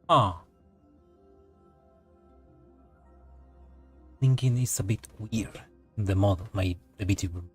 Ah, thinking it's a bit weird. The model, the BT room.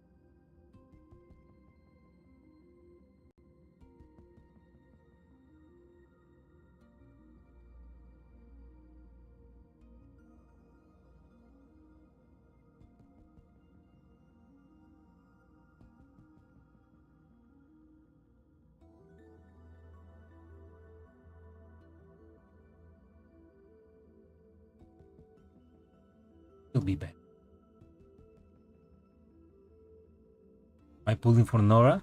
It'll be bad. Am I pulling for Nora?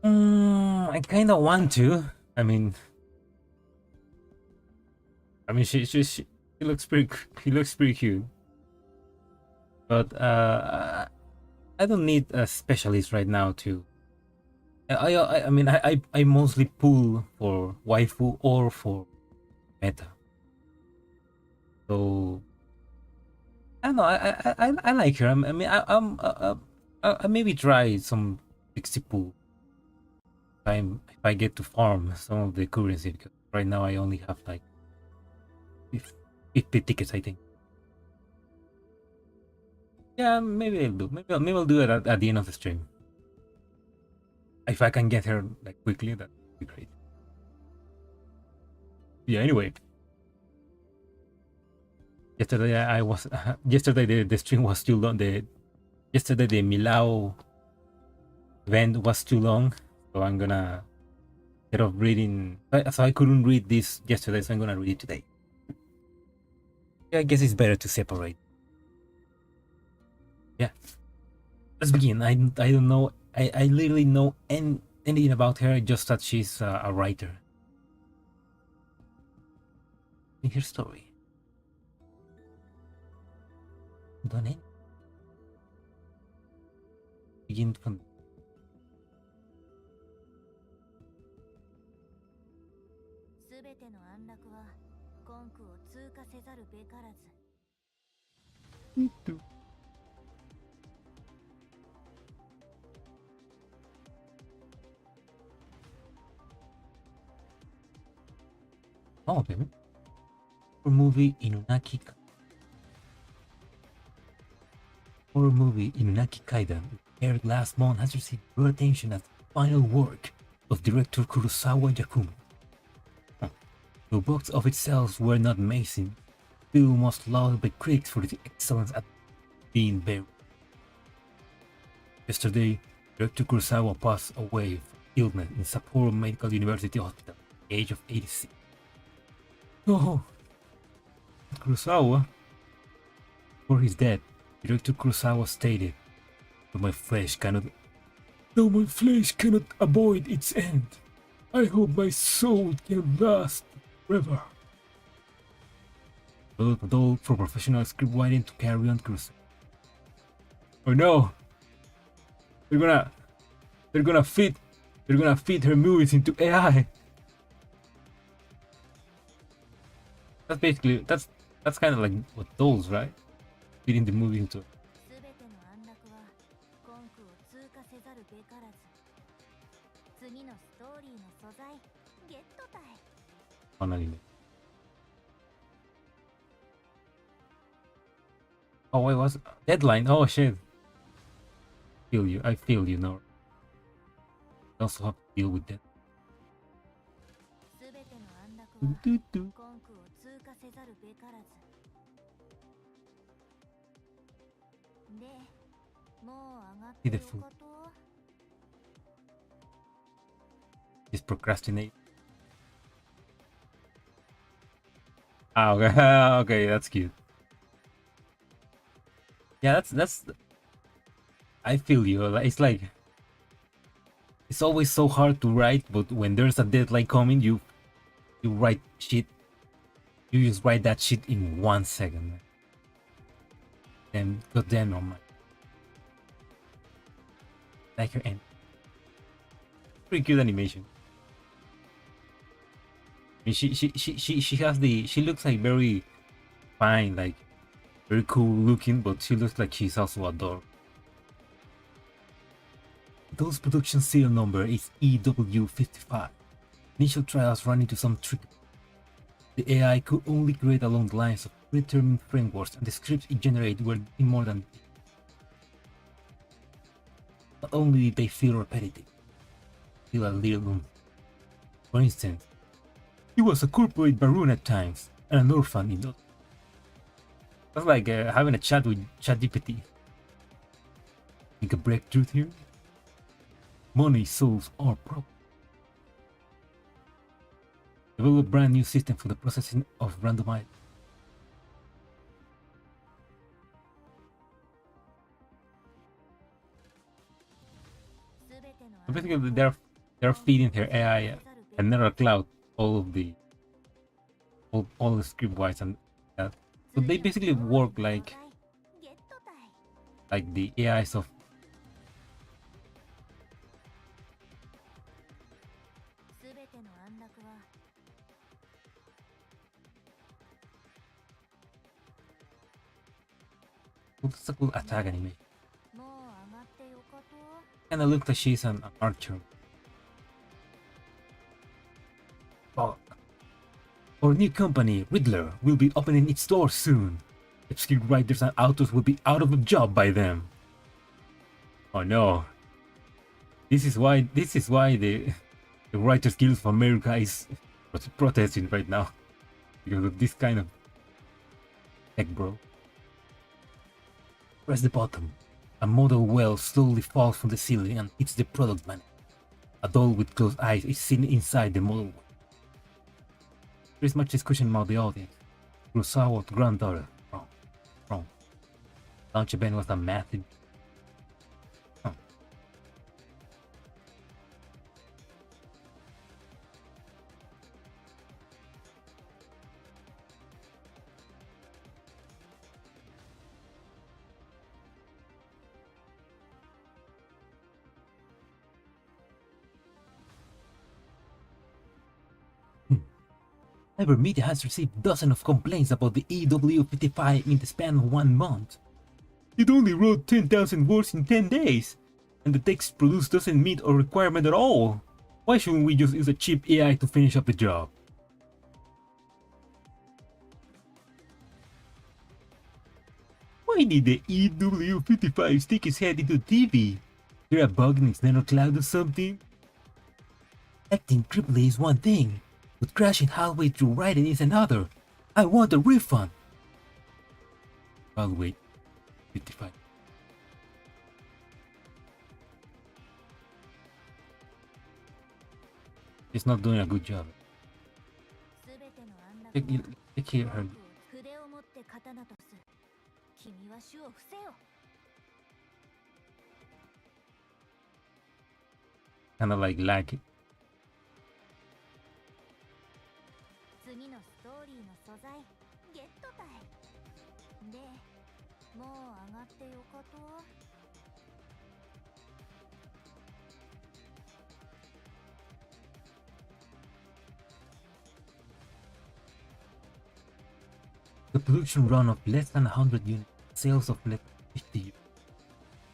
I kind of want to. I mean, she he looks pretty. He looks pretty cute. But I don't need a specialist right now to. I mean I mostly pull for waifu or for meta. So I don't know. I like her. I mean I maybe try some pixie pool time if I get to farm some of the currency, because right now I only have like 50 tickets, I think. Yeah, maybe I'll do. Maybe I'll do it at the end of the stream. If I can get her like quickly, that would be great. Yeah. Anyway, yesterday I was yesterday the stream was too long. Yesterday the Milao event was too long, so I'm gonna, instead of reading, so I couldn't read this yesterday, so I'm gonna read it today. Yeah, I guess it's better to separate. Yeah, let's begin. I don't know. I literally know anything about her, just that she's a writer. In her story, don't begin from. ああ、でも horror movie Inunaki Kaidan, aired last month, has received broad attention as the final work of director Kurosawa Yakumo. The box office sales were not amazing, still most lauded by critics for its excellence at being buried. Yesterday, director Kurosawa passed away from illness in Sapporo Medical University Hospital at the age of 86. Oh, Kurosawa. For his death, director Kurosawa stated, Though my flesh cannot avoid its end, I hope my soul can last forever. Though for professional script writing to carry on Kurosawa. Oh no! They're gonna feed her movies into AI. That's basically that's kind of like what those, right? Feeding the movie into. On anime. Oh wait, was deadline? Oh shit! I feel you, Nora. I also have to deal with that. See the food. He's procrastinating. Ah, okay. Okay, that's cute. Yeah, that's. I feel you. It's like it's always so hard to write, but when there's a deadline coming, you write shit. You just write that shit in 1 second. Then goddamn, oh my. Like her end. Pretty cute animation. I mean, she has the, she looks like very fine, like very cool looking, but she looks like she's also a dog. Those production serial number is EW55. Initial trials run into some trick. The AI could only create along the lines of predetermined frameworks, and the scripts it generated were more than. Not only did they feel repetitive, feel a little. For instance, he was a corporate baroon at times, and an orphan in others. That's like having a chat with ChatGPT. Think a breakthrough here? Money solves our problem. Develop a brand new system for the processing of random items. So basically, they're feeding her AI another cloud all of the all the script wise and so they basically work like the AIs of That's a cool attack animation. Kinda looks like she's an archer. Oh. Our new company, Riddler, will be opening its doors soon. Obscure writers and authors will be out of a job by then. Oh no. This is why the Writers Guild of America is protesting right now. Because of this kind of tech, bro. Press the button. A model well slowly falls from the ceiling and hits the product manager. A doll with closed eyes is seen inside the model well. There is much discussion about the audience. Kurosawa's granddaughter. Wrong. Launch event was a massive. Cyber media has received dozens of complaints about the EW55 in the span of 1 month. It only wrote 10,000 words in 10 days, and the text produced doesn't meet our requirement at all. Why shouldn't we just use a cheap AI to finish up the job? Why did the EW55 stick his head into TV? There a bug in its nanocloud or something? Acting triply is one thing, but crashing halfway through writing is another. I want a refund. I'll wait. 55. She's not doing a good job. Check here her. Kinda like lag. The production run of less than 100 units, sales of less than 50 units.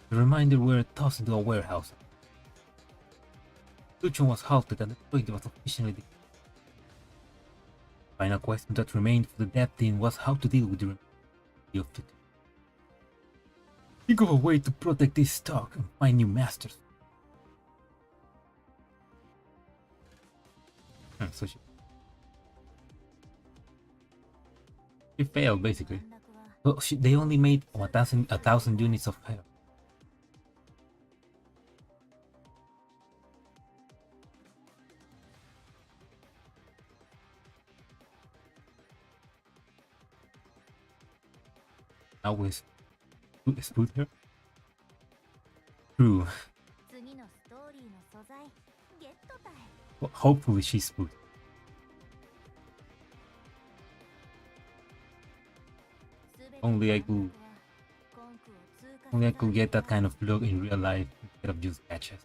The remainder were tossed into a warehouse. Production was halted and the project was officially declared. The final question that remained for the dev team was how to deal with the remainder of it. Think of a way to protect this stock and find new masters. So she failed basically. So they only made 1,000 units of her. Now we spoot her. True. Well, hopefully she's spooked. Only I could get that kind of look in real life instead of just patches.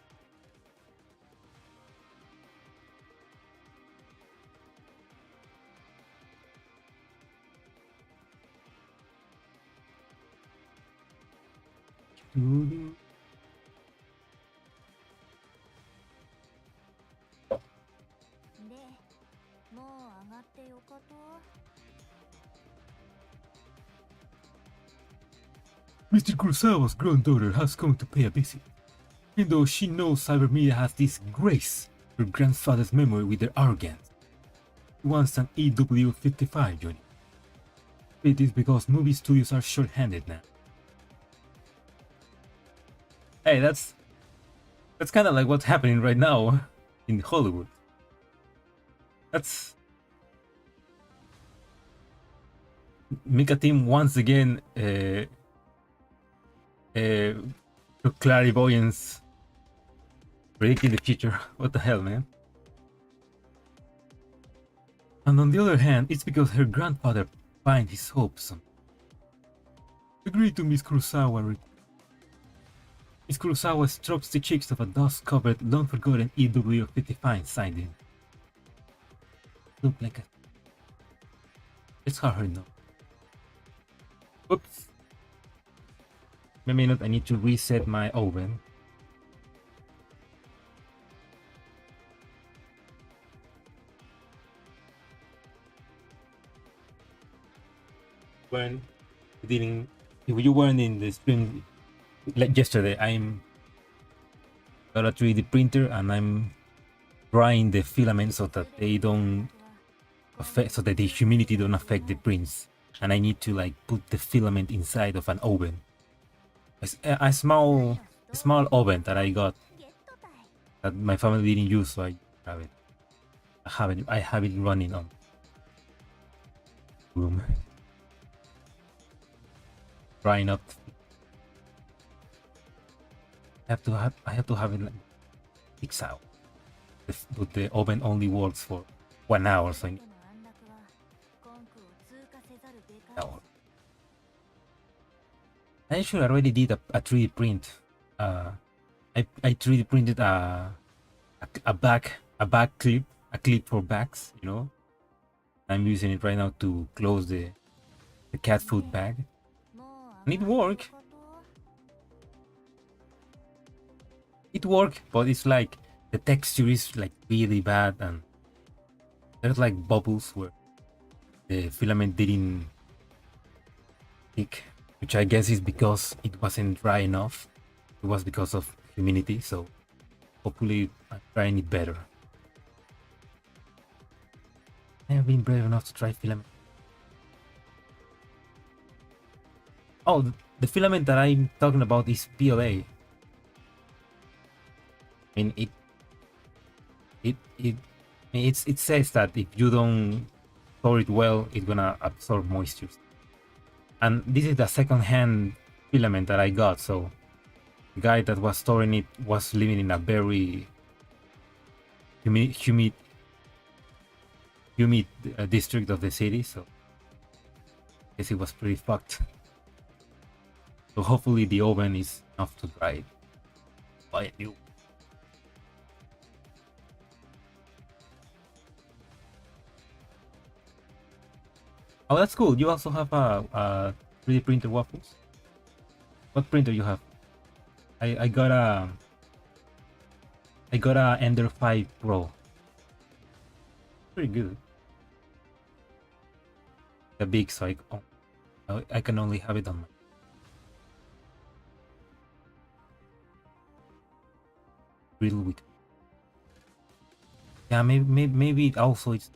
Mr. Kurosawa's granddaughter has come to pay a visit. Even though she knows cybermedia has disgraced her grandfather's memory with their arrogance, she wants an EW55 unit. It is because movie studios are short-handed now. Hey, that's kind of like what's happening right now in Hollywood. That's Mika Team once again to clairvoyance predicting the future. What the hell, man? And on the other hand, it's because her grandfather pinned his hopes on. Agree to Miss Kurosawa. Miss Kurosawa strokes the cheeks of a dust-covered, long-forgotten EW55 signed in. Look like a... Let's have her know. Oops. Wait a minute, I need to reset my oven. When if you weren't in the stream like yesterday, I'm got a 3D printer and I'm drying the filaments so that they don't affect, so that the humidity don't affect the prints. And I need to like put the filament inside of an oven. A small oven that I got that my family didn't use, so I have it. I have it running on room. Drying up. I have to have it like 6 hours. But the oven only works for 1 hour, so I actually already did a 3D print. I 3D printed a back clip, a clip for backs, you know. I'm using it right now to close the cat food bag. And it worked. It worked, but it's like the texture is like really bad, and there's like bubbles where the filament didn't stick, which I guess is because it wasn't dry enough. It was because of humidity, so hopefully I'm trying it better. I have been brave enough to try filament. Oh, the filament that I'm talking about is PLA. I mean, it says that if you don't store it well, it's gonna absorb moisture. And this is the second-hand filament that I got, so the guy that was storing it was living in a very humid district of the city, so I guess it was pretty fucked. So hopefully the oven is enough to dry it. Buy a new. Oh, that's cool. You also have a 3D printer waffles. What printer you have? I got a Ender 5 Pro. Pretty good. The big, so I can only have it on my. Grill with. Yeah, maybe it also it's.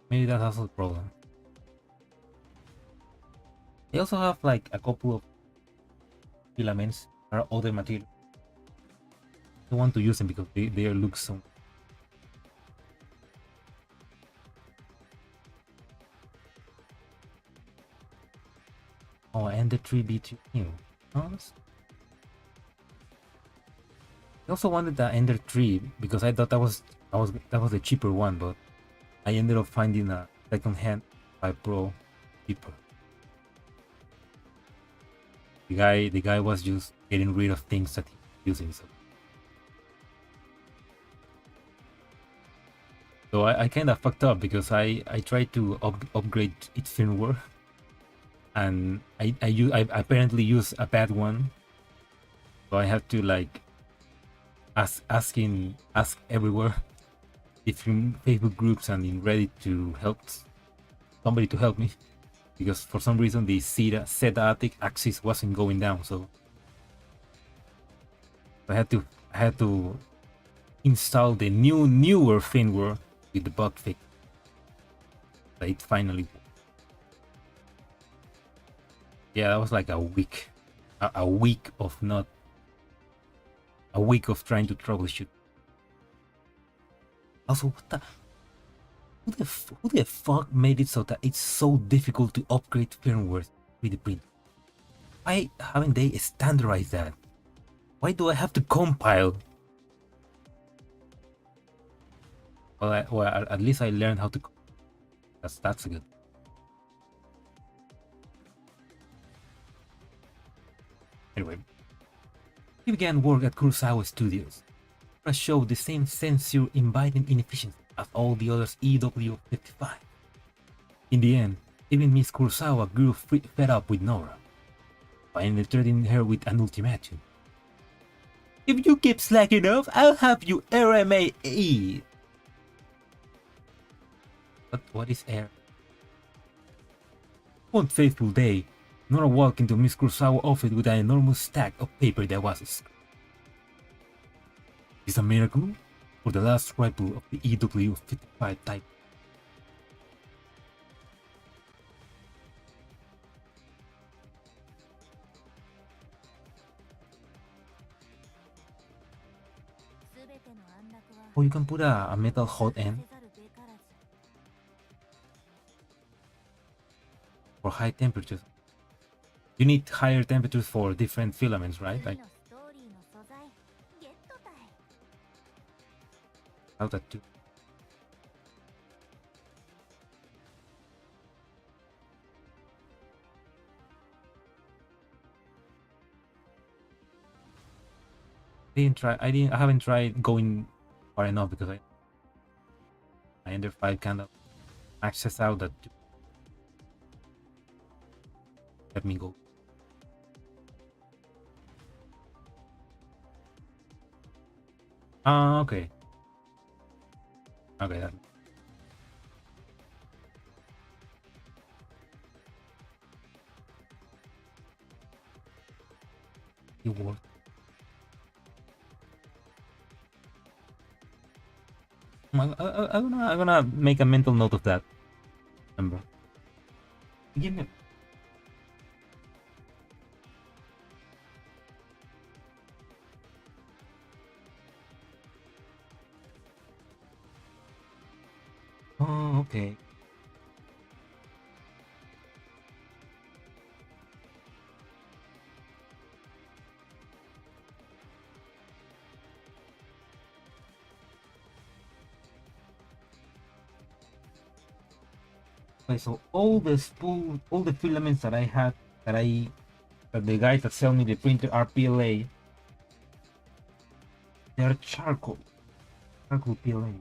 Maybe that's also the problem. They also have like a couple of filaments or other material. I want to use them because they look so. Oh, and the 3B2 new. Oh, I also wanted the Ender 3 because I thought that was the cheaper one, but I ended up finding a second-hand 5 Pro cheaper. The guy was just getting rid of things that he was using, so I kind of fucked up because I tried to upgrade its firmware, and I apparently used a bad one, so I had to like ask everywhere different Facebook groups and in Reddit to help somebody to help me, because for some reason the Z-Attic axis wasn't going down, so I had to install the newer firmware with the bug fix. But it finally worked. Yeah, that was like a week of trying to troubleshoot. Also, who the fuck made it so that it's so difficult to upgrade firmware with the print? Why haven't they standardized that? Why do I have to compile? Well, at least I learned how to. That's good. Anyway, he began work at Kurosawa Studios, a show the same censure-inviting inefficiency as all the others EW55. In the end, even Miss Kurosawa grew fed up with Nora, finally threatening her with an ultimatum. If you keep slacking off, I'll have you RMAE. But what is air? One fateful day, Nora walked into Miss Kurosawa's office with an enormous stack of paper that was a script. Is this a miracle? Or the last rival of the EW55 type? Oh, you can put a metal hot end for high temperatures. You need higher temperatures for different filaments, right? Like how that too. I haven't tried going far enough because I Ender 5 kind of maxes out that too. Let me go. Okay. Okay, that. It worked. I'm gonna make a mental note of that number. Give me. Oh, okay. Okay, so all the filaments that I had, that the guys that sell me the printer are PLA. They're charcoal PLA.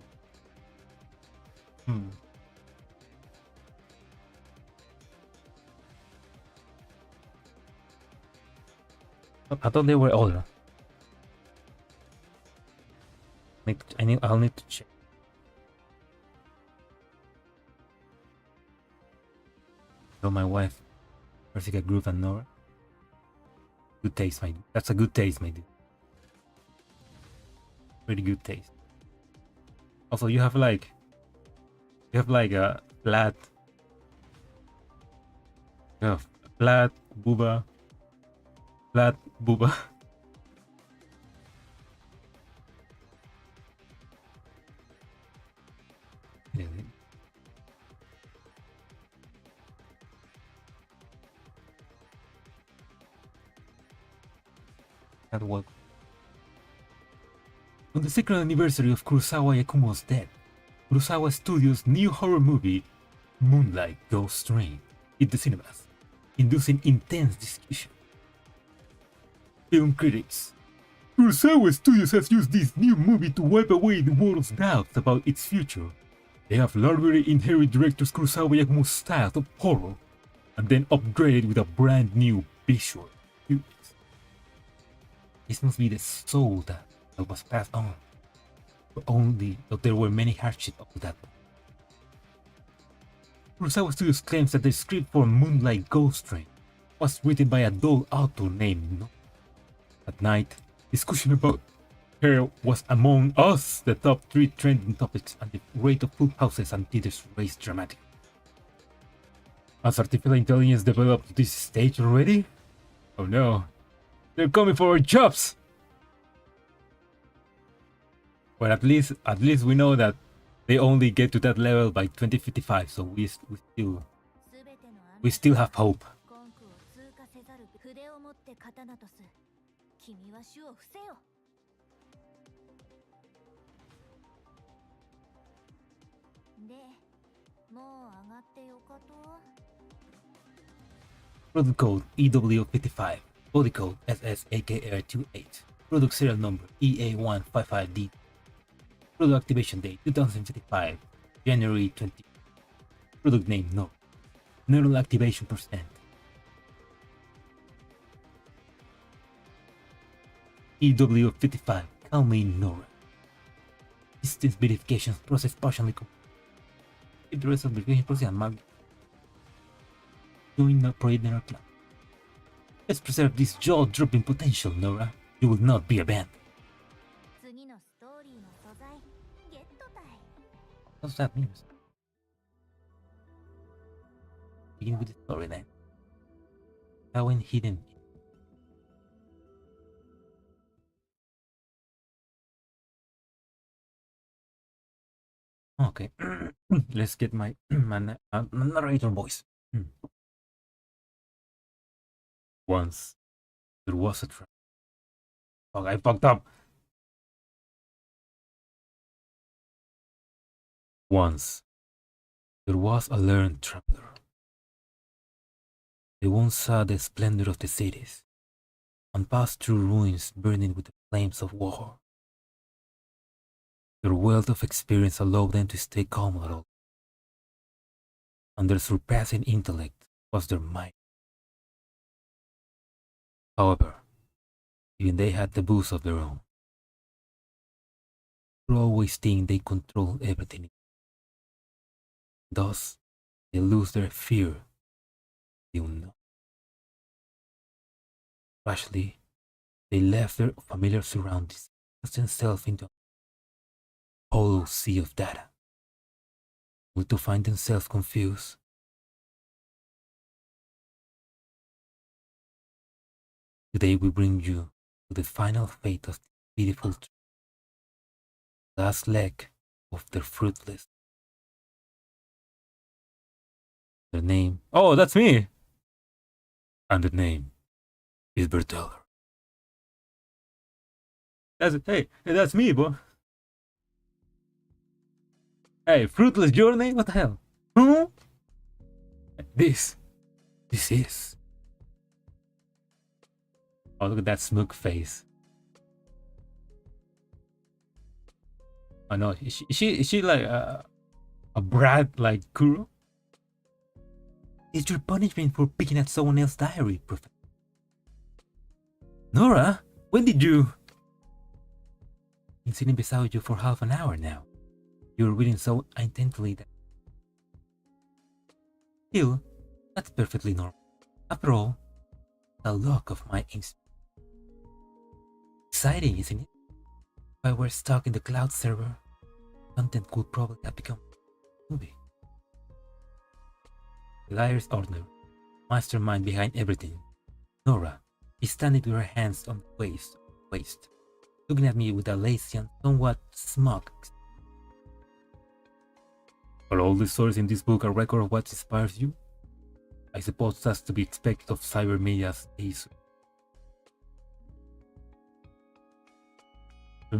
I thought they were older. I'll need to check. So my wife, Jessica Groove and Nora. Good taste, my dude. That's a good taste, my dude. Pretty good taste. Also, you have like a flat, flat booba. That worked. On the second anniversary of Kurosawa Yakumo's death, Kurosawa Studios' new horror movie, Moonlight Ghost Train, hit the cinemas, inducing intense discussion. Film critics. Kurosawa Studios has used this new movie to wipe away the world's doubts about its future. They have largely inherited director Kurosawa Yakumo's style of horror, and then upgraded with a brand new visual. This must be the soul that was passed on. only though there were many hardships of that. Kurosawa Studios claims that the script for Moonlight Ghost Train was written by a dull author named Nora. At night, discussion about her was among us the top 3 trending topics, and the rate of full houses and theaters raised dramatically. Has artificial intelligence developed to this stage already? Oh no, they're coming for our jobs! But at least we know that they only get to that level by 2055, so we still have hope. Product code EW55, body code SSAKR28, product serial number EA155D, product activation date 2025, January 20, product name Nora, neural activation percent. EW55, call me Nora. Distance verification process partially complete. If the rest of the verification process and mark doing not project Nora cloud. Let's preserve this jaw-dropping potential, Nora. You will not be abandoned. What's that mean? Begin with the story then. How in hidden. Okay, let's get my narrator voice. Once there was a trap. Oh, I fucked up. Once there was a learned traveler. They once saw the splendor of the cities and passed through ruins burning with the flames of war. Their wealth of experience allowed them to stay calm at all, and their surpassing intellect was their might. However, even they had taboos of their own. They always think they control everything. Thus, they lose their fear of the unknown. Gradually, they left their familiar surroundings and cast themselves into a hollow sea of data, only to find themselves confused. Today we bring you to the final fate of the beautiful tree, last leg of their fruitless. Their name. Oh, that's me! And the name is Berteller. Hey, that's me, boy. Hey, fruitless journey? What the hell? Huh? This is. Oh, look at that smug face. Oh no, is she like a brat like Kuro? It's your punishment for picking at someone else's diary, Professor. Nora, when did you? Been sitting beside you for half an hour now. You're reading so intently that. Still, that's perfectly normal. After all, the luck of my instinct. Exciting, isn't it? If I were stuck in the cloud server, content could probably have become a movie. Elias Ordner, mastermind behind everything. Nora is standing with her hands on the waist, looking at me with a lazy and somewhat smug. Are all the stories in this book a record of what inspires you? I suppose that's to be expected of cyber media's days.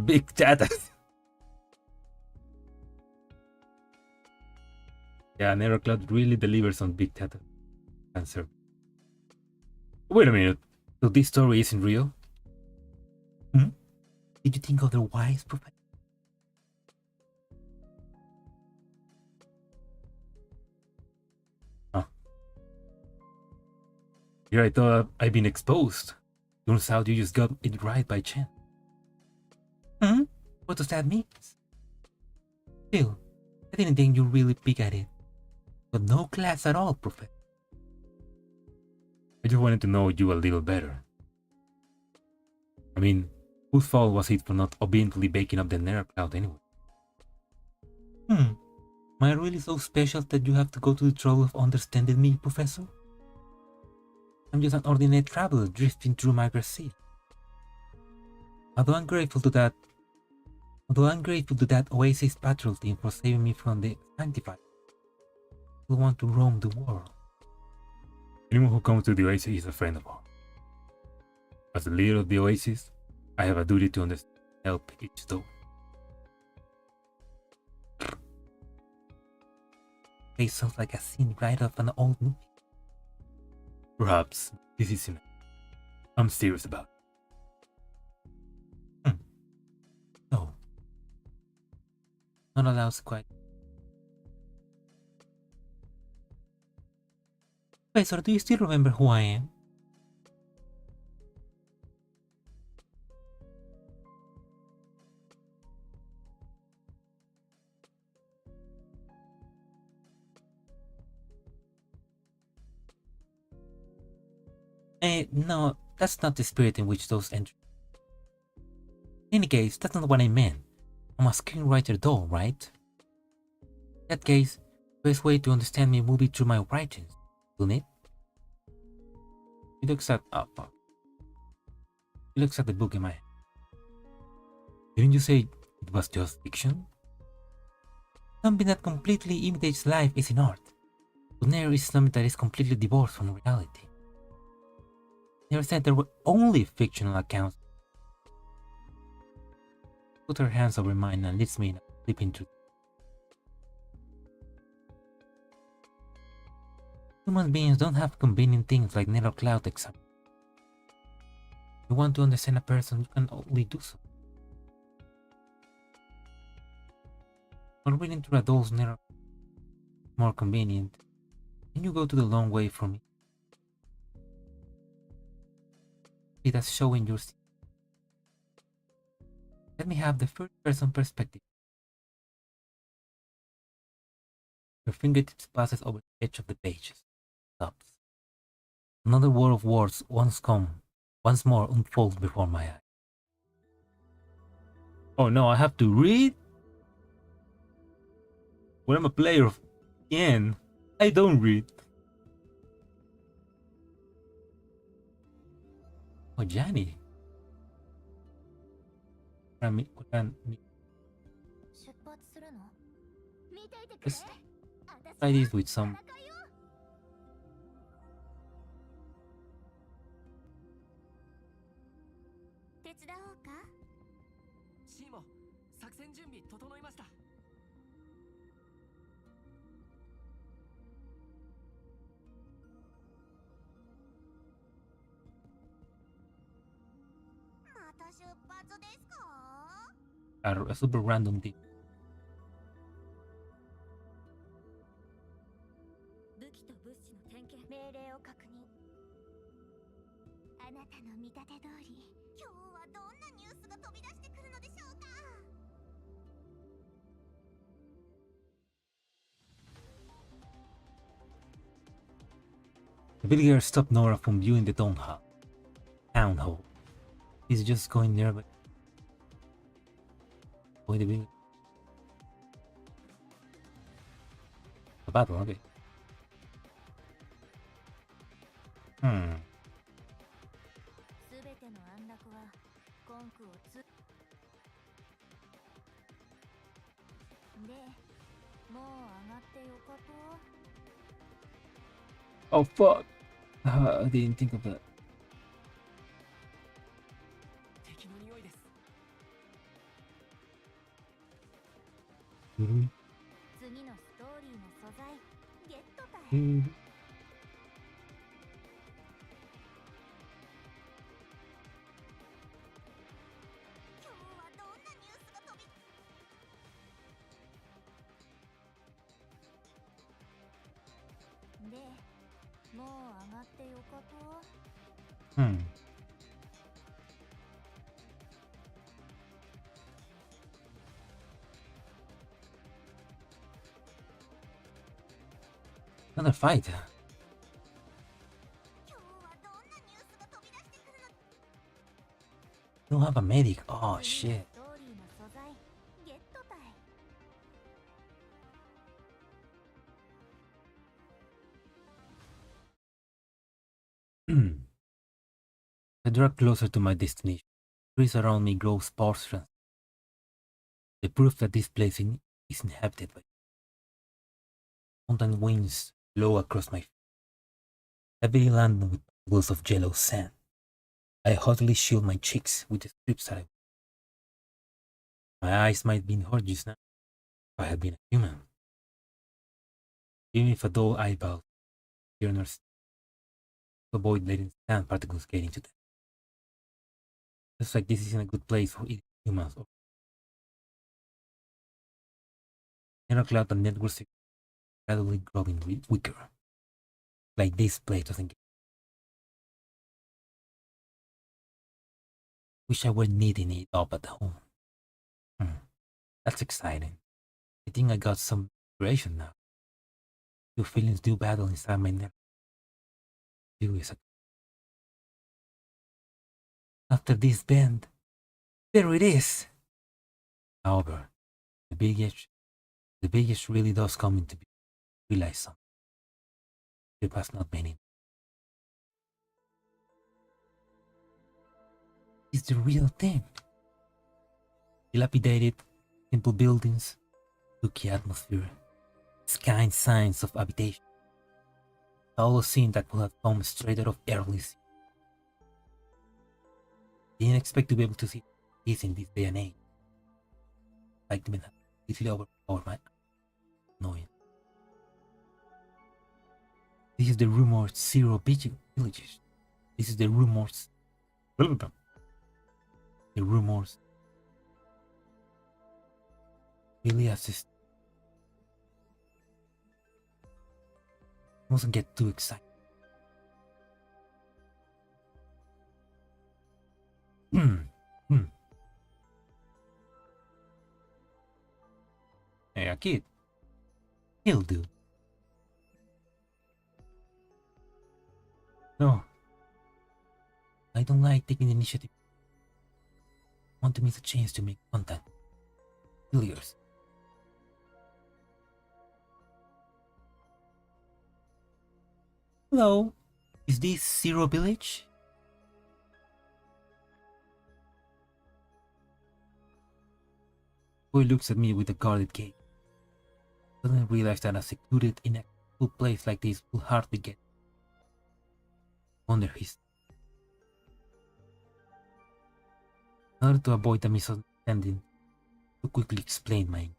Big data. Yeah, Nero Cloud really delivers on big data answer. Wait a minute. So this story isn't real? Hmm? Did you think otherwise, Professor? Huh. Here I thought I'd been exposed. Turns out you just got it right by chance. Hmm? What does that mean? Still, I didn't think you'd really pick at it. But no class at all, Professor. I just wanted to know you a little better. I mean, whose fault was it for not obediently baking up the nether cloud anyway? Am I really so special that you have to go to the trouble of understanding me, Professor? I'm just an ordinary traveler drifting through my sea. Although I'm grateful to that Oasis patrol team for saving me from the Sanctified, I still want to roam the world. Anyone who comes to the Oasis is a friend of ours. As the leader of the Oasis, I have a duty to understand and help each door. It sounds like a scene right off an old movie. Perhaps this is enough. I'm serious about it. No. Not allowed quite. Professor, do you still remember who I am? No, that's not the spirit in which those enter. In any case, that's not what I meant. I'm a screenwriter though, right? In that case, the best way to understand me will be through my writings, wouldn't it? He looks at He looks at the book in my hand. Didn't you say it was just fiction? Something that completely imitates life is in art. But never is something that is completely divorced from reality. Never said there were only fictional accounts. Put her hands over mine and leads me in a sleeping truth. Human beings don't have convenient things like nether cloud exam. If you want to understand a person, you can only do so. When reading through adults nether more convenient, can you go to the long way for me? It has showing your. Let me have the first person perspective. Your fingertips passes over the edge of the pages. Stops. Another world of words once more unfolds before my eyes. Oh no, I have to read? When I'm a player of N, I don't read. Oh, Johnny. Let's try this with some. A super random thing. The villager stopped Nora from viewing the town hall. He's just going nearby. Wait a minute. A battle, okay. Oh fuck! I didn't think of that. Another fight. Don't have a medic. Oh shit. I draw closer to my destination. Trees around me grow sparse. The proof that this place is inhabited by mountain winds blow across my feet, heavily laden with particles of yellow sand. I haughtily shield my cheeks with the strips that my eyes might be hurt just now if I had been a human. Even if a dull eyeball, turners to avoid letting sand particles get into them. Looks like this isn't a good place for eating humans. Nora cloud and networks are gradually growing weaker. Like this place doesn't get. Wish I were knitting it up at home. That's exciting. I think I got some inspiration now. Two feelings do battle inside my neck. After this bend, there it is. However, the biggest really does come into be. Realize something. There was not many. It's the real thing. Dilapidated, simple buildings, spooky atmosphere, sky signs of habitation. All a scene that would have come straight out of early sea. Didn't expect to be able to see this in this day and age. Like them completely overpowered my annoyance. This is the rumored zero villages. This is the rumors. The rumors really assist. Mustn't get too excited. Hey, a kid. He'll do. No. I don't like taking the initiative. I want to miss a chance to make contact. Failures. Hello. Is this Zero Village? Boy looks at me with a guarded gaze. Doesn't realize that a secluded, inaccessible place like this will hardly get. Wonder his. In order to avoid a misunderstanding, to quickly explain my.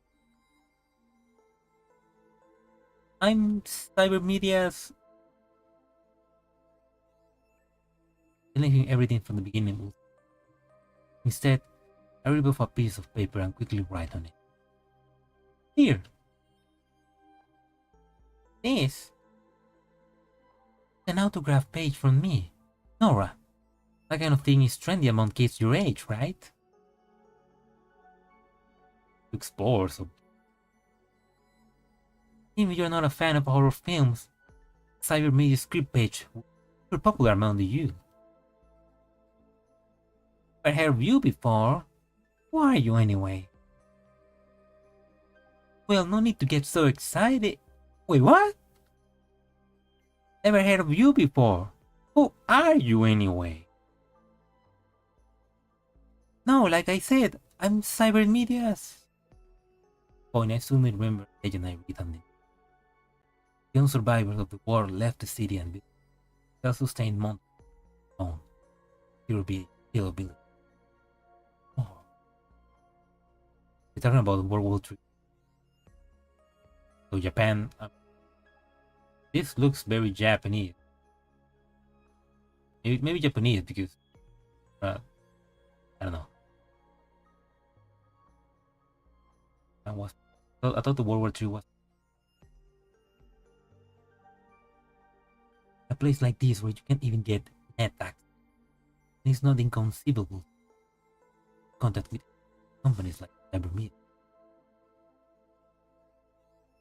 I'm Cybermedia's. Telling him everything from the beginning. Instead, I rip off a piece of paper and quickly write on it. Here. This. An autograph page from me. Nora. That kind of thing is trendy among kids your age, right? To explore, so. Even if you're not a fan of horror films, Cybermedia script page were popular among the youth. I heard of you before. Who are you anyway? Well, no need to get so excited. Wait, what? Never heard of you before. Who are you anyway? No, like I said, I'm Cybermedia's. Point I soon remember the legend I read on it. Young survivors of the war left the city and built self-sustained mountain on Hill Village. Oh. We're talking about World War III. So Japan. This looks very Japanese. Maybe Japanese because I don't know. I thought the World War III was a place like this where you can't even get net access. It's not inconceivable contact with companies like Cybermedia.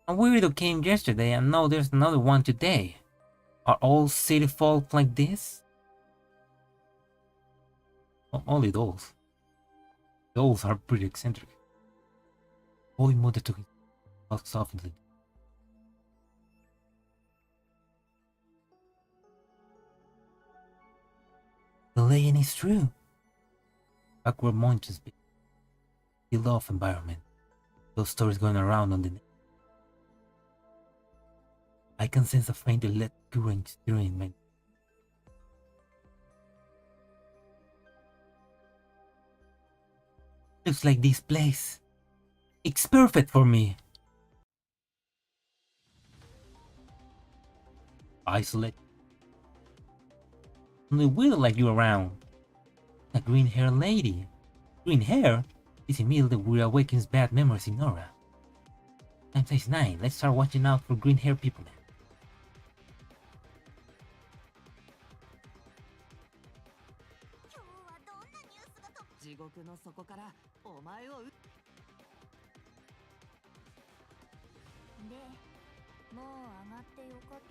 A weirdo came yesterday and now there's another one today. Are all city folk like this? Only dolls. Dolls are pretty eccentric. Boy mother took himself softly. The legend is true. Backward mountains be filled off environment. Those stories going around on the net. I can sense a faint electric current stirring my. Looks like this place. It's perfect for me. Isolate. Only weird like you around. A green-haired lady. Green hair? This immediately reawakens bad memories in Nora. Time says 9. Let's start watching out for green-haired people now. 地獄の底からお前をで、もう上がってよかと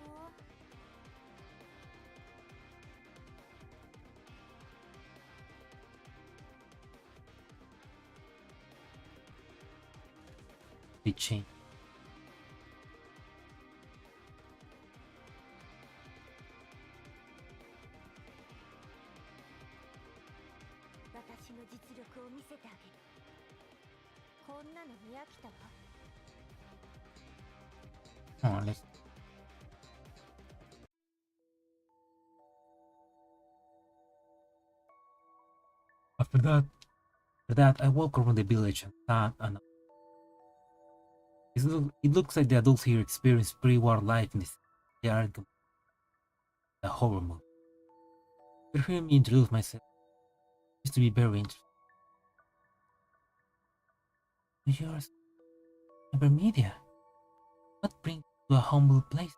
They change. 私の実力を見せてあげる。こんなの見飽きたわ。Oh, let's. After that, I walk around the village and thought, and it looks like the adults here experience pre-war life in this. They aren't a horror movie. But hearing me introduce myself used to be very interesting. Yours, never media. What brings you to a humble place?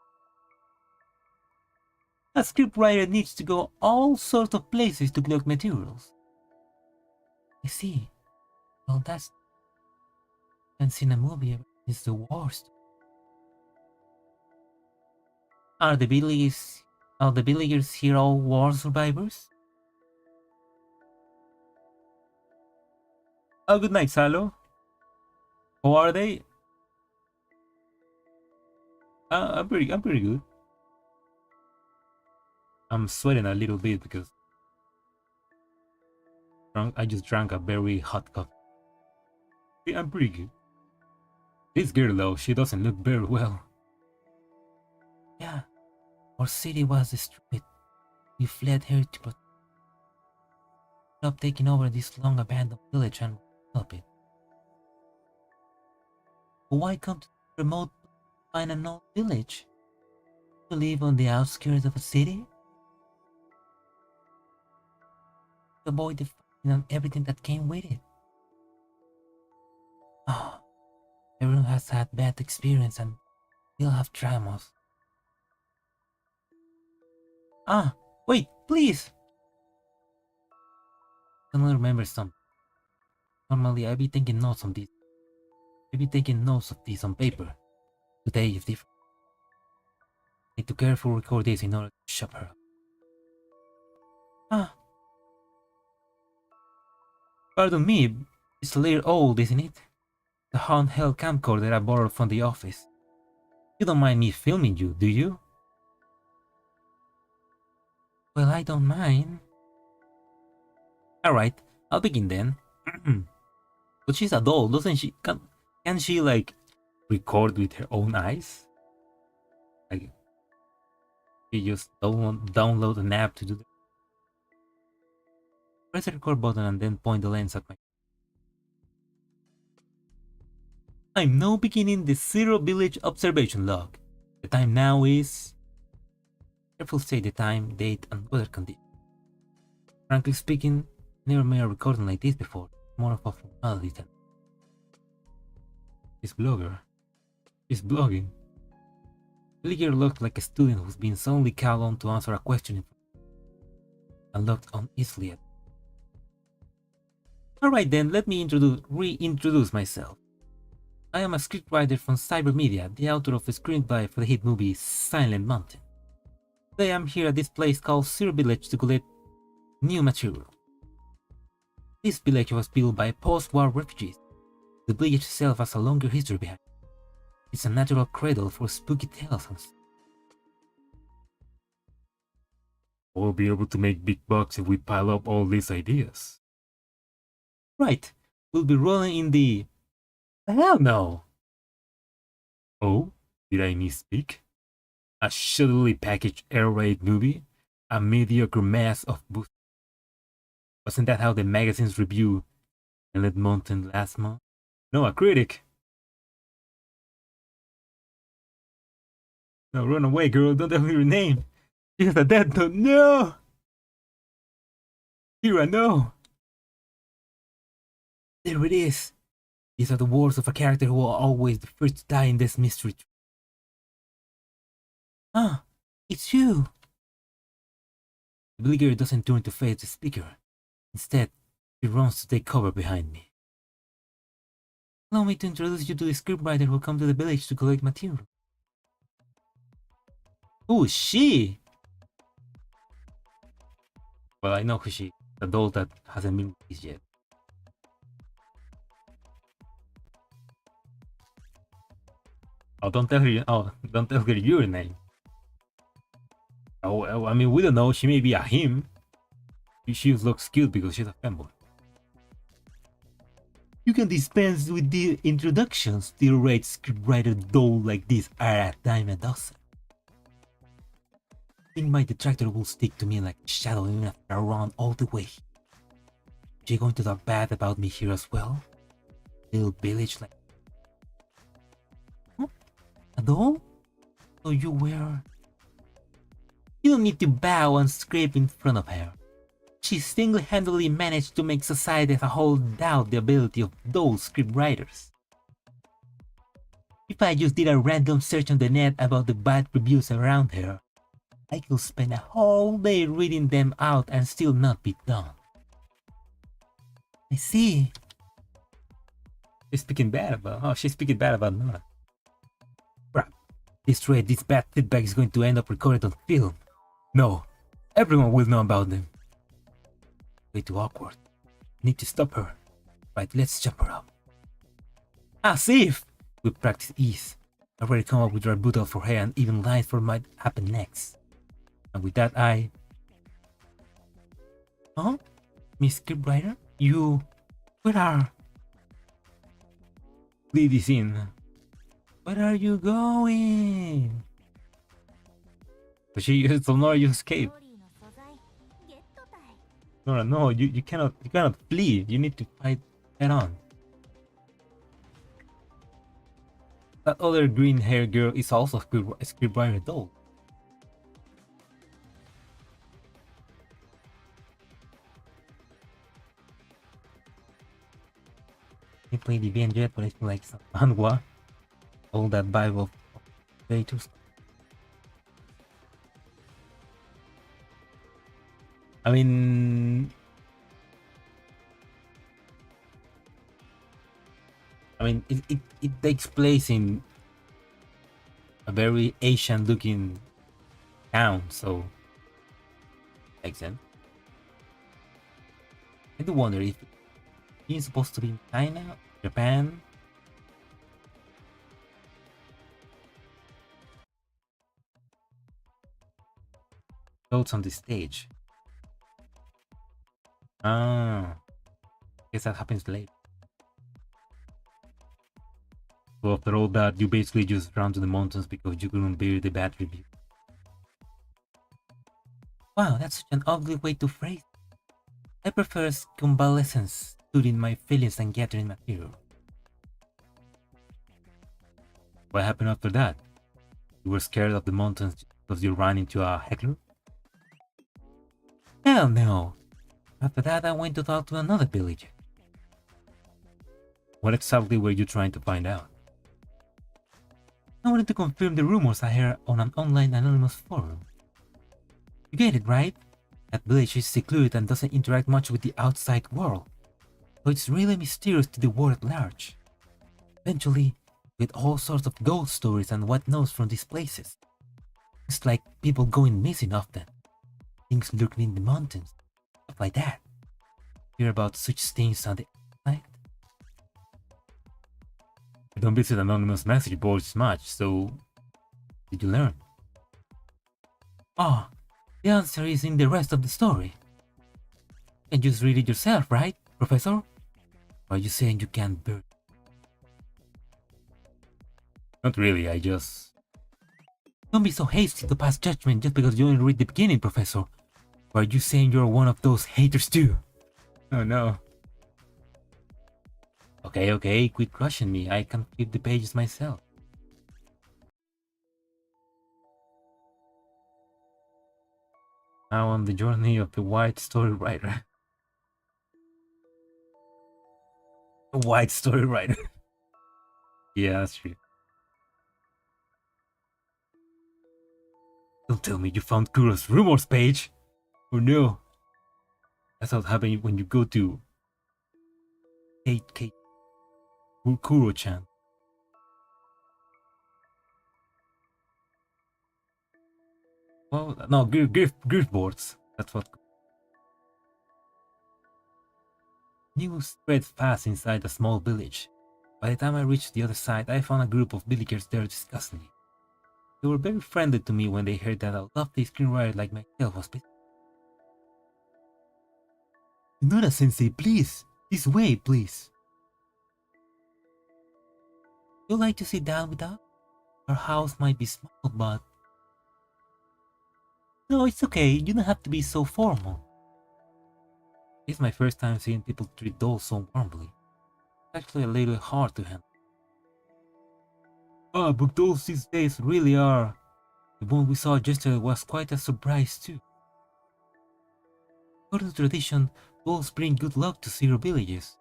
A scriptwriter needs to go all sorts of places to collect materials. I see. Well, that's. I've seen a movie. It's the worst. Are the villagers here all war survivors? Oh, good night, Salo. How are they? I'm pretty good. I'm sweating a little bit because I just drank a very hot coffee. Yeah, I'm pretty good. This girl though, she doesn't look very well. Yeah, our city was destroyed. We fled here to protect. Stop taking over this long abandoned village and help it. But why come to the remote find an old village? To live on the outskirts of a city? To avoid the fighting and everything that came with it. Oh, everyone has had bad experience and will have traumas. Ah, wait, please! I don't remember something. Normally I'd be taking notes on this. I'd be taking notes of this on paper. Today is different. I need to carefully record this in order to shut her up. Ah. Pardon me, it's a little old, isn't it? The handheld camcorder I borrowed from the office. You don't mind me filming you, do you? Well, I don't mind. Alright, I'll begin then. But she's a doll, doesn't she? Can she, like, record with her own eyes? Like, she just download an app to do that. Press the record button and then point the lens at my. I'm now beginning the Zero Village observation log. The time now is. Careful state the time, date, and weather condition. Frankly speaking, I never made a recording like this before. More of a formality than. This blogger. She's blogging. The leader looked like a student who's been suddenly called on to answer a question and looked uneasily at. Alright then, let me reintroduce myself. I am a scriptwriter from Cybermedia, the author of the screenplay for the hit movie Silent Mountain. Today I'm here at this place called Zero Village to collect new material. This village was built by post-war refugees. The village itself has a longer history behind it. It's a natural cradle for spooky tales. We'll be able to make big bucks if we pile up all these ideas. Right, we'll be rolling in the... Hell no! Oh, did I misspeak? A shoddily packaged air raid movie? A mediocre mess of boost. Wasn't that how the magazines review Silent Mountain last month? No, a critic! No, run away, girl, don't tell me your name! She has a death note, no! Kira, no! There it is! These are the words of a character who will always the first to die in this mystery. Ah, it's you! The villager doesn't turn to face the speaker. Instead, she runs to take cover behind me. Allow me to introduce you to the scriptwriter who come to the village to collect material. Who is she? Well, I know who she is. The doll that hasn't been released yet. Oh, don't tell her. Oh, don't tell her your name. Oh, I mean, we don't know. She may be a him. She looks cute because she's a femboy. You can dispense with the introductions. The rate scriptwriter doll like this are a dime a dozen. I think my detractor will stick to me like a shadow even after I run all the way. She going to talk bad about me here as well? Little village like... Huh? A doll? So you were... You don't need to bow and scrape in front of her. She single-handedly managed to make society as a whole doubt the ability of those scriptwriters. If I just did a random search on the net about the bad reviews around her, I could spend a whole day reading them out and still not be done. I see. She's speaking bad about... Oh, she's speaking bad about Nora. Crap. This bad feedback is going to end up recorded on film. No, everyone will know about them. Way too awkward. Need to stop her. Right, let's jump her up. Ah, safe! We practice ease. I already come up with a rebuttal for her and even lines for what might happen next. And with that, I... Huh? Miss Scriptwriter? You... Where are... Lead this in. Where are you going? So Nora, you escape. Nora, no, you cannot flee. You need to fight head on. That other green hair girl is also a scriptwriter doll. I played the event yet, but I feel like some manhwa. All that vibe of creators. I mean, it takes place in a very Asian looking town, so makes sense. I do wonder if he's supposed to be in China, Japan. Notes on the stage. Ah, guess that happens late. So after all that, you basically just ran to the mountains because you couldn't bear the bad review. Wow, that's such an ugly way to phrase it. I prefer convalescence, studying my feelings and gathering material. What happened after that? You were scared of the mountains because you ran into a heckler? Hell no! After that, I went to talk to another villager. What exactly were you trying to find out? I wanted to confirm the rumors I heard on an online anonymous forum. You get it, right? That village is secluded and doesn't interact much with the outside world, so it's really mysterious to the world at large. Eventually, with all sorts of ghost stories and whatnots from these places. It's like people going missing often, things lurking in the mountains, stuff like that. Hear about such things on the outside? I don't visit anonymous message boards much, so did you learn? Oh, the answer is in the rest of the story. You can just read it yourself, right, Professor? Or are you saying you can't bear it? Not really, I just... Don't be so hasty to pass judgment just because you only read the beginning, Professor. Or are you saying you're one of those haters too? Oh no. Okay, quit crushing me. I can flip the pages myself. Now on the journey of the white story writer. A white story writer. Yeah, that's true. Don't tell me you found Kuro's rumors page. Oh no. That's what happens when you go to Kate Kuro-chan. Well, no, grief boards. That's what. News spread fast inside a small village. By the time I reached the other side, I found a group of villagers there discussing it. They were very friendly to me when they heard that a lovely screenwriter like myself was busy. Nora-sensei, please! This way, please! You'd like to sit down with us? Our house might be small, but... No, it's okay. You don't have to be so formal. It's my first time seeing people treat dolls so warmly. It's actually a little hard to handle. Ah, but dolls these days really are. The one we saw yesterday was quite a surprise too. According to tradition, dolls bring good luck to Zero villages.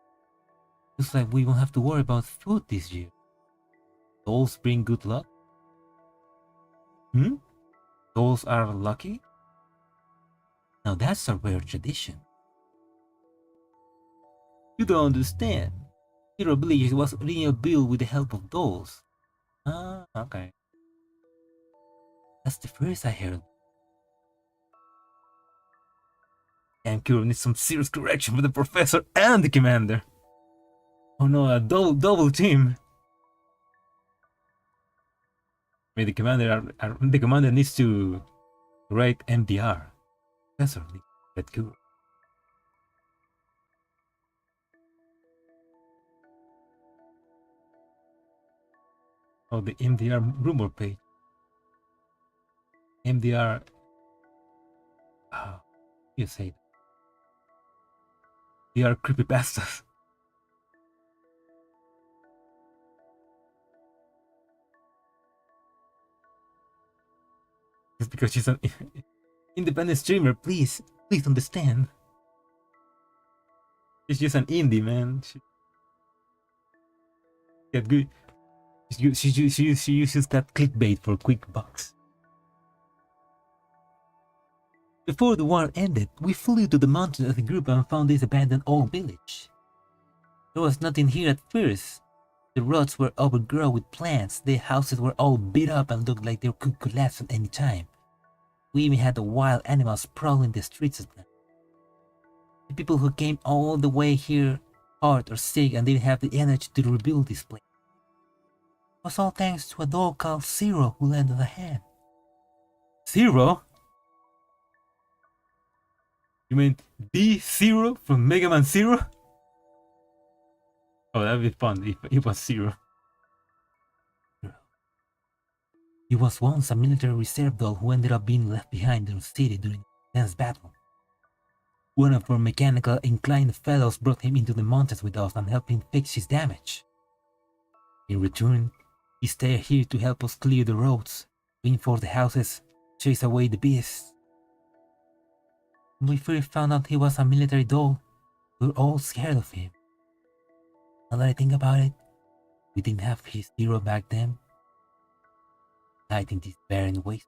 Looks like we won't have to worry about food this year. Dolls bring good luck? Dolls are lucky? Now that's a rare tradition. You don't understand. Zero villages was originally built with the help of dolls. Ah, okay. That's the first I heard. Damn, Kuro needs some serious correction for the professor and the commander. Oh no, a double team. I mean, the commander needs to write MDR. Professor needs to get Kuro. Oh, the MDR rumor page. MDR. Oh, you say that. They are creepypastas. Just because she's an independent streamer, please understand. She's just an indie, man. She get good. She uses that clickbait for quick bucks. Before the war ended, we flew to the mountains as a group and found this abandoned old village. There was nothing here at first. The roads were overgrown with plants, the houses were all beat up and looked like they could collapse at any time. We even had the wild animals prowling the streets at night. The people who came all the way here hurt or sick and didn't have the energy to rebuild this place. It was all thanks to a doll called Zero who lended a hand. Zero? You mean D-Zero from Mega Man Zero? Oh, that'd be fun if it was Zero. He was once a military reserve doll who ended up being left behind in the city during a intense battle. One of our mechanical inclined fellows brought him into the mountains with us and helped him fix his damage. In return, he stayed here to help us clear the roads, reinforce the houses, chase away the beasts. When we first found out he was a military doll, we were all scared of him. Now that I think about it, we didn't have his hero back then. Died in this barren waste.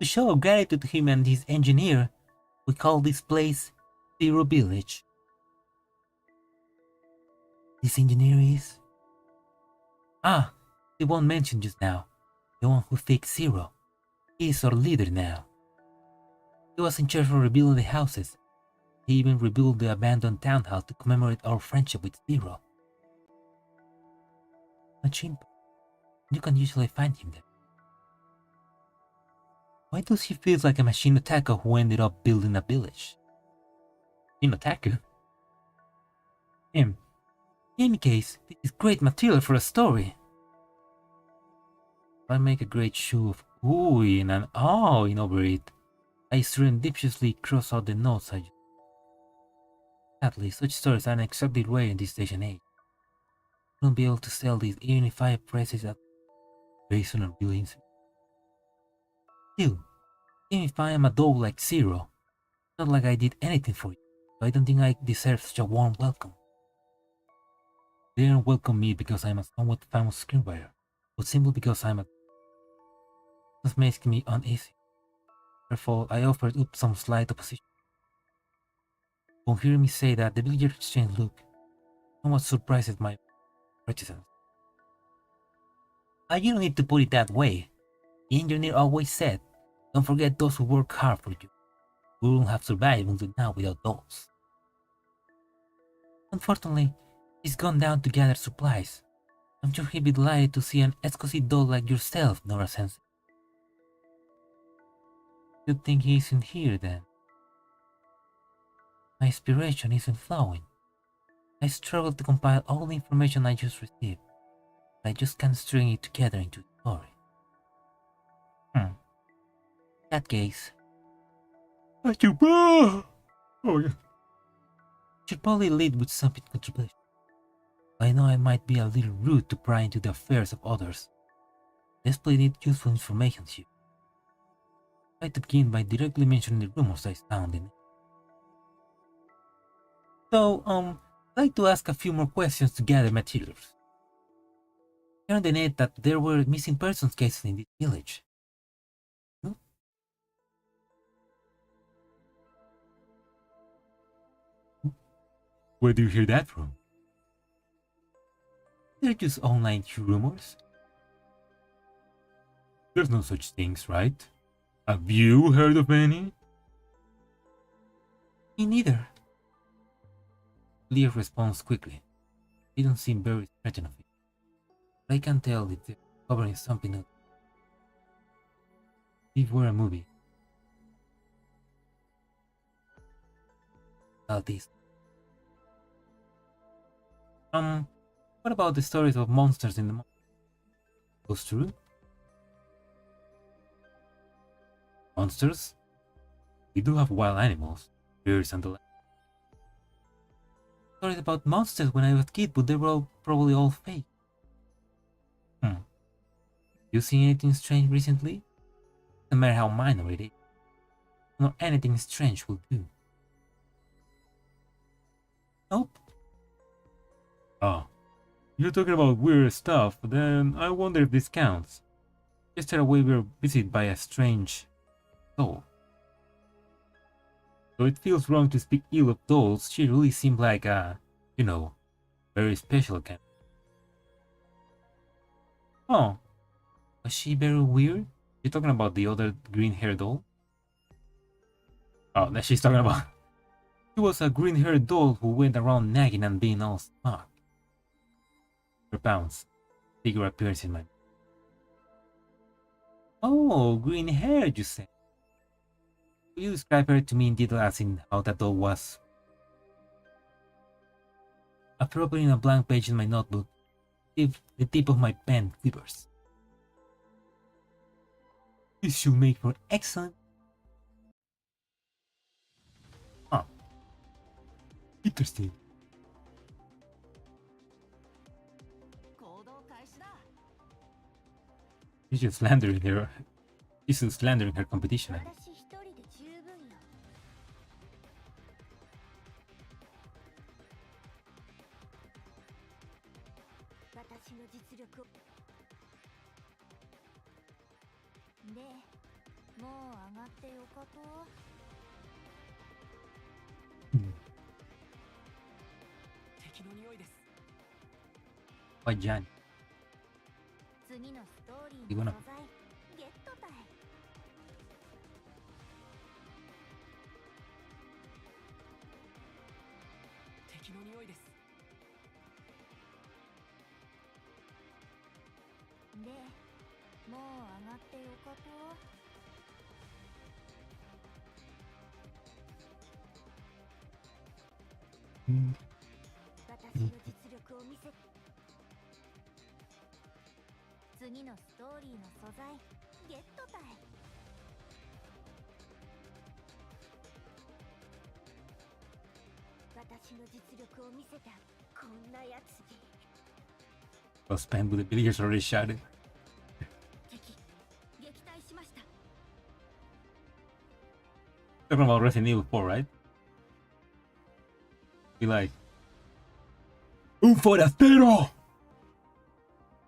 To show our gratitude to him and his engineer, we call this place Zero Village. This engineer is? Ah, the one mentioned just now. The one who fixed Zero. He is our leader now. He was in charge of rebuilding the houses. He even rebuilt the abandoned town hall to commemorate our friendship with Zero. Machine, you can usually find him there. Why does he feel like a machine attacker who ended up building a village? Machine attacker? In any case, this is great material for a story. I make a great shoe of oohing and awing over it. I surreptitiously cross out the notes I used. Sadly, such stories are exactly rare in this station age. I won't be able to sell these even if I price it at based on billings. Still, even if I am a dog like Zero, it's not like I did anything for you, so I don't think I deserve such a warm welcome. They don't welcome me because I'm a somewhat famous screenwriter, but simply because I'm a... This makes me uneasy. Therefore, I offered up some slight opposition. Upon hearing me say that, the villager exchanged look, somewhat surprised at my reticence. You don't need to put it that way. The engineer always said, don't forget those who work hard for you. We wouldn't have survived until now without those. Unfortunately, he's gone down to gather supplies. I'm sure he'd be delighted to see an exquisite doll like yourself, Nora Sensei. Good thing he isn't here then. My inspiration isn't flowing. I struggled to compile all the information I just received, but I just can't string it together into a story. In that case, I should probably lead with something controversial. I know I might be a little rude to pry into the affairs of others. Desperately need useful information here. I'd like to begin by directly mentioning the rumors I found in it. So, I'd like to ask a few more questions to gather materials. I heard on the net that there were missing persons cases in this village. Hmm? Where do you hear that from? They're just online rumors. There's no such things, right? Have you heard of any? Me neither. Leah responds quickly. They don't seem very certain of it. But I can tell if they're covering something else. If it were a movie. About this. What about the stories of monsters in the mountains? Those true? Monsters? We do have wild animals, bears and the like. Stories about monsters when I was a kid, but they were probably all fake. You seen anything strange recently? No matter how minor it is. Not anything strange will do. Nope. Oh. You're talking about weird stuff, then I wonder if this counts. Yesterday we were visited by a strange doll. Though it feels wrong to speak ill of dolls, she really seemed like a, very special kind. Oh, was she very weird? You're talking about the other green-haired doll? Oh, that she's talking about. She was a green-haired doll who went around nagging and being all smart. Per pounds. Figure appears in my... Oh, green hair, you said. Will you describe her to me in detail as in how that doll was? After opening a blank page in my notebook, the tip of my pen quivers. This should make for excellent... Huh. Interesting. She's just slandering her. She's just slandering her competition. 私一人で十分よ。私の実力を。で、もう上がってよかと。敵の匂いです。Why Jan? 次のストーリー Di ko の na. 素材ゲットたい。敵の匂いです。でもう上がってよかと。私の実力を見せ。次のストーリーの素材ゲットたい。私の実力を見せたこんなやつに。 Well, spam with the villagers already shouted. 敵撃退しました。 Talking about Resident Evil 4, right? Be like, ¡Un forastero!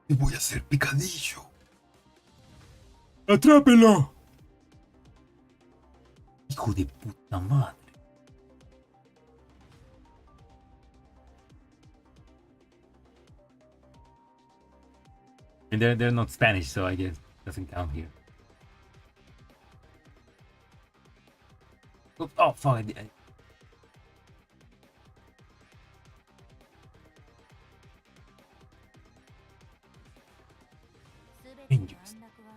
¡Le voy a hacer picadillo! ¡Atrápelo! Hijo de puta madre. And they're not Spanish, so I guess it doesn't count here. Oops, oh fuck! I 全ての安楽は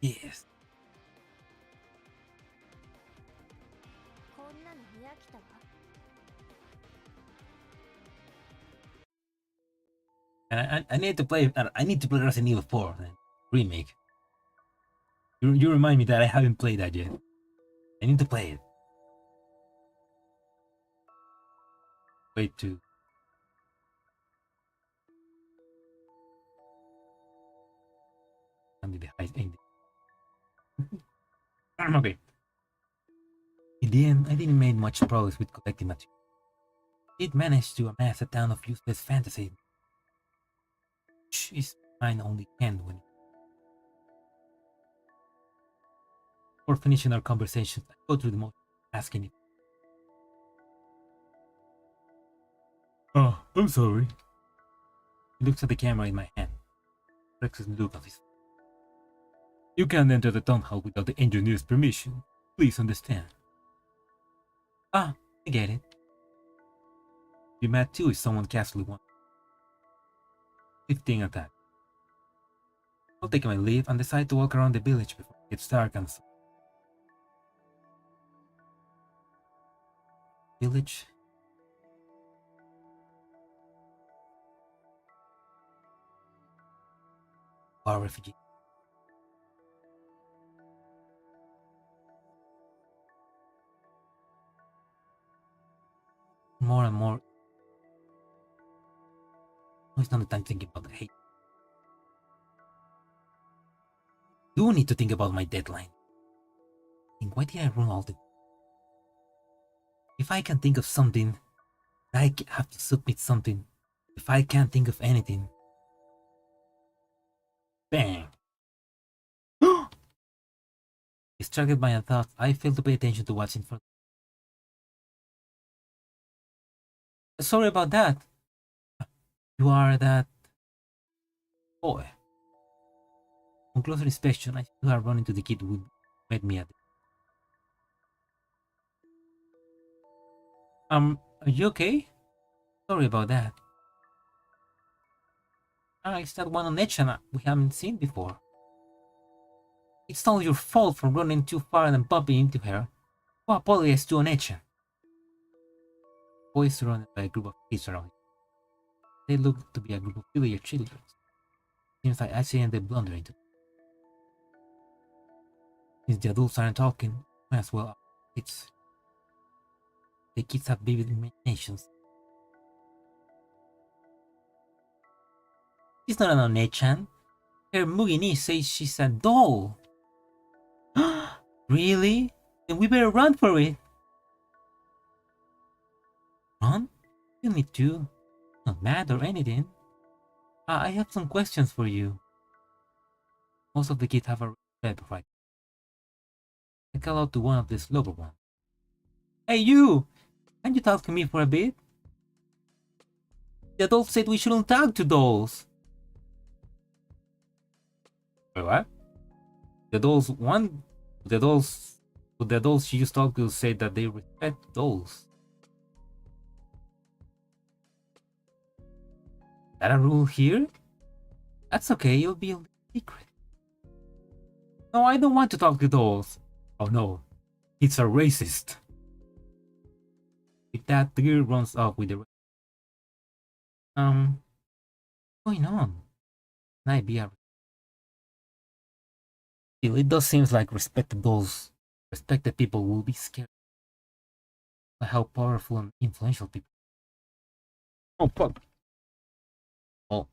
yes. こんなの見飽きたわ。 And I need to play. I need to play Resident Evil 4 then. Remake. You remind me that I haven't played that yet. I need to play it. Wait to. Okay. In the end, I didn't make much progress with collecting material. I did manage to amass a ton of useless fantasy, which is mine only can when. Before finishing our conversation, I go through the motion, asking it. Oh, I'm sorry. He looks at the camera in my hand. Rex's look on his face. You can't enter the town hall without the engineer's permission. Please understand. Ah, I get it. You're mad too if someone casually wants. 15 attack. I'll take my leave and decide to walk around the village before it gets dark and so. Village? War refugee. More and more. No, it's not the time thinking about the hate. Do need to think about my deadline. And why did I run all the... If I can think of something, I have to submit something. If I can't think of anything... Bang! Distracted by a thought, I failed to pay attention to what's in front. Sorry about that. You are that... boy. On closer inspection, I still have run into the kid who met me at the... Are you okay? Sorry about that. It's that one on Echana we haven't seen before. It's not your fault for running too far and bumping into her. Who apologized to Onechan? Boys surrounded by a group of kids around him. They look to be a group of villager children. Seems like accidentally blunder into them. Since the adults aren't talking, might as well kids. The kids have vivid imaginations. She's not an Onechan. Her Mugini says she's a doll. Really? Then we better run for it. Run? You need to. Not mad or anything. I have some questions for you. Most of the kids have a bed right. I call out to one of the slower ones. Hey you! Can you talk to me for a bit? The adults said we shouldn't talk to dolls. Wait, what? The adults want the adults she used to talk to said that they respect dolls. Is that a rule here? That's okay, it'll be a secret. No, I don't want to talk to dolls. Oh no, it's a racist. With that, the girl runs off with the what's going on? Can I be a still, it does seem like respected people will be scared by how powerful and influential people. Oh fuck. Oh.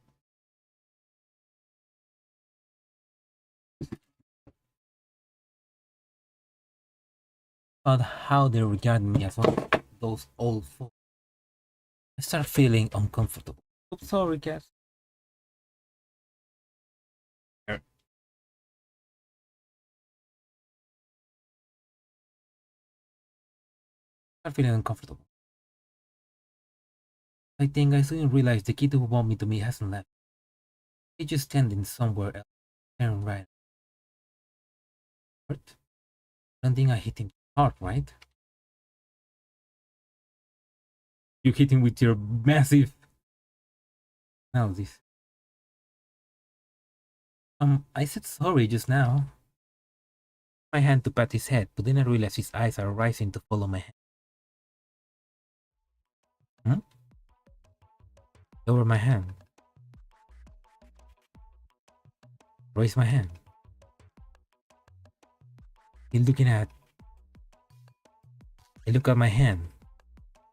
About how they regard me as one of those old folks. I start feeling uncomfortable. Oops, sorry, guys. I start feeling uncomfortable. I think I soon realized the kid who want me to meet hasn't left. He's just standing somewhere else, staring right. Hurt? I don't think I hit him hard, right? You hit him with your massive analysis. I said sorry just now. My hand to pat his head, but then I realized his eyes are rising to follow my hand. Hmm? Lower my hand. Raise my hand. He's looking at. I look at my hand.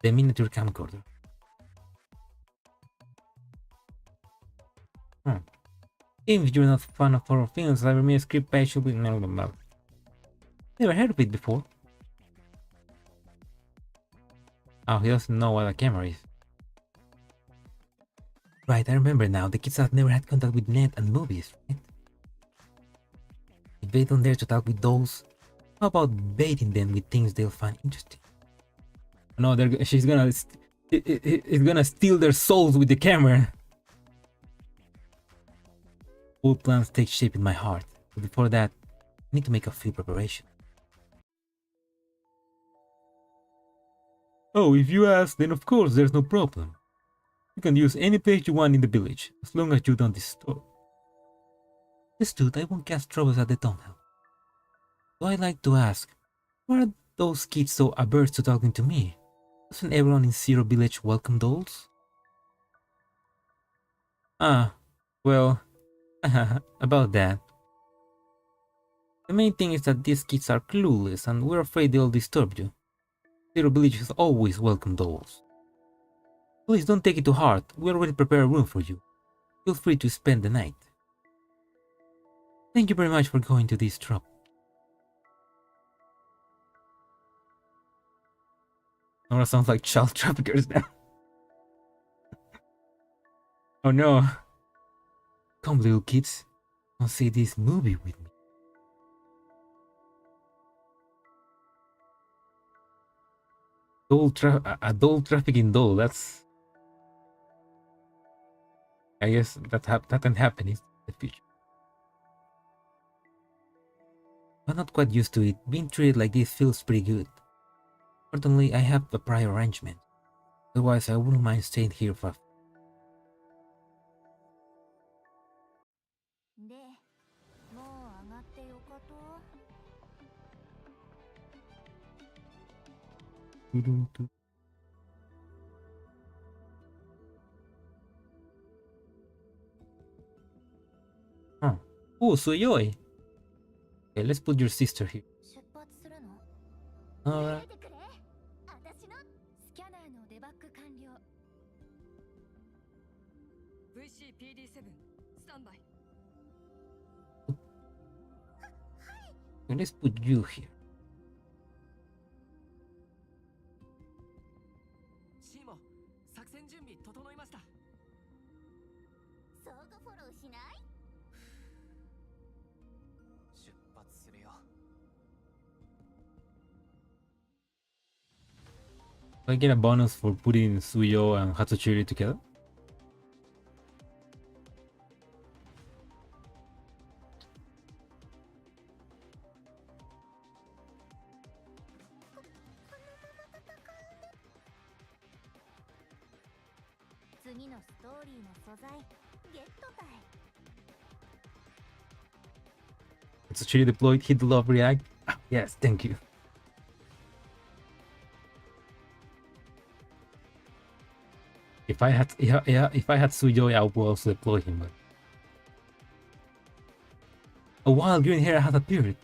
The miniature camcorder. If you're not a fan of horror films, I remember a script page should be never heard of it before. Oh, he doesn't know what a camera is. Right, I remember now. The kids have never had contact with net and movies, right? If they don't dare to talk with dolls, how about baiting them with things they'll find interesting? No, she's gonna it's gonna steal their souls with the camera. All plans take shape in my heart, but before that, I need to make a few preparations. Oh, if you ask, then of course there's no problem. You can use any place you want in the village, as long as you don't disturb. Understood, I won't cast troubles at the tunnel. So I'd like to ask, why are those kids so averse to talking to me? Doesn't everyone in Zero Village welcome dolls? Ah, well, about that. The main thing is that these kids are clueless and we're afraid they'll disturb you. Zero Village has always welcomed dolls. Please don't take it to heart, we already prepared a room for you. Feel free to spend the night. Thank you very much for going to this trouble. Nora sounds like child traffickers now. Oh no. Come little kids, come see this movie with me. Adult trafficking doll, that's... I guess that can happen in the future. I'm not quite used to it. Being treated like this feels pretty good. Fortunately, I have a prior arrangement. Otherwise, I wouldn't mind staying here for... でもう上がってよかと。Huh. Oh, Suyoi! Okay, let's put your sister here. 出発するの？ Alright. 出てくれ。私のスキャナーのデバッグ完了。VCPD7 スタンバイ。 Okay, let's put you here. シーモ作戦準備整いました。相互フォローしない？ 出発するよ。 Do I get a bonus for putting Suyo and Hatsuchiri together? 次のストーリーの素材ゲットたい。 It's actually deployed. Hit the love react. Ah, yes, thank you. If I had, yeah, if I had Sujoy, I would also deploy him. But a wild green hair has appeared.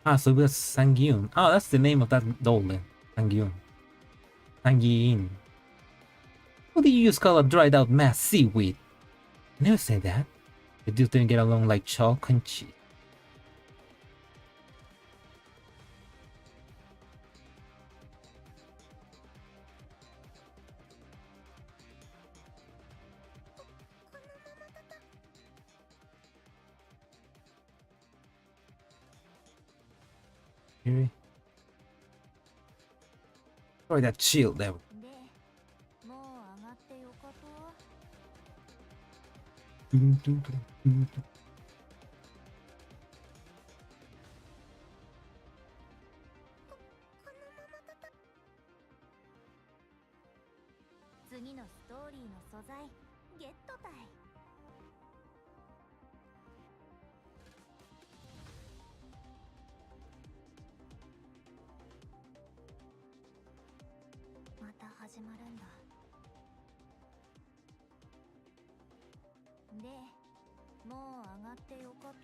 Ah, so that's Sangyun. Oh, that's the name of that doll then. Sangyun. Sangyun. What do you use call a dried out mass seaweed? I never said that. The dudes didn't get along like chalk and cheese. Really? Try that shield there. でもう上がってよかと。 次のストーリーの素材ゲットたい。 また始まるんだ。でもう上がってよかと。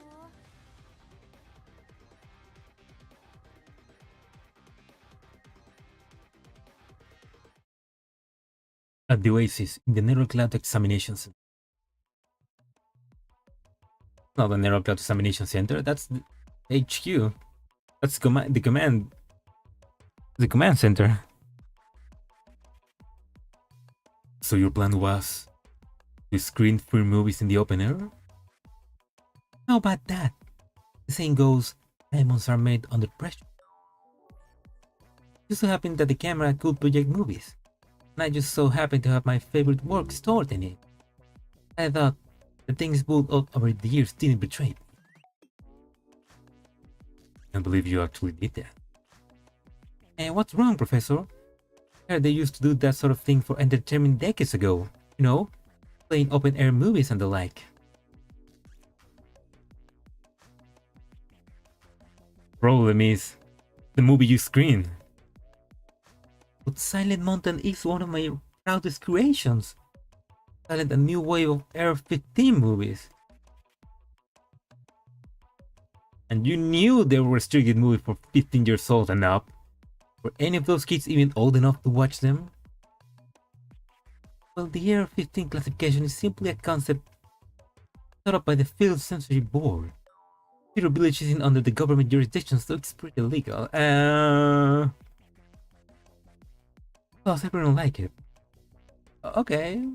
At the Oasis, in the Nero Cloud Examination Center. Not the Nero Cloud Examination Center, that's the HQ. That's the command center. So your plan was to screen free movies in the open air? How about that? The saying goes, diamonds are made under pressure. It just so happened that the camera could project movies, and I just so happened to have my favorite work stored in it. I thought the things built up over the years didn't betray me. I believe you actually did that. And what's wrong, Professor? I heard they used to do that sort of thing for entertainment decades ago. You know, playing open-air movies and the like. Problem is, the movie you screen. But Silent Mountain is one of my proudest creations. Silent, a new wave of Air 15 movies. And you knew they were restricted movies for 15 years old and up. Were any of those kids even old enough to watch them? Well, the Air 15 classification is simply a concept thought up by the Film Censorship Board. Zero Village isn't under the government jurisdiction, so it's pretty illegal. Plus, everyone like it. Okay.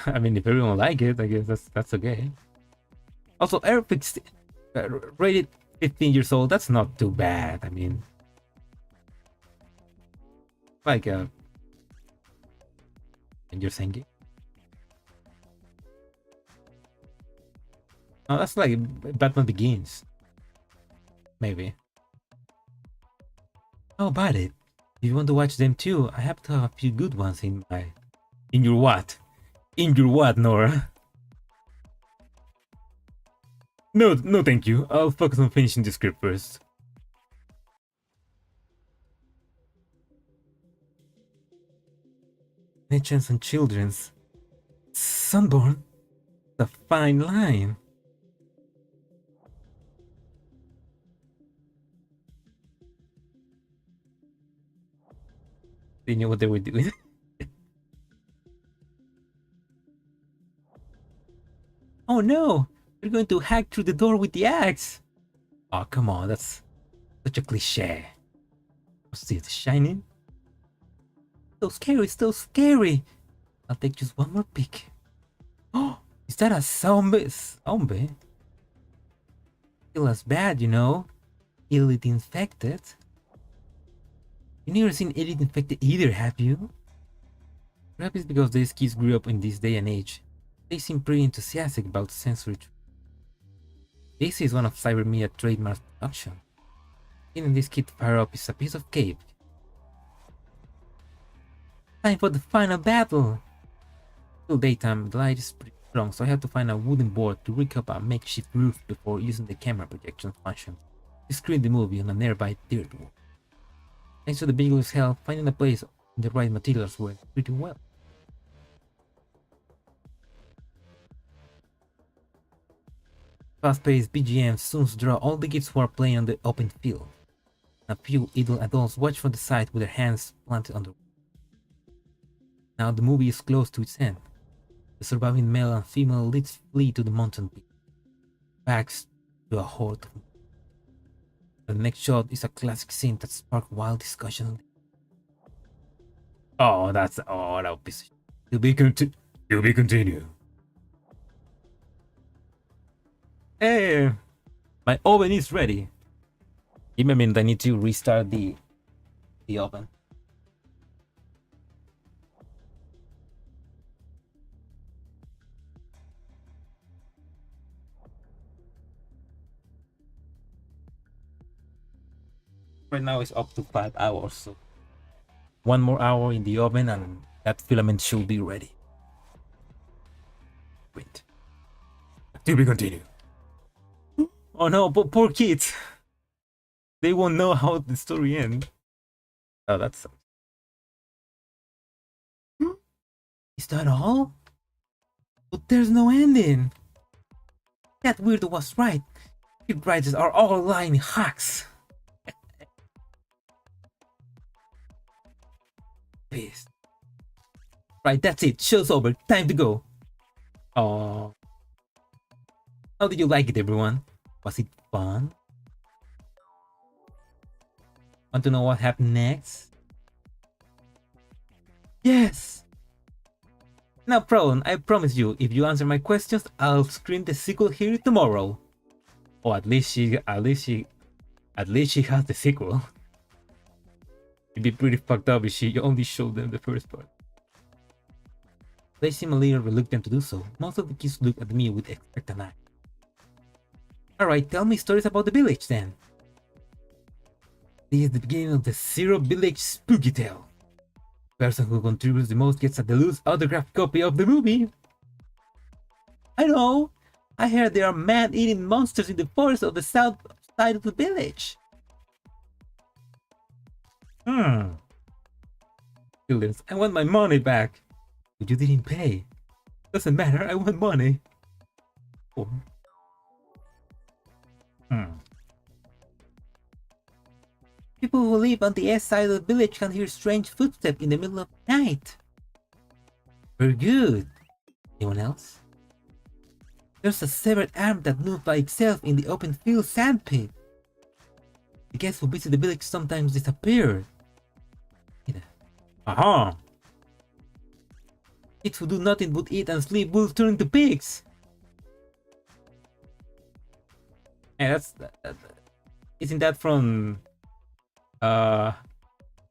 I mean, if everyone like it, I guess that's okay. Also, Air 15, rated 15 years old, that's not too bad. I mean, like, and you're saying, oh, that's like Batman Begins, maybe. How about it? If you want to watch them too, I happen to have a few good ones in your what? In your what, Nora? No, thank you. I'll focus on finishing the script first. Mentions on children's. Sunborn? The fine line. They knew what they were doing. Oh no! You're going to hack through the door with the axe! Oh, come on, that's such a cliche. See it shining? So scary, so scary! I'll take just one more peek. Oh, is that a zombie? Zombie? Still as bad, you know? Elite infected. You never seen Elite infected either, have you? Perhaps it's because these kids grew up in this day and age. They seem pretty enthusiastic about sensory. This is one of Cybermedia trademark production. Getting this kid fire up is a piece of cake. Time for the final battle! Till daytime, the light is pretty strong, so I have to find a wooden board to rig up a makeshift roof before using the camera projection function to screen the movie on a nearby dirt wall. Thanks to the Beagle's help, finding a place and the right materials went pretty well. Fast-paced BGMs soon draw all the kids who are playing on the open field. A few idle adults watch from the side with their hands planted on the. Now the movie is close to its end. The surviving male and female leads flee to the mountain peak, backs to a horde. The next shot is a classic scene that sparked wild discussion. Oh, that would be. To be continued. Hey, my oven is ready. Give me a minute. I need to restart the oven. Right now it's up to 5 hours, so one more hour in the oven and that filament should be ready. Wait. To be continued. Oh no, poor kids. They won't know how the story ends. Oh, that's. Is that all? But there's no ending. That weirdo was right. Script writers are all lying hacks. Pissed. Right, that's it. Show's over. Time to go. Oh. How did you like it, everyone? Was it fun? Want to know what happened next? Yes! No problem, I promise you, if you answer my questions, I'll screen the sequel here tomorrow. Or at least she has the sequel. It'd be pretty fucked up if she only showed them the first part. They seem a little reluctant to do so. Most of the kids look at me with expectant eye. Alright, tell me stories about the village then. This is the beginning of the Zero Village Spooky Tale. The person who contributes the most gets a deluxe autographed copy of the movie. I know! I heard there are man-eating monsters in the forest of the south side of the village. Students, I want my money back. But you didn't pay. Doesn't matter, I want money. Oh. People who live on the east side of the village can hear strange footsteps in the middle of the night. Very good. Anyone else? There's a severed arm that moved by itself in the open field sandpit. The guests who visit the village sometimes disappear. Aha! Kids who do nothing but eat and sleep will turn into pigs. Yeah, isn't that from I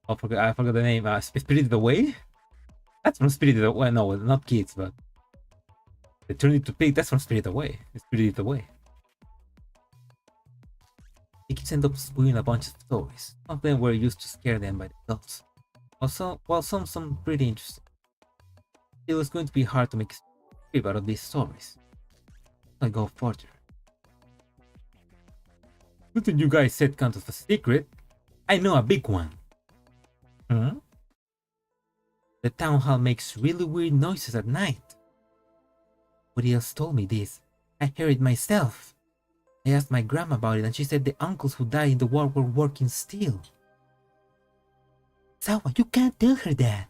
forgot the name. Spirited Away? That's from Spirited Away. No, not kids, but they turned into pig. That's from Spirited Away. Spirited Away. The kids end up spewing a bunch of stories. Some of them were used to scare them by the adults. While some pretty interesting. It was going to be hard to make a script out of these stories. I go further. Nothing you guys said counts as a secret. I know a big one. The town hall makes really weird noises at night. Nobody else told me this. I heard it myself. I asked my grandma about it and she said the uncles who died in the war were working still. Sawa, you can't tell her that.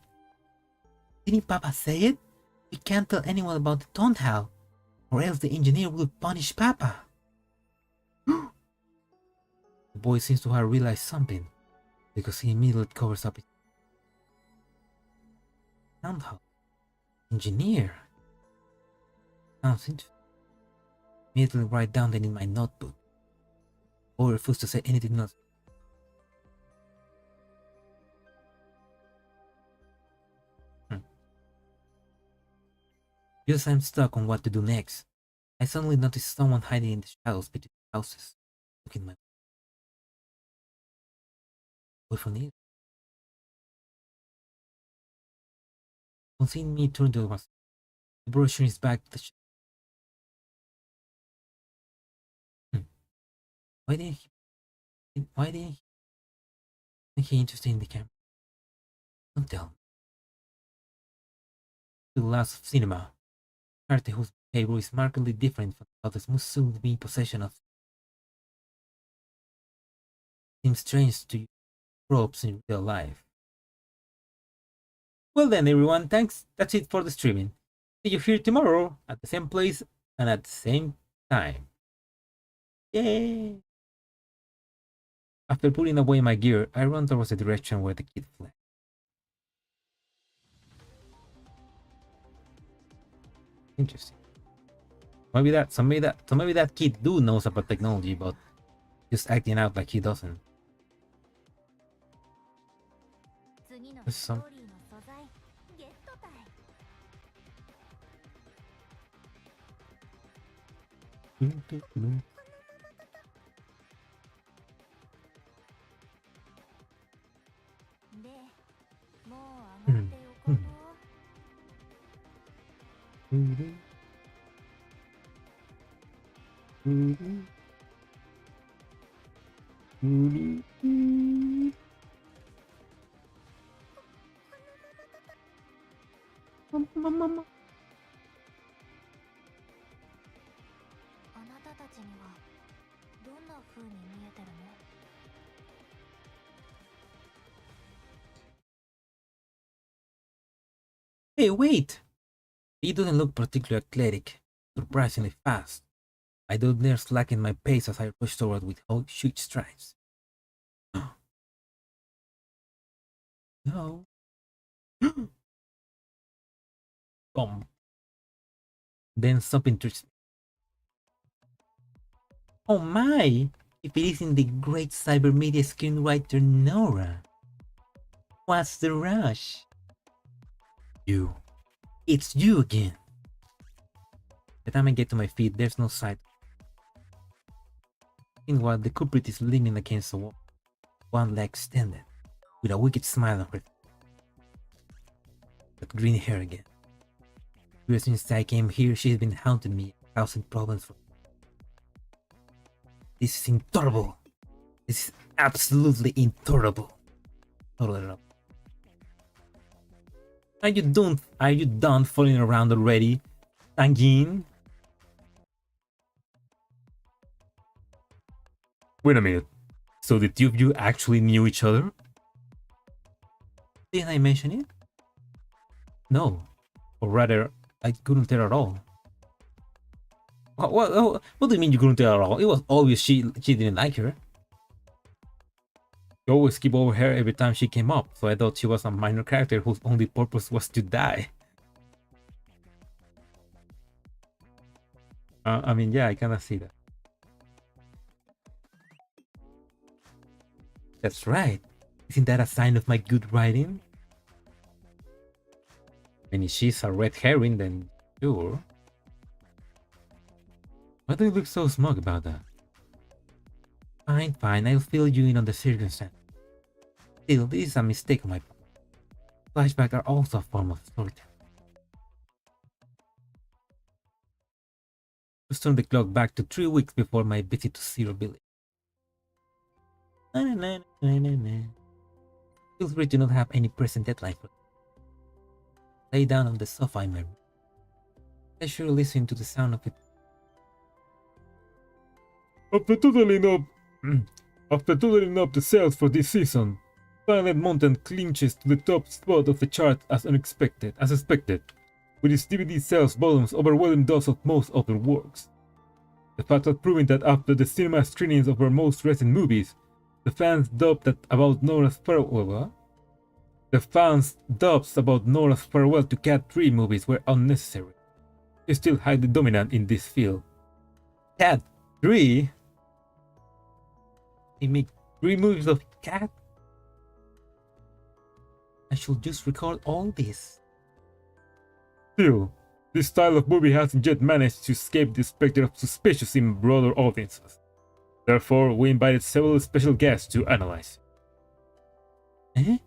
Didn't Papa say it? We can't tell anyone about the town hall, or else the engineer will punish Papa. The boy seems to have realized something, because he immediately covers up his town hall. Engineer. Sounds interesting. Immediately write down that in my notebook. Or refuse to say anything else. Because I'm stuck on what to do next, I suddenly notice someone hiding in the shadows between the houses, looking my way from it. On seeing me turn to the brochure is back to the Why didn't he interested in the camera? Don't tell me. To the last of cinema, character whose behavior is markedly different from others must soon be in possession of. Seems strange to use props in real life. Well then, everyone, thanks. That's it for the streaming. See you here tomorrow at the same place and at the same time. Yay! After putting away my gear, I run towards the direction where the kid fled. Interesting. Maybe that kid do knows about technology, but just acting out like he doesn't. 次の There's スト some. ーリーの素材ゲットたい。 で、もう上がってよかと。 あなたたちにはどんな風に見えてるの？ Hey, wait! He doesn't look particularly athletic, surprisingly fast. I don't dare slacken my pace as I rush toward with huge strides. No. Bomb. Then something trips me. Oh my! If it isn't the great cybermedia screenwriter Nora. What's the rush? You. It's you again. By the time I get to my feet, there's no sight. Meanwhile, the culprit is leaning against the wall, one leg extended, with a wicked smile on her face. That green hair again. Ever since I came here, she's been haunting me, causing problems for me. This is intolerable. This is absolutely intolerable. Tolerable. Are you done fooling around already, Tangin? Wait a minute. So the two of you actually knew each other? Didn't I mention it? No. Or rather, I couldn't tell at all. What do you mean you couldn't tell at all? It was obvious she didn't like her. You always skip over her every time she came up, so I thought she was a minor character whose only purpose was to die. I mean, yeah, I kinda see that. That's right. Isn't that a sign of my good writing? And if she's a red herring, then sure. Why do you look so smug about that? Fine, I'll fill you in on the circumstance. Still, this is a mistake on my part. Flashbacks are also a form of storytelling. Let's turn the clock back to 3 weeks before my visit to Zero Village. Feel free to not have any present deadline for lay down on the sofa in my room. I sure listen to the sound of it. After totaling up the sales for this season, Silent Mountain clinches to the top spot of the chart as expected, with its DVD sales volumes overwhelming those of most other works. The fact has proven that after the cinema screenings of our most recent movies, the fans' dubs about Nora's farewell to Cat 3 movies were unnecessary. It's still highly dominant in this field. Cat 3? They make 3 movies of Cat? I should just record all this. Still, this style of movie hasn't yet managed to escape the specter of suspicious in broader audiences. Therefore, we invited several special guests to analyze. Eh?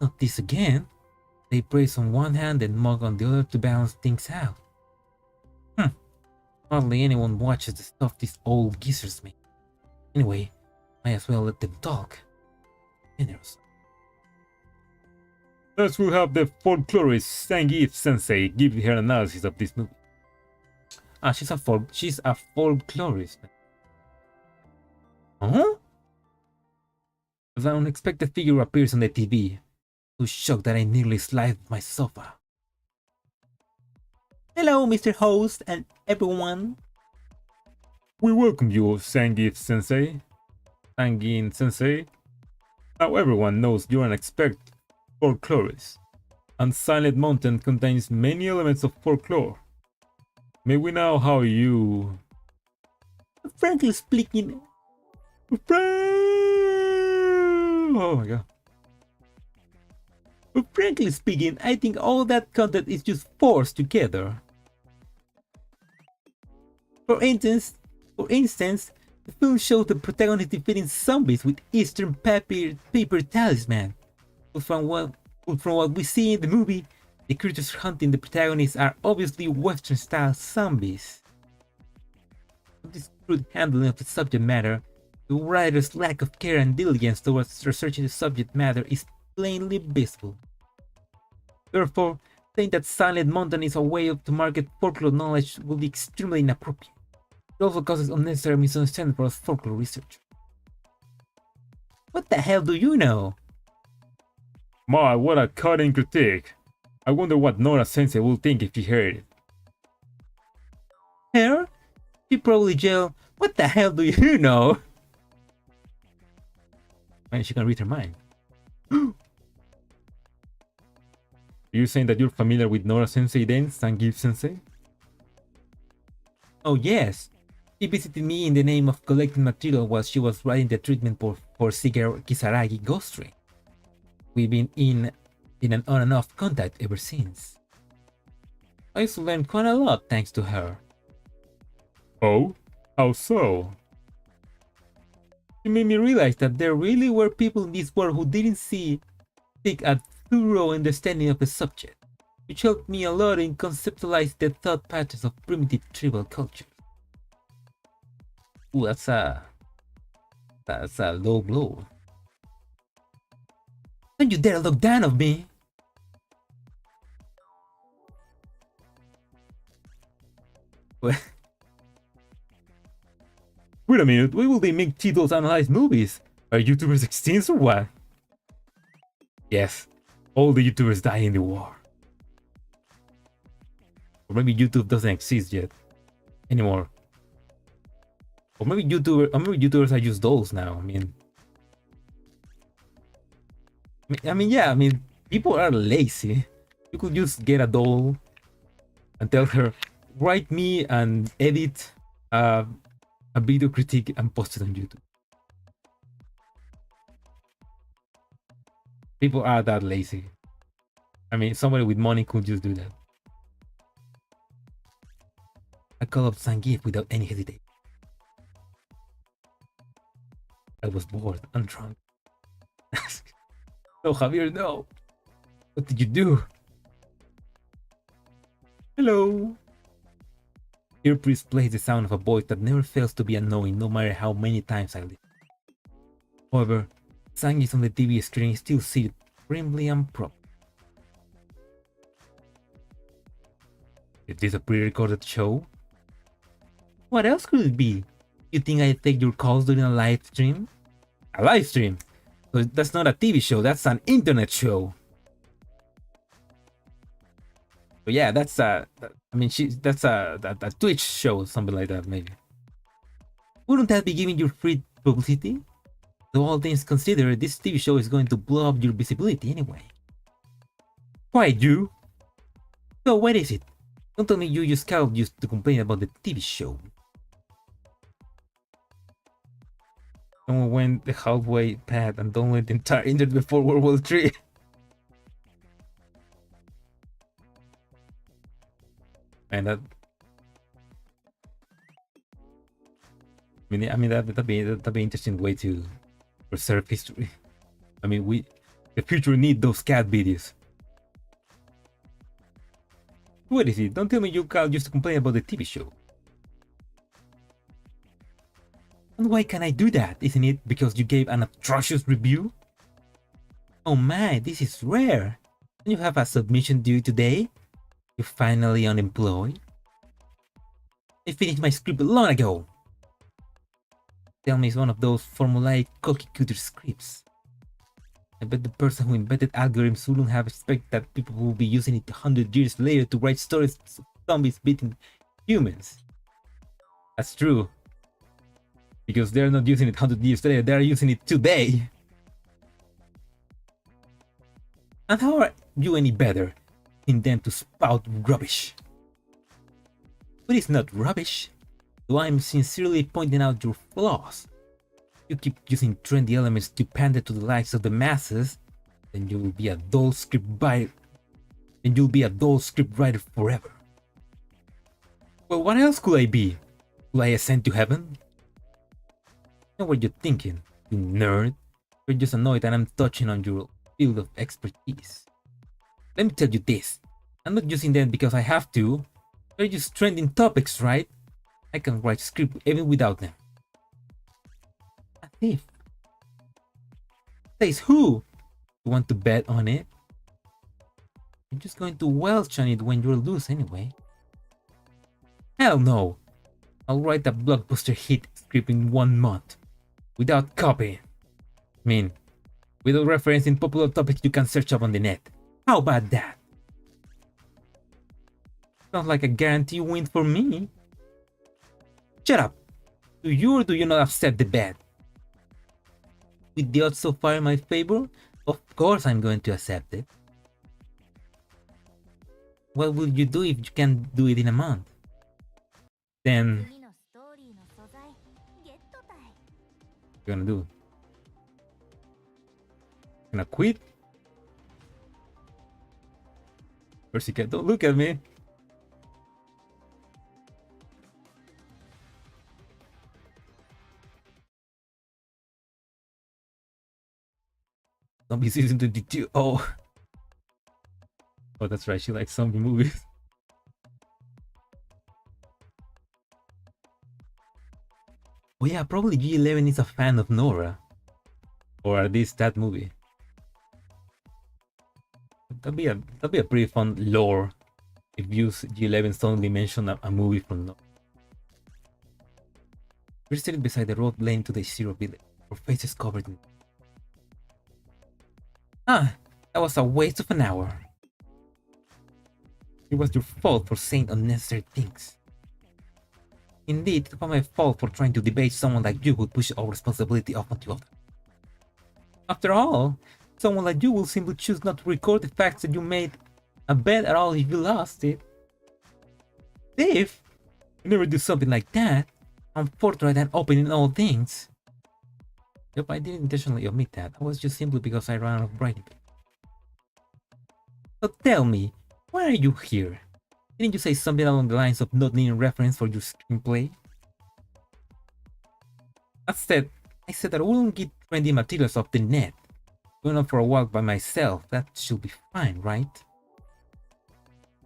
Not this again? They praise on one hand and mock on the other to balance things out. Hardly anyone watches the stuff these old geezers make. Anyway, might as well let them talk. Generous. Next we'll have the folklorist Sangeet Sensei give her analysis of this movie. Ah, she's a folklorist. Huh? As an unexpected figure appears on the TV, so shocked that I nearly slid my sofa. Hello, Mr. Host and everyone. We welcome you, Sangeet Sensei. Sangin Sensei. Now everyone knows you're an expert folklorist, and Silent Mountain contains many elements of folklore. May we know how you... Frankly speaking... Oh my god. Frankly speaking, I think all that content is just forced together. For instance, the film shows the protagonist defeating zombies with Eastern paper talisman. But from what we see in the movie, the creatures hunting the protagonist are obviously Western-style zombies. This crude handling of the subject matter, the writer's lack of care and diligence towards researching the subject matter is plainly visible. Therefore, saying that Silent Mountain is a way to market folklore knowledge will be extremely inappropriate. It also causes unnecessary misunderstanding for us folklore researchers. What the hell do you know? My, what a cutting critique. I wonder what Nora Sensei will think if she heard it. Her? She probably yell, what the hell do you know? And she can read her mind. Are you saying that you're familiar with Nora Sensei then, Sangeet Sensei? Oh yes. She visited me in the name of collecting material while she was writing the treatment for Kisaragi Ghost Train. We've been in an on and off contact ever since. I also learned quite a lot thanks to her. Oh? How so? She made me realize that there really were people in this world who didn't take a thorough understanding of the subject, which helped me a lot in conceptualizing the thought patterns of primitive tribal culture. Ooh, that's a low blow. Don't you dare look down on me! Wait a minute, why will they make titles analyze movies? Are YouTubers extinct or what? Yes, all the YouTubers die in the war. Or maybe YouTube doesn't exist yet anymore. Or maybe YouTubers are just dolls now. I mean, people are lazy. You could just get a doll and tell her, write me and edit a video critique and post it on YouTube. People are that lazy. I mean, somebody with money could just do that. I called up Sangeet without any hesitation. I was bored and drunk. No, Javier, no. What did you do? Hello. Earpiece plays the sound of a voice that never fails to be annoying no matter how many times I listen. However, Sangeet on the TV screen is still seated primly and proper. Is this a pre-recorded show? What else could it be? You think I take your calls during a live stream? A live stream? So that's not a TV show, that's an internet show. But yeah, that's a Twitch show, something like that maybe. Wouldn't that be giving you free publicity? Though all things considered, this TV show is going to blow up your visibility anyway. Why you? So what is it? Don't tell me you use Scout just to complain about the TV show. Someone went the halfway path and downloaded the entire internet before World War III. And that, that'd be an interesting way to preserve history. I mean, the future need those cat videos. What is it? Don't tell me you called just to complain about the TV show. And why can I do that? Isn't it because you gave an atrocious review? Oh my, this is rare. And you have a submission due today? You're finally unemployed? I finished my script long ago. Tell me it's one of those formulaic cookie-cutter scripts. I bet the person who invented algorithms wouldn't have expected that people will be using it 100 years later to write stories of zombies beating humans. That's true. Because they're not using it 100 years later, they're using it today. And how are you any better in them to spout rubbish? But it's not rubbish, though I'm sincerely pointing out your flaws. You keep using trendy elements to pander to the likes of the masses, then you will be a dull script writer. Then you'll be a dull script writer forever. Well, what else could I be? Will I ascend to heaven? I know what you're thinking, you nerd. You're just annoyed that I'm touching on your field of expertise. Let me tell you this. I'm not using them because I have to. They're just trending topics, right? I can write script even without them. A thief. Says who? You want to bet on it? You're just going to welch on it when you're loose anyway. Hell no! I'll write a blockbuster hit script in 1 month. Without copy. I mean, without referencing popular topics you can search up on the net. How about that? Sounds like a guarantee win for me. Shut up! Do you or do you not accept the bet? With the odds so far in my favor, of course I'm going to accept it. What will you do if you can do it in a month? Then, 次のストーリーの素材ゲットたい。 what you gonna do? Gonna quit? Persicate, don't look at me. Zombie season 22. Oh. Oh, that's right. She likes zombie movies. Oh yeah, probably G11 is a fan of Nora. Or at least that movie. That'd be a pretty fun lore if you G11 suddenly mention a movie from Nora. We're sitting beside the road leading to the Zero Village. Our faces covered in... Ah, that was a waste of an hour. It was your fault for saying unnecessary things. Indeed, it was my fault for trying to debate someone like you who push our responsibility off onto others. After all, someone like you will simply choose not to record the facts that you made a bet at all if you lost it. Dave, you never do something like that. I'm forthright and open in all things. Yep, I didn't intentionally omit that. I was just simply because I ran out of writing. So tell me, why are you here? Didn't you say something along the lines of not needing reference for your screenplay? I said that I wouldn't get trendy materials off the net. Going out for a walk by myself, that should be fine, right?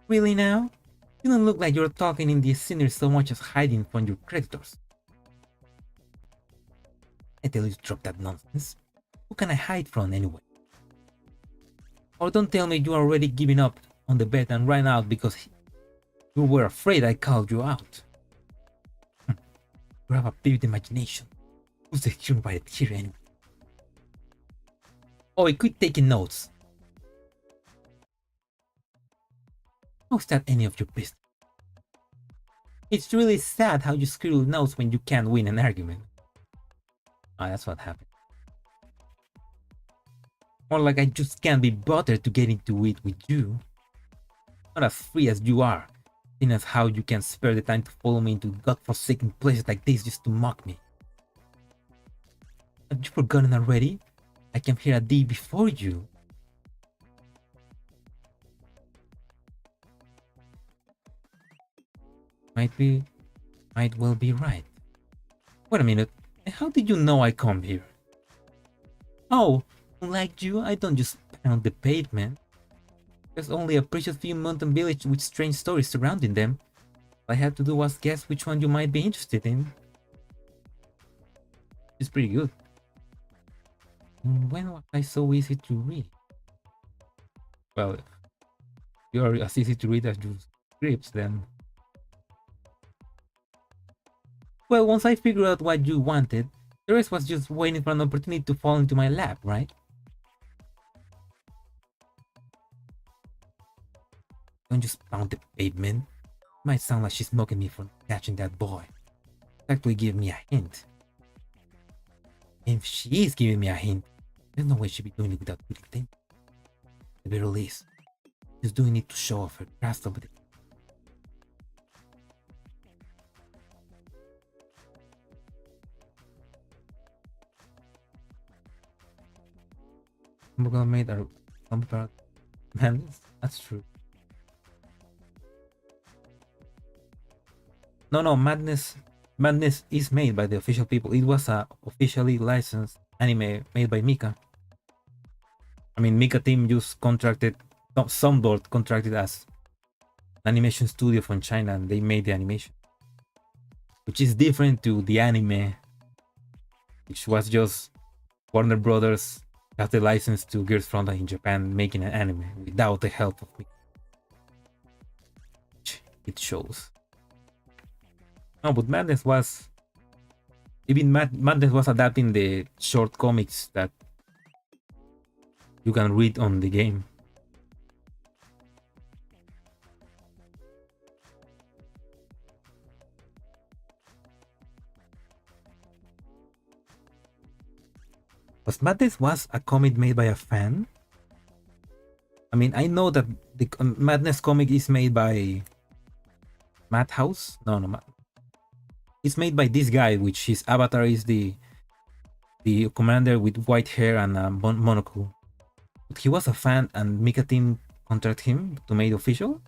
Really now? You don't look like you're talking in the scenery so much as hiding from your creditors. I tell you to drop that nonsense. Who can I hide from anyway? Or don't tell me you are already giving up on the bet and ran out because you were afraid I called you out. You have a vivid imagination. Who's the screenwriter here anyway? Oh, I quit taking notes. How's that any of your business? It's really sad how you scribble notes when you can't win an argument. Ah, that's what happened. More like I just can't be bothered to get into it with you. Not as free as you are, seeing as how you can spare the time to follow me into godforsaken places like this just to mock me. Have you forgotten already? I came here a day before you. Might well be right. Wait a minute, how did you know I come here? Oh, unlike you, I don't just pound the pavement. There's only a precious few mountain village with strange stories surrounding them. All I had to do was guess which one you might be interested in. It's pretty good. When was I so easy to read? Well, if you're as easy to read as your scripts, then... Well, once I figured out what you wanted, the rest was just waiting for an opportunity to fall into my lap, right? Don't just pound the pavement. Might sound like she's mocking me for catching that boy. Actually give me a hint. If she is giving me a hint, there's no way she'd be doing it without putting them. At the very least, she's doing it to show off her trust over the... Hamburger made are compared. Man, that's true. No, Madness is made by the official people. It was a officially licensed anime made by Mika. I mean, Mika team just contracted, some board contracted as an animation studio from China, and they made the animation, which is different to the anime, which was just Warner Brothers has the license to Gears Frontal in Japan making an anime without the help of Mika. It shows. No, but Madness was... Even Madness was adapting the short comics that you can read on the game. Was Madness was a comic made by a fan? I mean, I know that the Madness comic is made by Madhouse. No, it's made by this guy, which his avatar is the commander with white hair and a monocle. But he was a fan, and Mika team contracted him to make it official.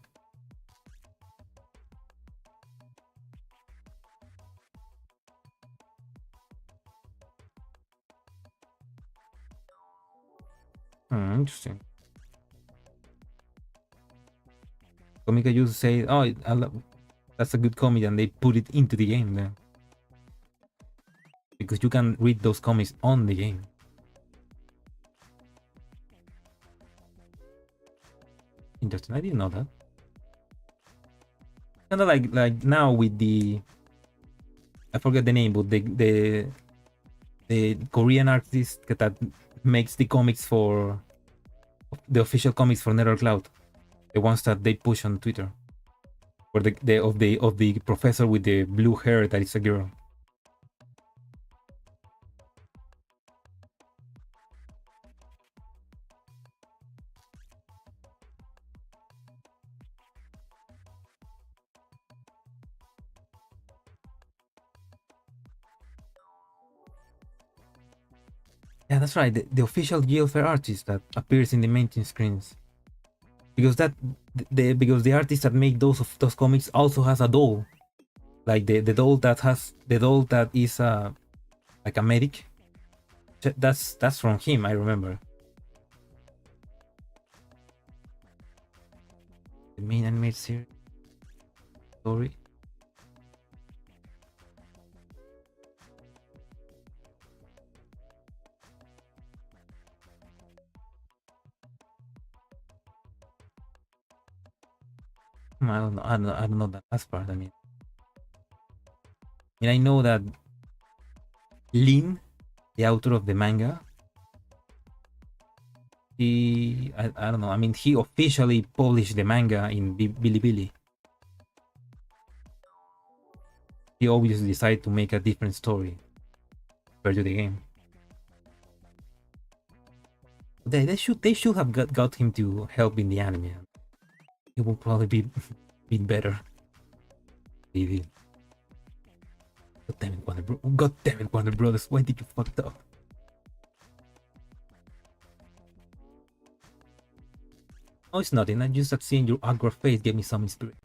Interesting. So Mika used to say, "Oh, that's a good comic," and they put it into the game then, because you can read those comics on the game. Interesting. I didn't know that. Kind of like now with the... I forget the name, but the Korean artist that makes the comics for the official comics for NetherCloud, the ones that they push on Twitter, or the professor with the blue hair that is a girl. Yeah, that's right. The official GLFR artist that appears in the main screens, because the artist that make those comics also has a doll, like the doll that is like a medic. That's from him. I remember. The main animated series story. I don't know that last part. I mean, I know that Lin, the author of the manga, I don't know. I mean, he officially published the manga in Bilibili. He obviously decided to make a different story compared to the game. They should have got him to help in the anime. It will probably be better. They did. God damn it, Warner Brothers! Why did you fuck up? Oh, it's nothing. I just that seeing your awkward face gave me some inspiration.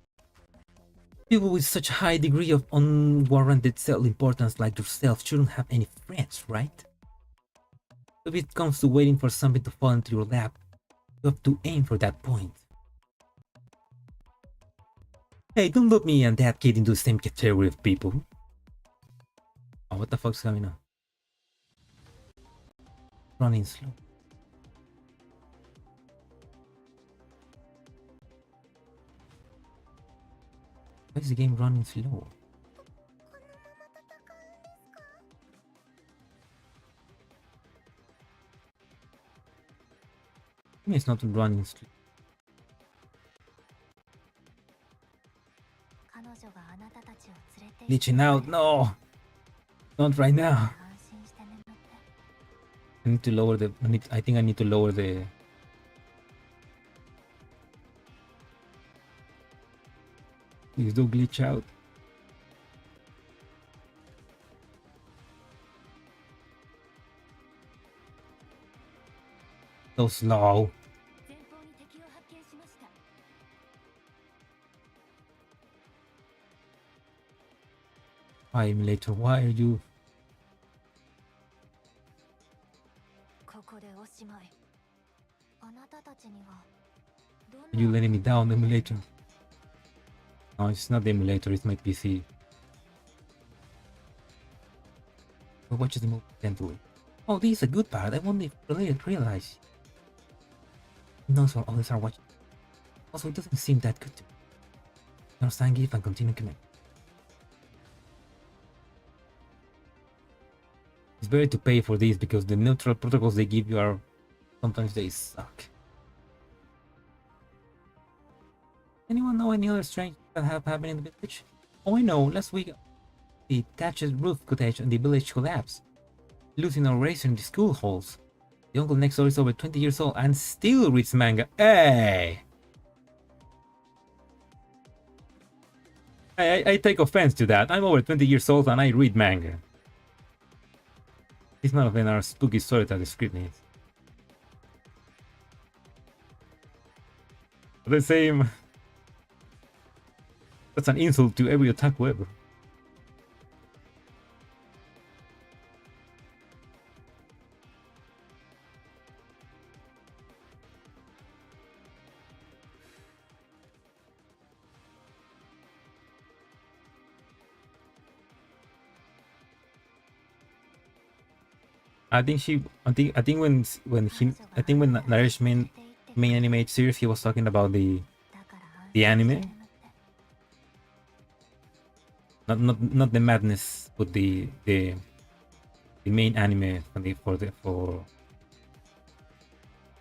People with such a high degree of unwarranted self-importance like yourself shouldn't have any friends, right? If it comes to waiting for something to fall into your lap, you have to aim for that point. Hey, don't loop me and that kid into the same category of people. Oh, what the fuck's coming on? Running slow. Why is the game running slow? It's not running slow. 彼女があなたたちを連れて Glitching out. No! Not right now. 安心して眠って I need to lower the. I think I need to lower the. Please don't glitch out. So slow. 前方に敵を発見しました Why emulator? Why are you? ここでおしまいあなたたちにはどんな You letting me down, emulator? No, it's not the emulator. It's my PC. But watch the movie gently. Oh, this is a good part. I won't really realize. No, so others are watching. Also, it doesn't seem that good to me. Understand, give and continue connect. It's better to pay for this because the neutral protocols they give you are sometimes they suck. Anyone know any other strange that have happened in the village? Oh, I know. Last week, the thatched roof cottage and the village collapsed, losing our razor in the school halls. The uncle next door is over 20 years old and still reads manga. Hey! I take offense to that. I'm over 20 years old and I read manga. It's none of them are spooky stories that the script needs. The same. That's an insult to every otaku ever. I think when Naresh main anime series he was talking about the だから安心して anime, 眠って not the madness, but the main anime for the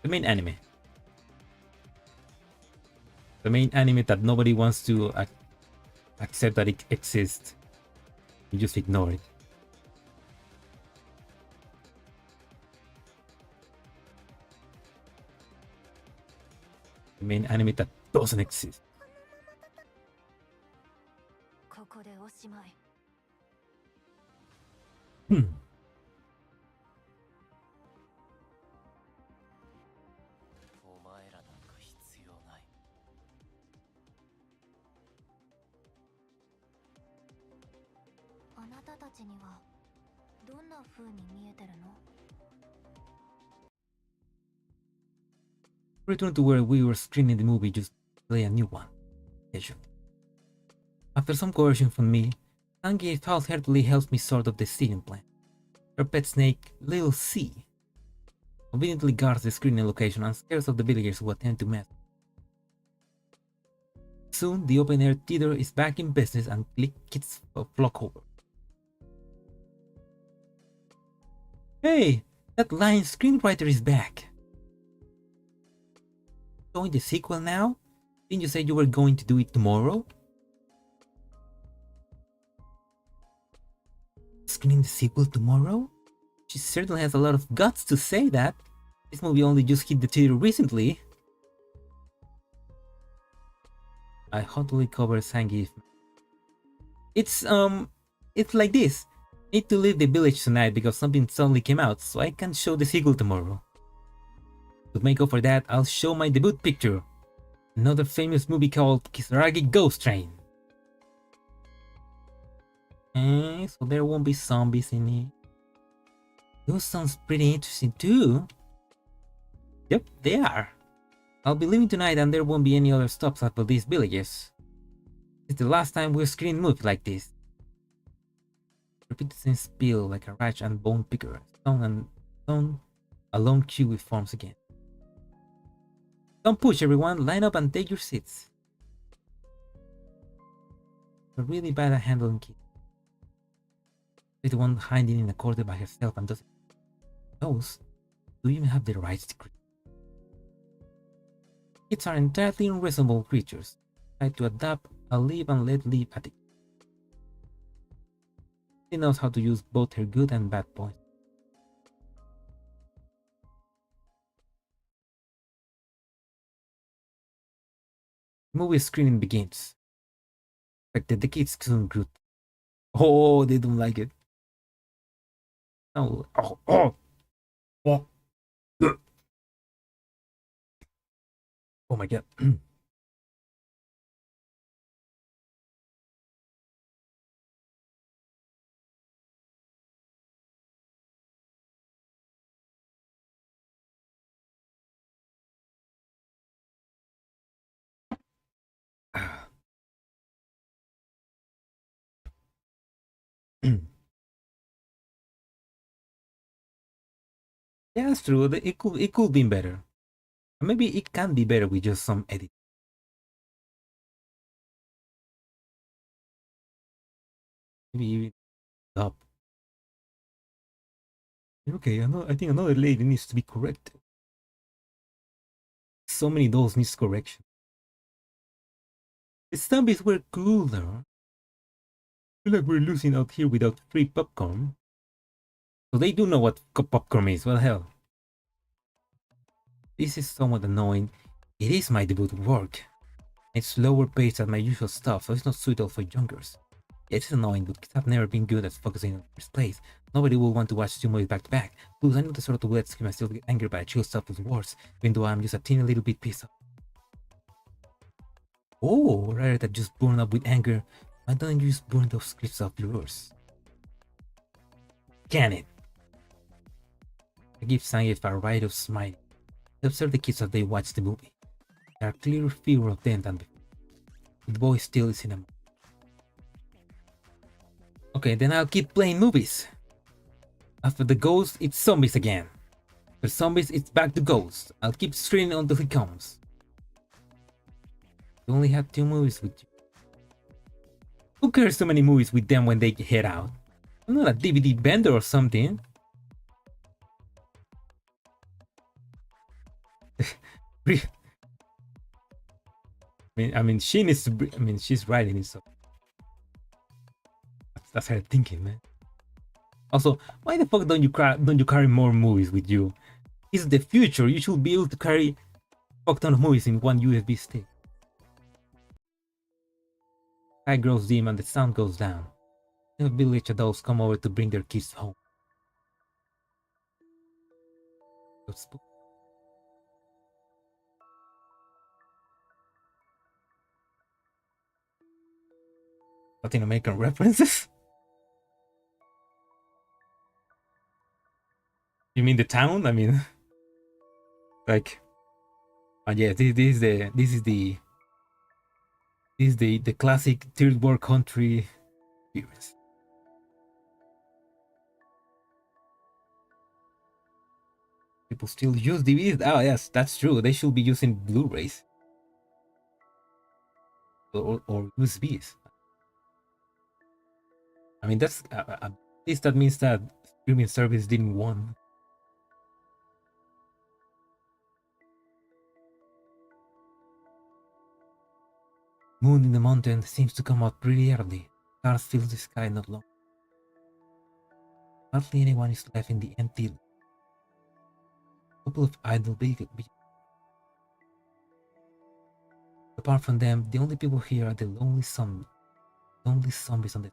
main anime. The main anime that nobody wants to accept that it exists. You just ignore it. The main anime that doesn't exist. ここでおしまい Hmm. お前らなんか必要ない。あなたたちにはどんな風に見えてるの Return to where we were screening the movie, just play a new one. Casual. After some coercion from me, Sangi half-heartedly helps me sort of the seating plan. Her pet snake, Little C, obediently guards the screening location and scares off the villagers who attempt to mess. Soon, the open-air theater is back in business and kids flock over. Hey, that lying screenwriter is back. Showing the sequel now? Didn't you say you were going to do it tomorrow? Screening the sequel tomorrow? She certainly has a lot of guts to say that. This movie only just hit the theater recently. I haughtily covered Sangi. It's like this. Need to leave the village tonight because something suddenly came out, so I can't show the sequel tomorrow. To make up for that, I'll show my debut picture. Another famous movie called Kisaragi Ghost Train. So there won't be zombies in it. Those sounds pretty interesting too. Yep, they are. I'll be leaving tonight and there won't be any other stops at these villages. It's the last time we're screening movies like this. Repeat the same spiel like a ratchet and bone picker. Stone and stone. A long queue forms again. Don't push, everyone. Line up and take your seats. We're really bad at handling kids. She's the one hiding in a corner by herself and doesn't knows. Do you even have the right to create? Kids are entirely unreasonable creatures. Try to adapt a live and let live at it. She knows how to use both her good and bad points. Movie screening begins. Expected the kids soon grew. Oh, they don't like it. Oh, oh. Oh my god. Yeah, that's true. It could be better. Maybe it can be better with just some edit. Maybe even up. Okay, I think another lady needs to be corrected. So many dolls needs correction. The zombies were cooler. I feel like we're losing out here without free popcorn. So they do know what popcorn is. Well, hell. This is somewhat annoying. It is my debut work. It's slower paced than my usual stuff, so it's not suitable for youngers. It's annoying, but kids have never been good at focusing in the first place. Nobody will want to watch two movies back to back. Plus, I know the sort of wet skin I still get angry by chill stuff with words, even though I'm just a teeny little bit pissed off. Oh, rather than just burn up with anger, why don't you just burn those clips of yours? Can it? I give Sangeef a right of smiling. They observe the kids as they watch the movie. There are clearer fewer of them than before. The boy still is in a mood. Okay, then I'll keep playing movies. After the ghost, it's zombies again. For zombies, it's back to ghosts. I'll keep streaming until he comes. You only have 2 movies with you. Who cares so many movies with them when they head out? I'm not a DVD vendor or something. I mean, she needs to. I mean, she's writing it, so that's her thinking, man. Also, why the fuck don't you carry more movies with you? It's the future. You should be able to carry a fuck ton of movies in one USB stick. Sky grows dim and the sound goes down. The village adults come over to bring their kids home. Latin American references? You mean the town? I mean, like, yeah, this is the classic third world country experience. People still use DVDs. Oh yes, that's true. They should be using Blu-rays or USBs. I mean, that's at least that means that streaming service didn't won. Moon in the mountain seems to come out pretty early. Stars fill the sky not long. Hardly anyone is left in the empty. A couple of idle vehicles. Apart from them, the only people here are the lonely zombies on the.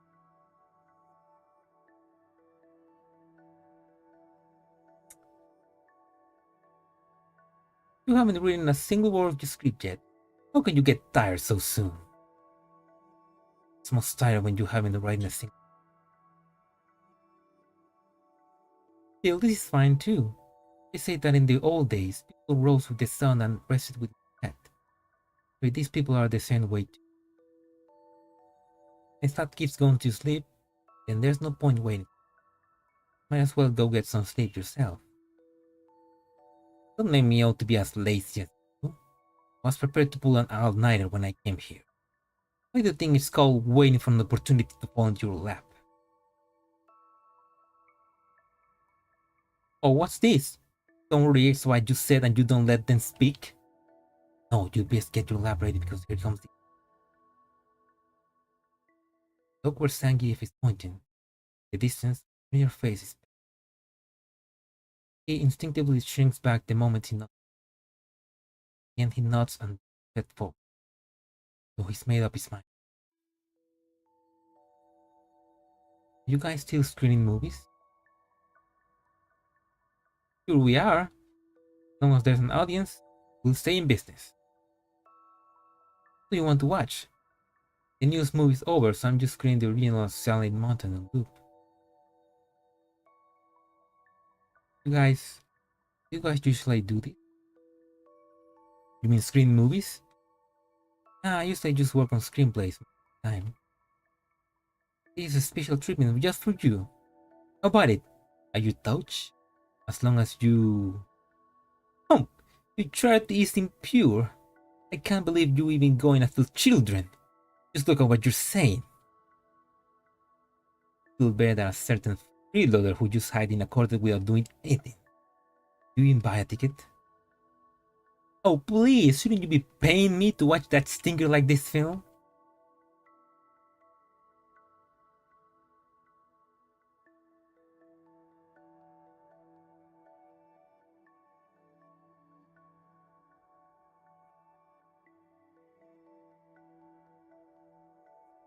You haven't written a single word of your script yet. How can you get tired so soon? It's most tired when you haven't written a single. Still, this is fine too. They say that in the old days, people rose with the sun and rested with the head. But these people are the same way too. If that keeps going to sleep, then there's no point waiting. Might as well go get some sleep yourself. Don't make me out to be as lazy as you. I was prepared to pull an all-nighter when I came here. Why do you think it's called waiting for an opportunity to fall into your lap? Oh, what's this? Don't react to what you said and you don't let them speak? No, you best get your lap ready because here comes the... Look where Zangief is pointing. The distance from your face is... He instinctively shrinks back the moment he nods. And he nods and steps forward. So he's made up his mind. You guys still screening movies? Sure we are. As long as there's an audience, we'll stay in business. What do you want to watch? The news movie's over, so I'm just screening the original Silent Mountain on loop. You guys usually do this? You mean screen movies? Nah, I usually just work on screenplays time. This is a special treatment just for you. How about it? Are you touched? As long as you... Oh, you tried to eat him pure. I can't believe you even going after children. Just look at what you're saying. Feel better than a certain freeloader who just hide in a corner without doing anything. You even buy a ticket? Oh please, shouldn't you be paying me to watch that stinker like this film?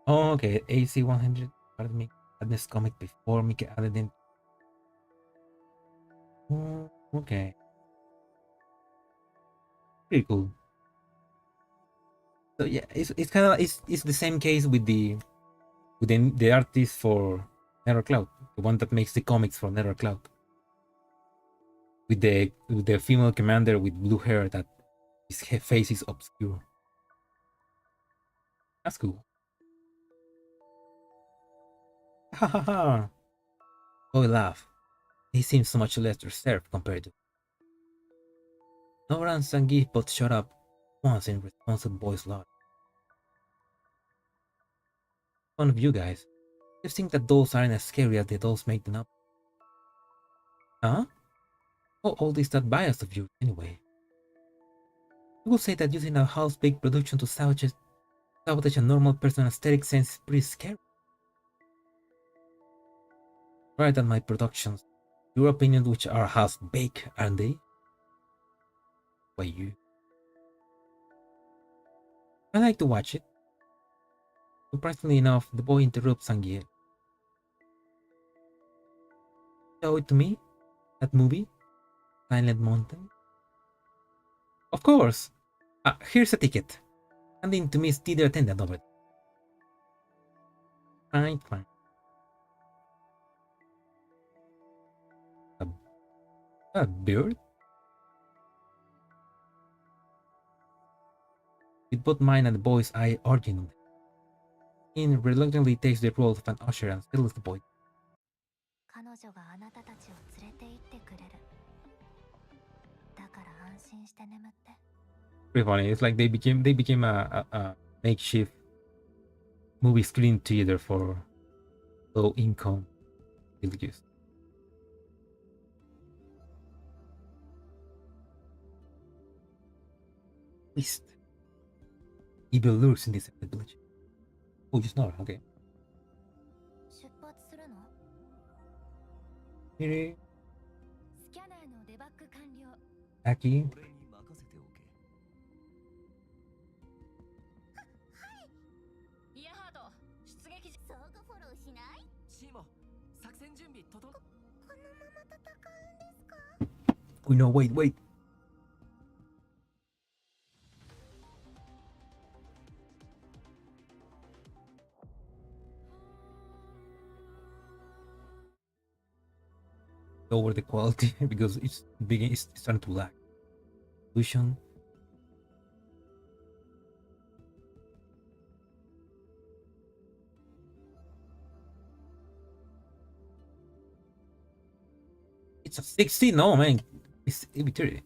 Oh, okay, AC 100. Pardon me. Had this comic before Mickey added in. Oh, okay. Pretty cool. So yeah, it's kind of it's the same case with the artist for Nether Cloud, the one that makes the comics for Nether Cloud, with the female commander with blue hair that his face is obscure. That's cool. Ha ha ha! Oh, laugh. He seems so much less reserved compared to Nora and Zangief both shut up once in response to the boy's logic. One of you guys, you think that dolls aren't as scary as the dolls make them up? Huh? Oh, all this that bias of you, anyway. You would say that using a house-baked production to sabotage a normal person's aesthetic sense is pretty scary. Right than my productions. Your opinions which are house-baked, aren't they? Why you? I like to watch it. Surprisingly enough, the boy interrupts Zangief. Show it to me? That movie? Silent Mountain? Of course! Here's a ticket. Handing to Miss Theater attendant over there. Fine. A bird? With both mine and the boy's eye urging on them. In reluctantly takes the role of an usher and settles the boy. 彼女があなたたちを連れて行ってくれる。だから安心して眠って。Pretty funny. It's like they became a makeshift movie screen theater for low income villages. Least evil lurks in this village. Oh, just Nora. Okay. 出発するの？ Here, スキャナーのデバッグ完了。 Aki. 俺に任せておけ。イヤハート、出撃時。相互フォローしない？シーモ、作戦準備整っ。このまま戦うんですか？ We know. Wait. Lower the quality because it's starting to lag. Vision. It's a 16. No, man. It'll be 30.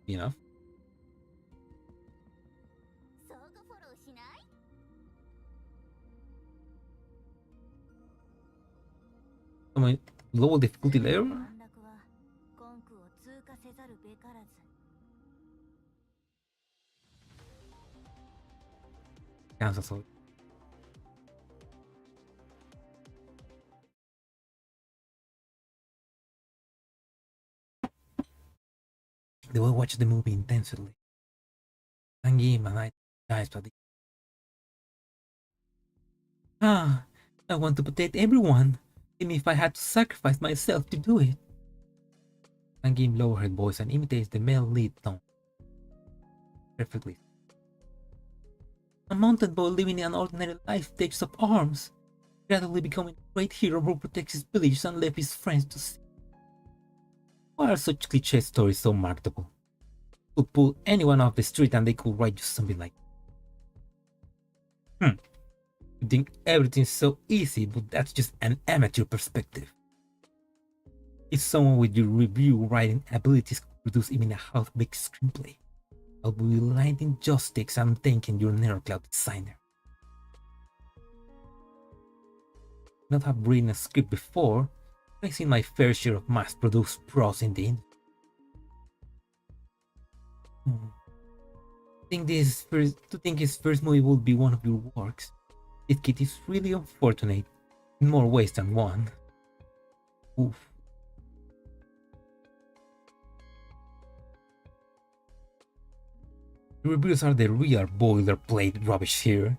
You know? 相互フォローしない？ I mean, low difficulty 全て layer? の安楽は根空を通過せざるべからず。 Cancel, so. They will watch the movie intensely. Angie and I dies to the. Ah, I want to protect everyone, even if I had to sacrifice myself to do it. Angie lowers her voice and imitates the male lead tone perfectly. A mountain boy living an ordinary life takes up arms, gradually becoming a great hero who protects his village and left his friends to see. Why are such cliche stories so marketable? Could pull anyone off the street and they could write you something like, you think everything's so easy, but that's just an amateur perspective. If someone with your review writing abilities could produce even a half-baked screenplay, I'll be lighting joysticks and thanking your NeuroCloud designer. Not have written a script before, I've seen my fair share of mass-produced pros in the industry. To think his first movie would be one of your works, this kid is really unfortunate in more ways than one. Oof. The reviews are the real boilerplate rubbish here.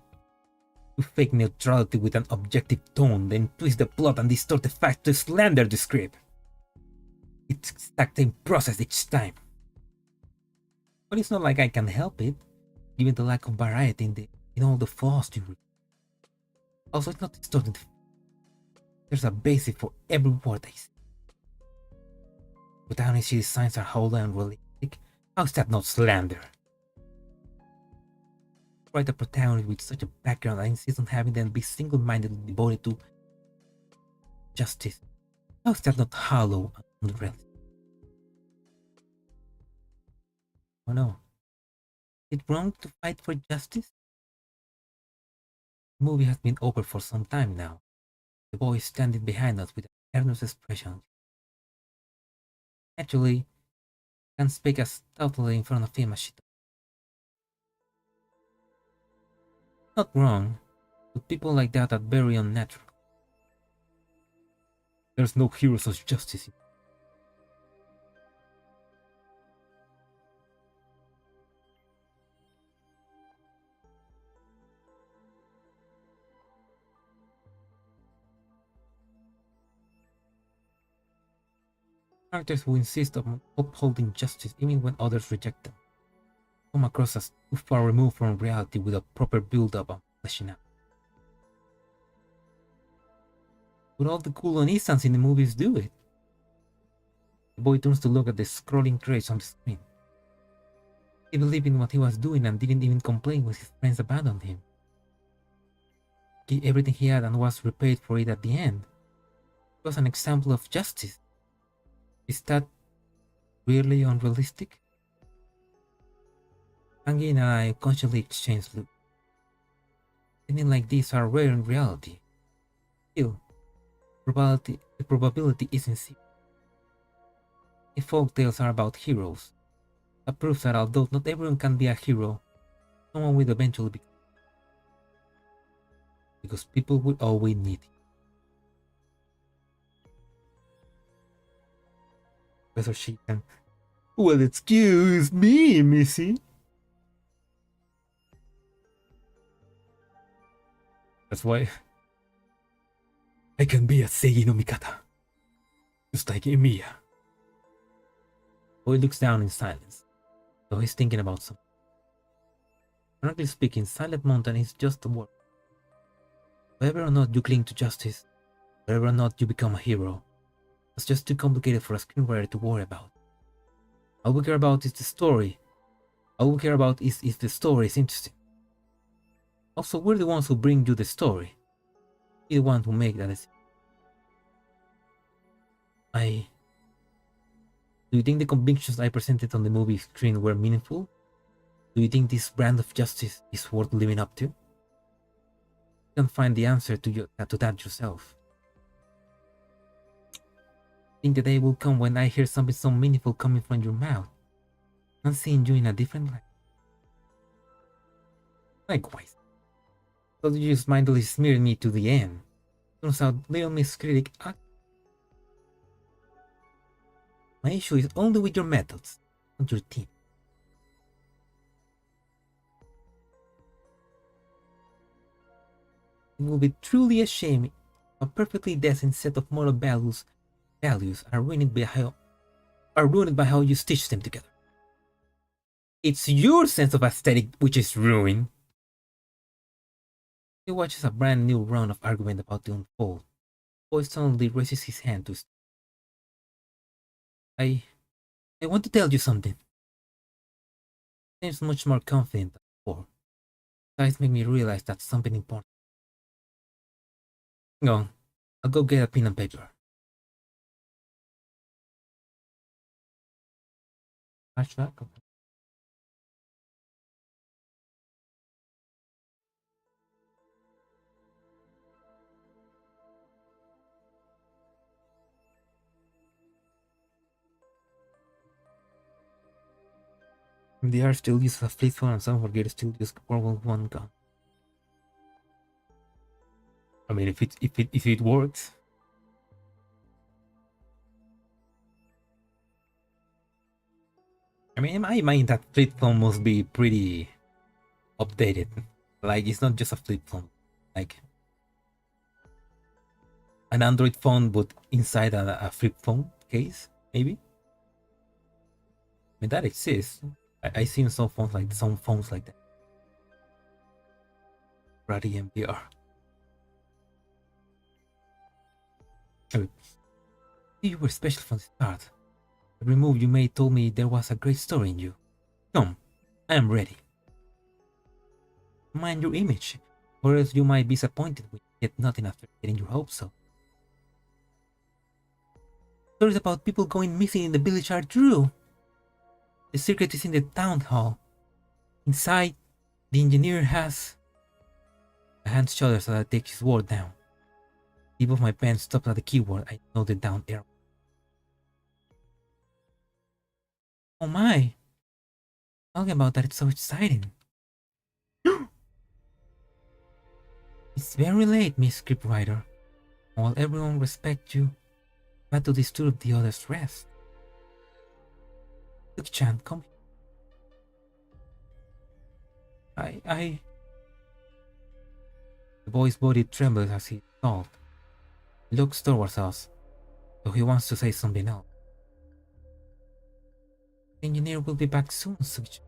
You fake neutrality with an objective tone, then twist the plot and distort the facts to slander the script. It's the exact same process each time. But it's not like I can help it, given the lack of variety in all the flaws you read. Also, it's not distorted. There's a basis for every word I say. Protagonist designs are wholly unrealistic. How's that not slander? Write a protagonist with such a background and insist on having them be single-mindedly devoted to justice. How's that not hollow and unrealistic? Oh no. Is it wrong to fight for justice? The movie has been over for some time now. The boy is standing behind us with an earnest expression. Actually, I can speak as stoutly in front of him as she does. Not wrong, but people like that are very unnatural. There's no heroes of justice. Characters who insist on upholding justice even when others reject them come across as too far removed from reality with a proper build-up and fleshing out. But all the cool and instants in the movies do it. The boy turns to look at the scrolling crates on the screen. He believed in what he was doing and didn't even complain when his friends abandoned him. He gave everything he had and was repaid for it at the end. It was an example of justice. Is that really unrealistic? Angie and I constantly exchange looks. Things like these are rare in reality. Still, the probability isn't zero. If folk tales are about heroes, that proves that although not everyone can be a hero, someone will eventually become. Because people will always need it. Professor she can. Well, excuse me, Missy. That's why I can be a Seigi no Mikata, just like Emiya. Boy looks down in silence, though he's thinking about something. Frankly speaking, Silent Mountain is just a word. Whether or not you cling to justice, whether or not you become a hero, it's just too complicated for a screenwriter to worry about. All we care about is the story, All we care about is if the story is interesting. Also, we're the ones who bring you the story. We're the ones who make that decision. Do you think the convictions I presented on the movie screen were meaningful? Do you think this brand of justice is worth living up to? You can find the answer to that yourself. I think the day will come when I hear something so meaningful coming from your mouth. I'm seeing you in a different light. Likewise. So you just mindlessly smeared me to the end. Turns out little Miss Critic. My issue is only with your methods, not your team. It will be truly a shame if a perfectly decent set of moral values are ruined by how you stitch them together. It's your sense of aesthetic which is ruined. He watches a brand new round of argument about to unfold. Boy suddenly raises his hand to. I want to tell you something. Seems much more confident than before. Guys make me realize that's something important. Hang on, I'll go get a pen and paper. Flashback? Okay. The R still uses a flip phone and some forget still use World 1 gun. I mean, if it works. I mean, in my mind, that flip phone must be pretty updated. Like, it's not just a flip phone. Like, an Android phone, but inside a flip phone case, maybe? I mean, that exists. I've seen some phones like that. Ratty MPR. Anyway, you were special from the start. Every move you made told me there was a great story in you. Come, I am ready. Mind your image, or else you might be disappointed when you get nothing after getting your hopes up. Stories about people going missing in the village are true. The secret is in the town hall. Inside, the engineer has... A hand shudders as I take his word down. The tip of my pen stops at the keyboard. I noted down error. Oh my! Talking about that, it's so exciting. It's very late, Miss Scriptwriter. While everyone respects you, not to disturb the others' rest. Look, Chan, come here. The boy's body trembles as he talks. He looks towards us, so he wants to say something else. The engineer will be back soon, Such.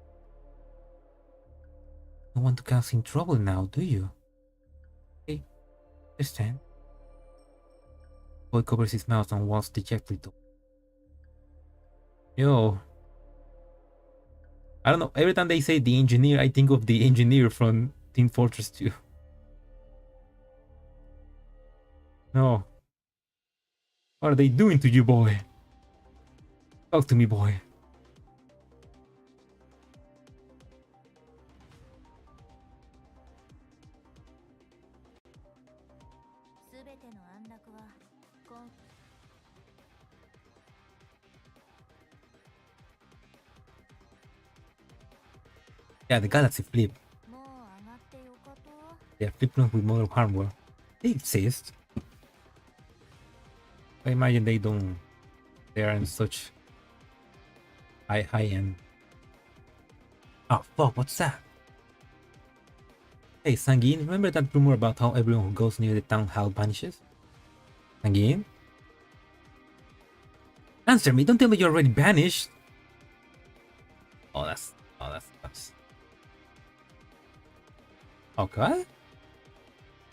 Don't want to cause him trouble now, do you? Hey, understand? The boy covers his mouth and walks dejectedly to. Yo. I don't know, every time they say the engineer, I think of the engineer from Team Fortress 2. No. What are they doing to you, boy? Talk to me, boy. Yeah, the Galaxy Flip. They are flip-flops with modern hardware. They exist. I imagine they don't. They are in such high end. Oh fuck! What's that? Hey, Sanguine, remember that rumor about how everyone who goes near the town hall vanishes? Sanguine? Answer me! Don't tell me you're already banished. Oh, that's sucks. Okay.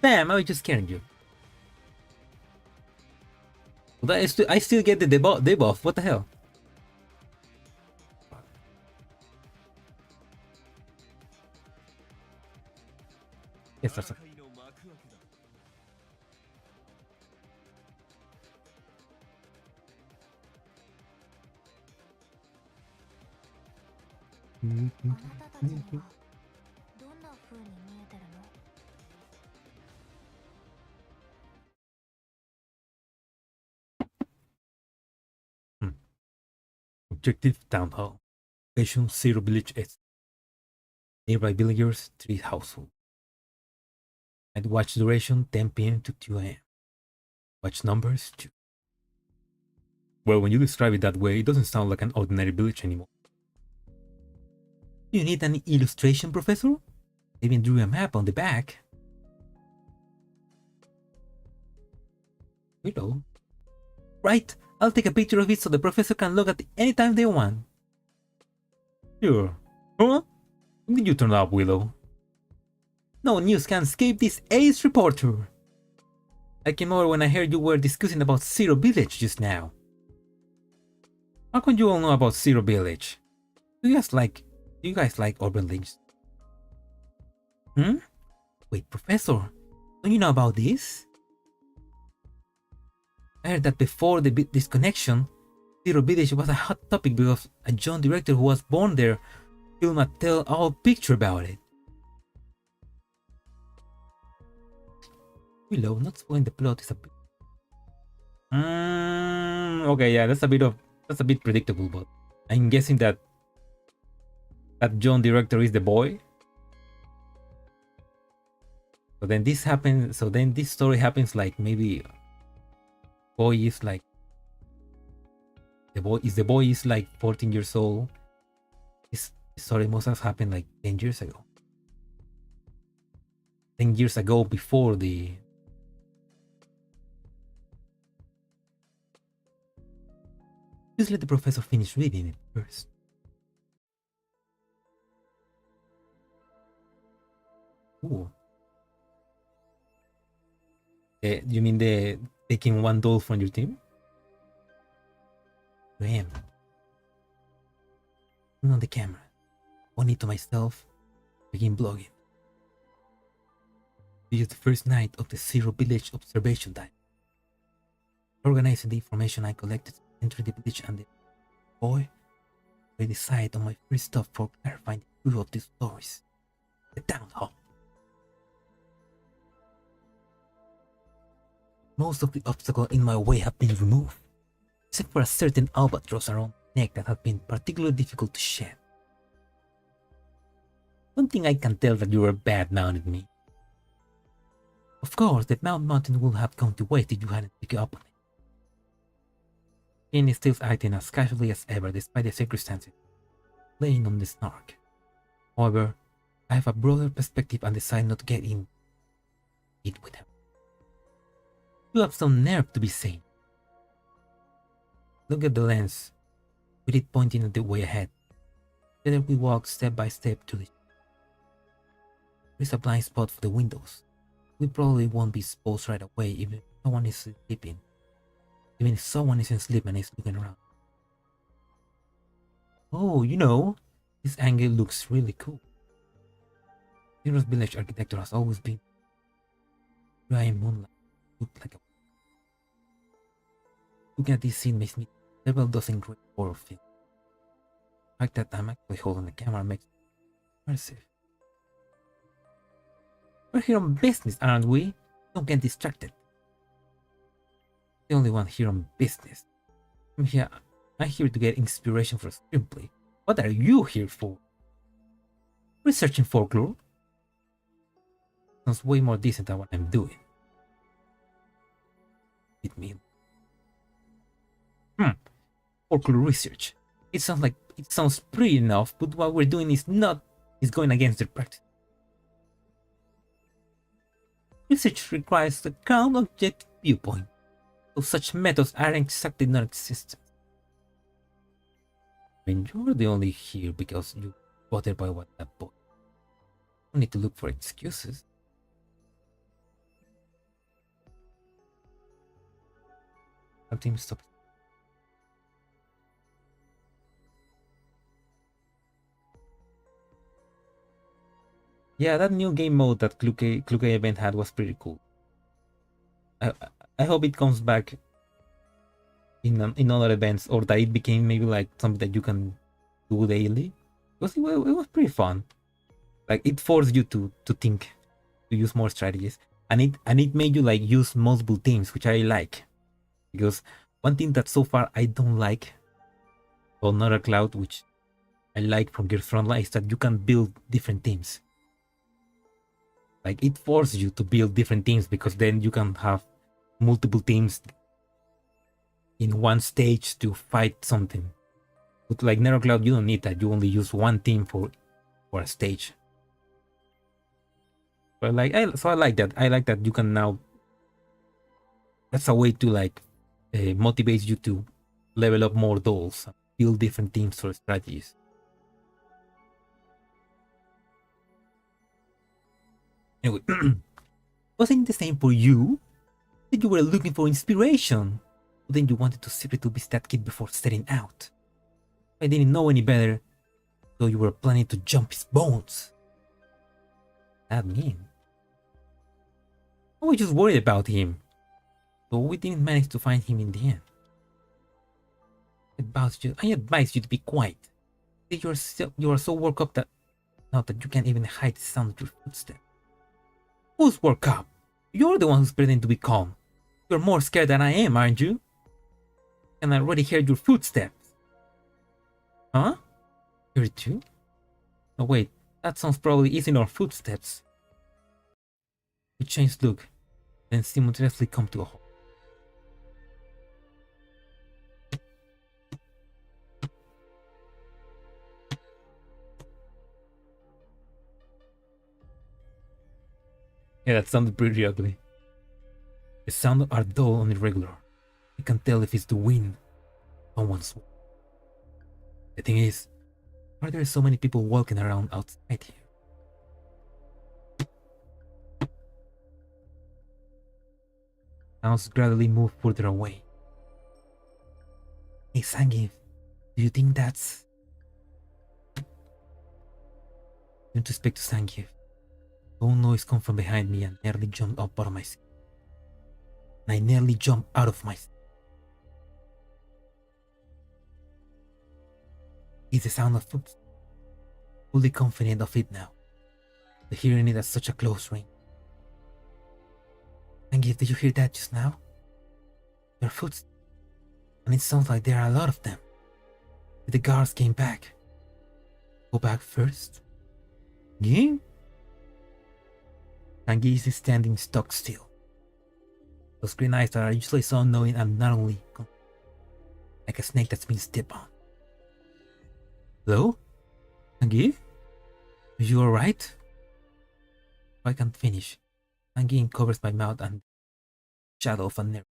Damn, I was just scaring you. But I still get the debuff. What the hell? starts. Mm-hmm. あなたたちにはどんな風に見えてるの？ Objective Town Hall. Location Zero Village S. Nearby villagers, 3 households. Night watch duration 10 p.m. to 2 a.m. Watch numbers 2. Well, when you describe it that way, it doesn't sound like an ordinary village anymore. You need an illustration, Professor? I even drew a map on the back. Hello. Right, I'll take a picture of it so the professor can look at it anytime they want. Sure. Huh? When did you turn up, Willow? No news can escape this ace reporter. I came over when I heard you were discussing about Zero Village just now. How can you all know about Zero Village? Do you guys like urban legends? Hmm? Wait, Professor, don't you know about this? I heard that before the disconnection, Zero Village was a hot topic because a young director who was born there filmed a tell-all picture about it. Willow, not spoiling the plot is a bit... Okay, yeah, that's a bit predictable, but I'm guessing that young director is the boy. So then this happens. So then this story happens like maybe boy is like the boy is like 14 years old. This story must have happened like 10 years ago. 10 years ago before the... Just let the professor finish reading it first. Ooh. You mean the taking one doll from your team? I am. Turn on the camera. Only to myself. Begin blogging. This is the first night of the Zero Village observation dive. Organizing the information I collected, enter the village and the boy. I decide on my first stop for clarifying the truth of these stories. The town hall. Most of the obstacles in my way have been removed, except for a certain albatross around my neck that had been particularly difficult to shed. Don't think I can tell that you were bad-mounted me. Of course, the mountain would have gone to waste if you hadn't picked up on it. Jane is still acting as casually as ever despite the circumstances, playing on the snark. However, I have a broader perspective and decide not to get in it with him. You have some nerve to be sane. Look at the lens, with it pointing at the way ahead. Together we walk step by step to the... There is a blind spot for the windows. We probably won't be exposed right away even if someone is sleeping. Even if someone isn't sleeping and is looking around. Oh, you know, this angle looks really cool. Zero's village architecture has always been dry moonlight. Looked like a... Looking at this scene makes me several dozen great horror films. The fact that I'm actually holding the camera makes it immersive. We're here on business, aren't we? Don't get distracted. The only one here on business. I'm here to get inspiration for a screenplay. What are you here for? Researching folklore? Sounds way more decent than what I'm doing. It means folklore research. It sounds pretty enough, but what we're doing is going against the practice. Research requires a calm, objective viewpoint, so such methods are exactly non-existent. When you're the only here because you're bothered by what that boy. You don't need to look for excuses. Our team stopped. Yeah, that new game mode that Kluke event had was pretty cool. I I hope it comes back in other events, or that it became maybe like something that you can do daily. Because it was pretty fun. Like it forced you to think, to use more strategies, and it made you like use multiple teams, which I like. Because one thing that so far I don't like, or not a cloud, which I like from Gears Frontline, is that you can build different teams. Like it forces you to build different teams, because then you can have multiple teams in one stage to fight something. But like Nero Cloud, you don't need that. You only use one team for a stage. But like, so I like that. I like that you can now. That's a way to like motivate you to level up more dolls, build different teams or strategies. Anyway, wasn't it the same for you? That you were looking for inspiration, but then you wanted to secretly visit that kid before setting out. I didn't know any better, so you were planning to jump his bones. That mean? I was just worried about him, so we didn't manage to find him in the end. I advise you to be quiet. You are so worked up that now that you can't even hide the sound of your footsteps. Who's worked up? You're the one who's pretending to be calm. You're more scared than I am, aren't you? And I already heard your footsteps. Huh? Hear it too? Oh wait, that sounds probably isn't our footsteps. We changed look, then simultaneously come to a halt. Yeah, that sounded pretty ugly. The sounds are dull and irregular. You can tell if it's the wind. Someone's. The thing is, why are there so many people walking around outside here? Sounds gradually move further away. Hey Sangief, do you think that's... I went to speak to Sangief. Low noise come from behind me and nearly jumped up out of my seat. And I nearly jumped out of my seat. It's the sound of footsteps. Fully confident of it now. The hearing it at such a close range. Sangief, did you hear that just now? Their footsteps. And it sounds like there are a lot of them. The guards came back. Go back first? Yeah? Sangief is standing stock still. Those green eyes that are usually so annoying and not only like a snake that's been stepped on. Hello? Sangief? Are you alright? I can't finish. Sangief covers my mouth and shadow of a nerve.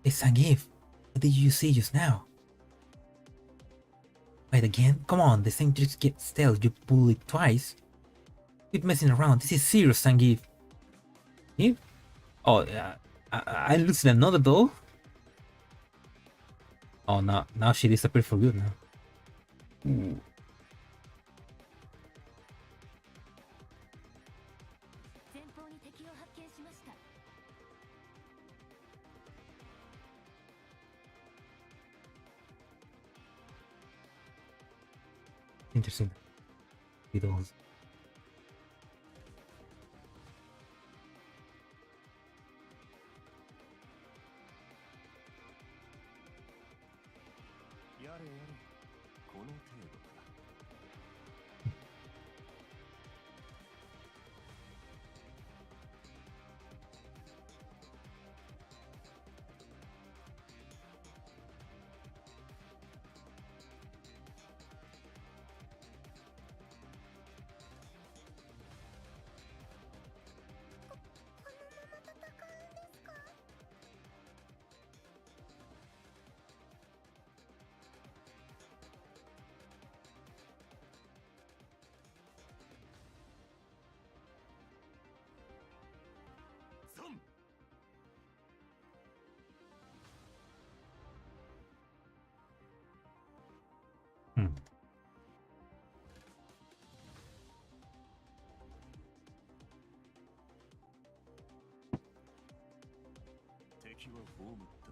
Hey Sangief, what did you see just now? Wait again? Come on, the same tricks get stale, you pull it twice. Quit messing around, this is serious, Sangief. Sangief? Oh, I'm losing another doll? Oh, now she disappeared for good now. Ooh. Interesting. Dolls. 撃は葬った。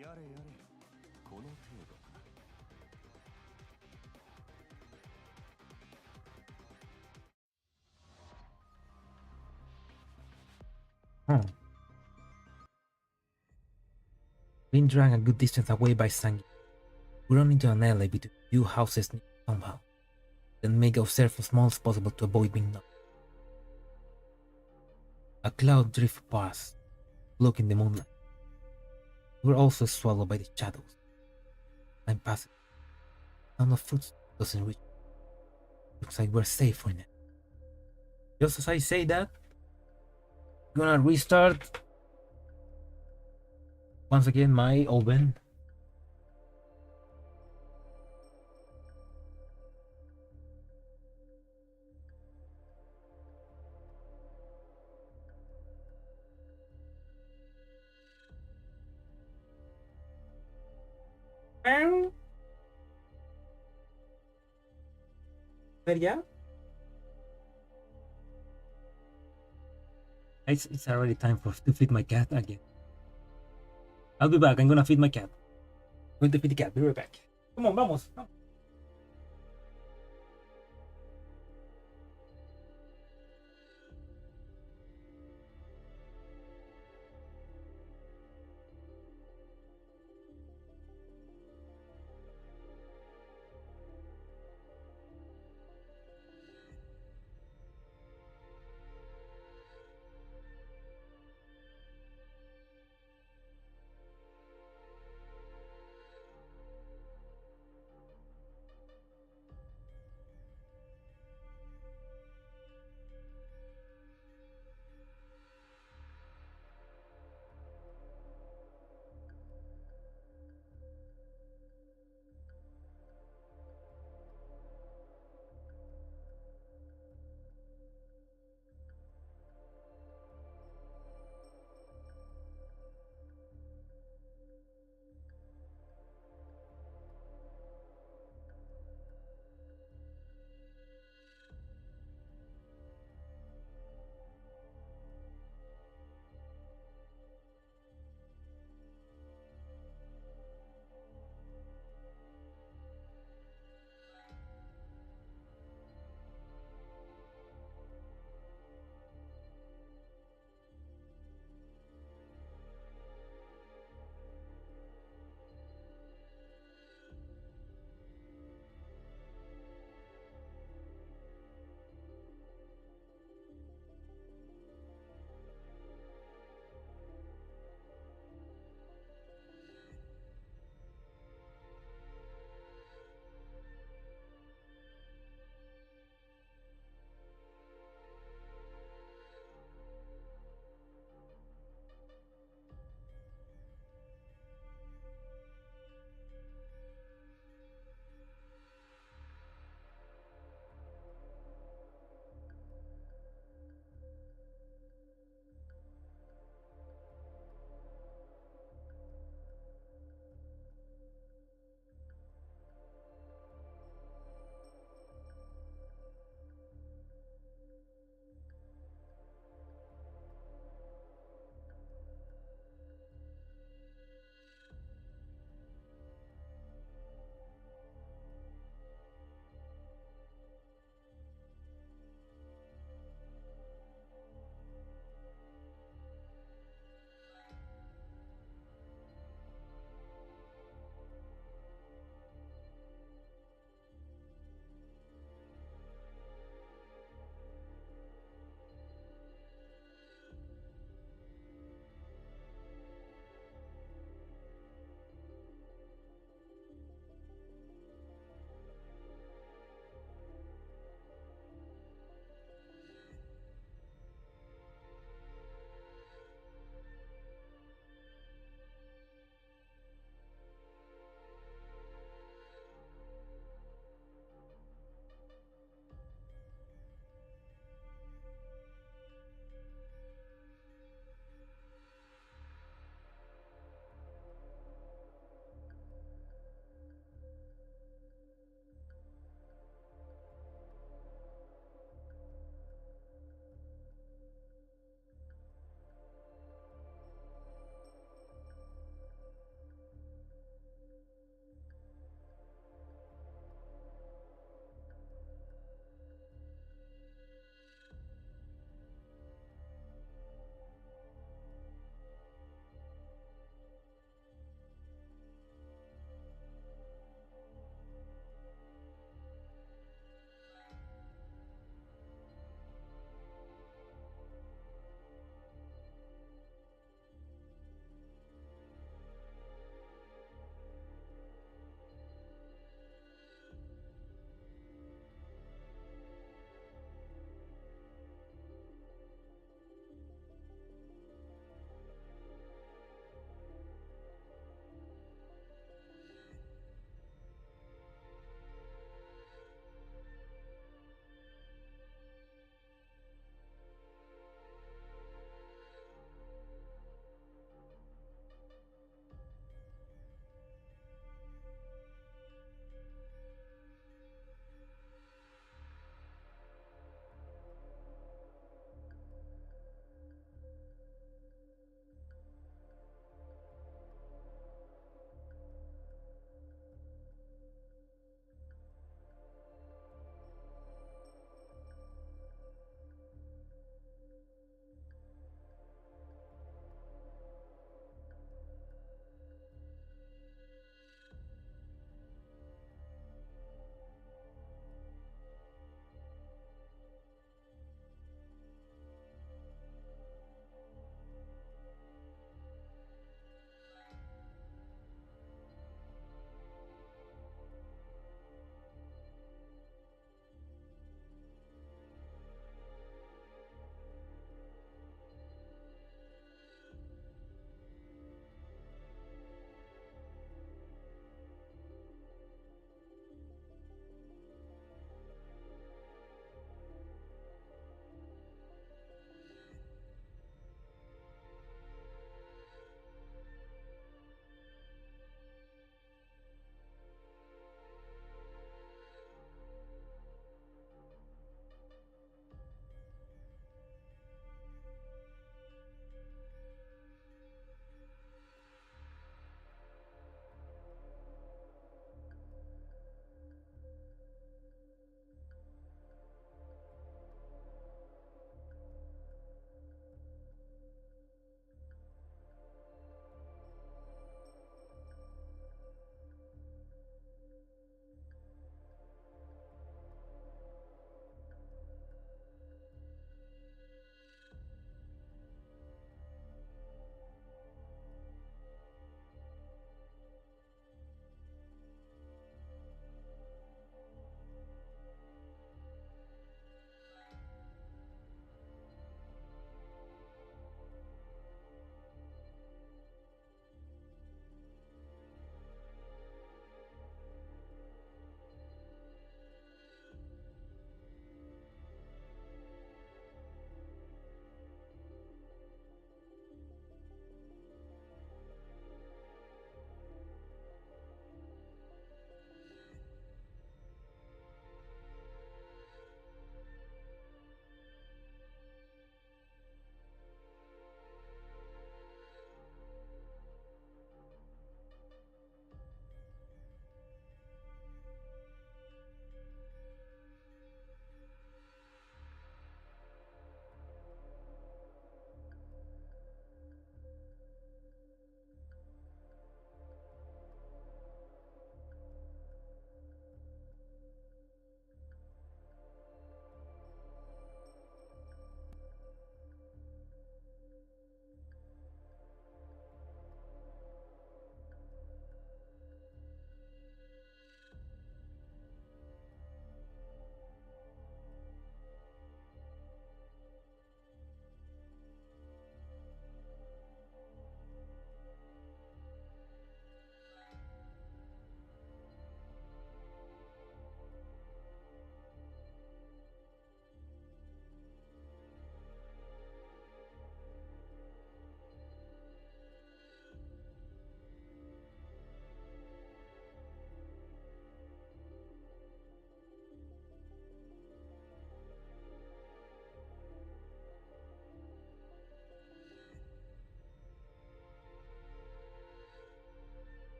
やれやれ、この程度か。Being dragged a good distance away by Sangi, we run into an alley between two houses near the compound, then make ourselves as small as possible to avoid being knocked. A cloud drifts past, blocking the moonlight. We were also swallowed by the shadows. Time passes. Sound of footsteps doesn't reach. Looks like we're safe for now. Just as I say that, I'm gonna restart once again my oven. But yeah, it's already time to feed my cat again. I'll be back. I'm gonna feed my cat. I'm going to feed the cat. Be right back. Come on, vamos.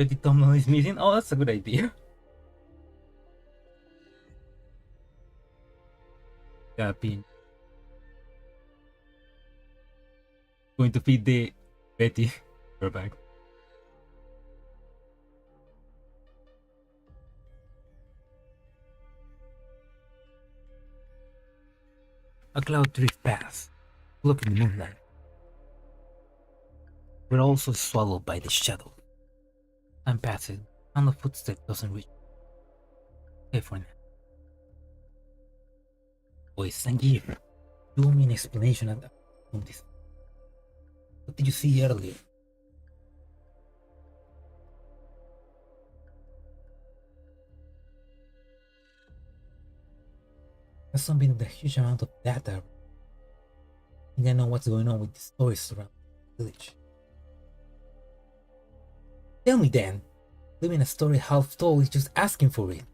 Betty thumbnail is missing. Oh, that's a good idea. Yeah, pin. Going to feed the Betty. We're back. A cloud drift past. Look in the moonlight. We're also swallowed by the shadow. I'm passing, and the footstep doesn't reach. Okay for now. Boy, Sanjeev, do me an explanation of this. What did you see earlier? There's something with a huge amount of data. I think I know what's going on with the stories around the village. Tell me then, leaving a story half told is just asking for it.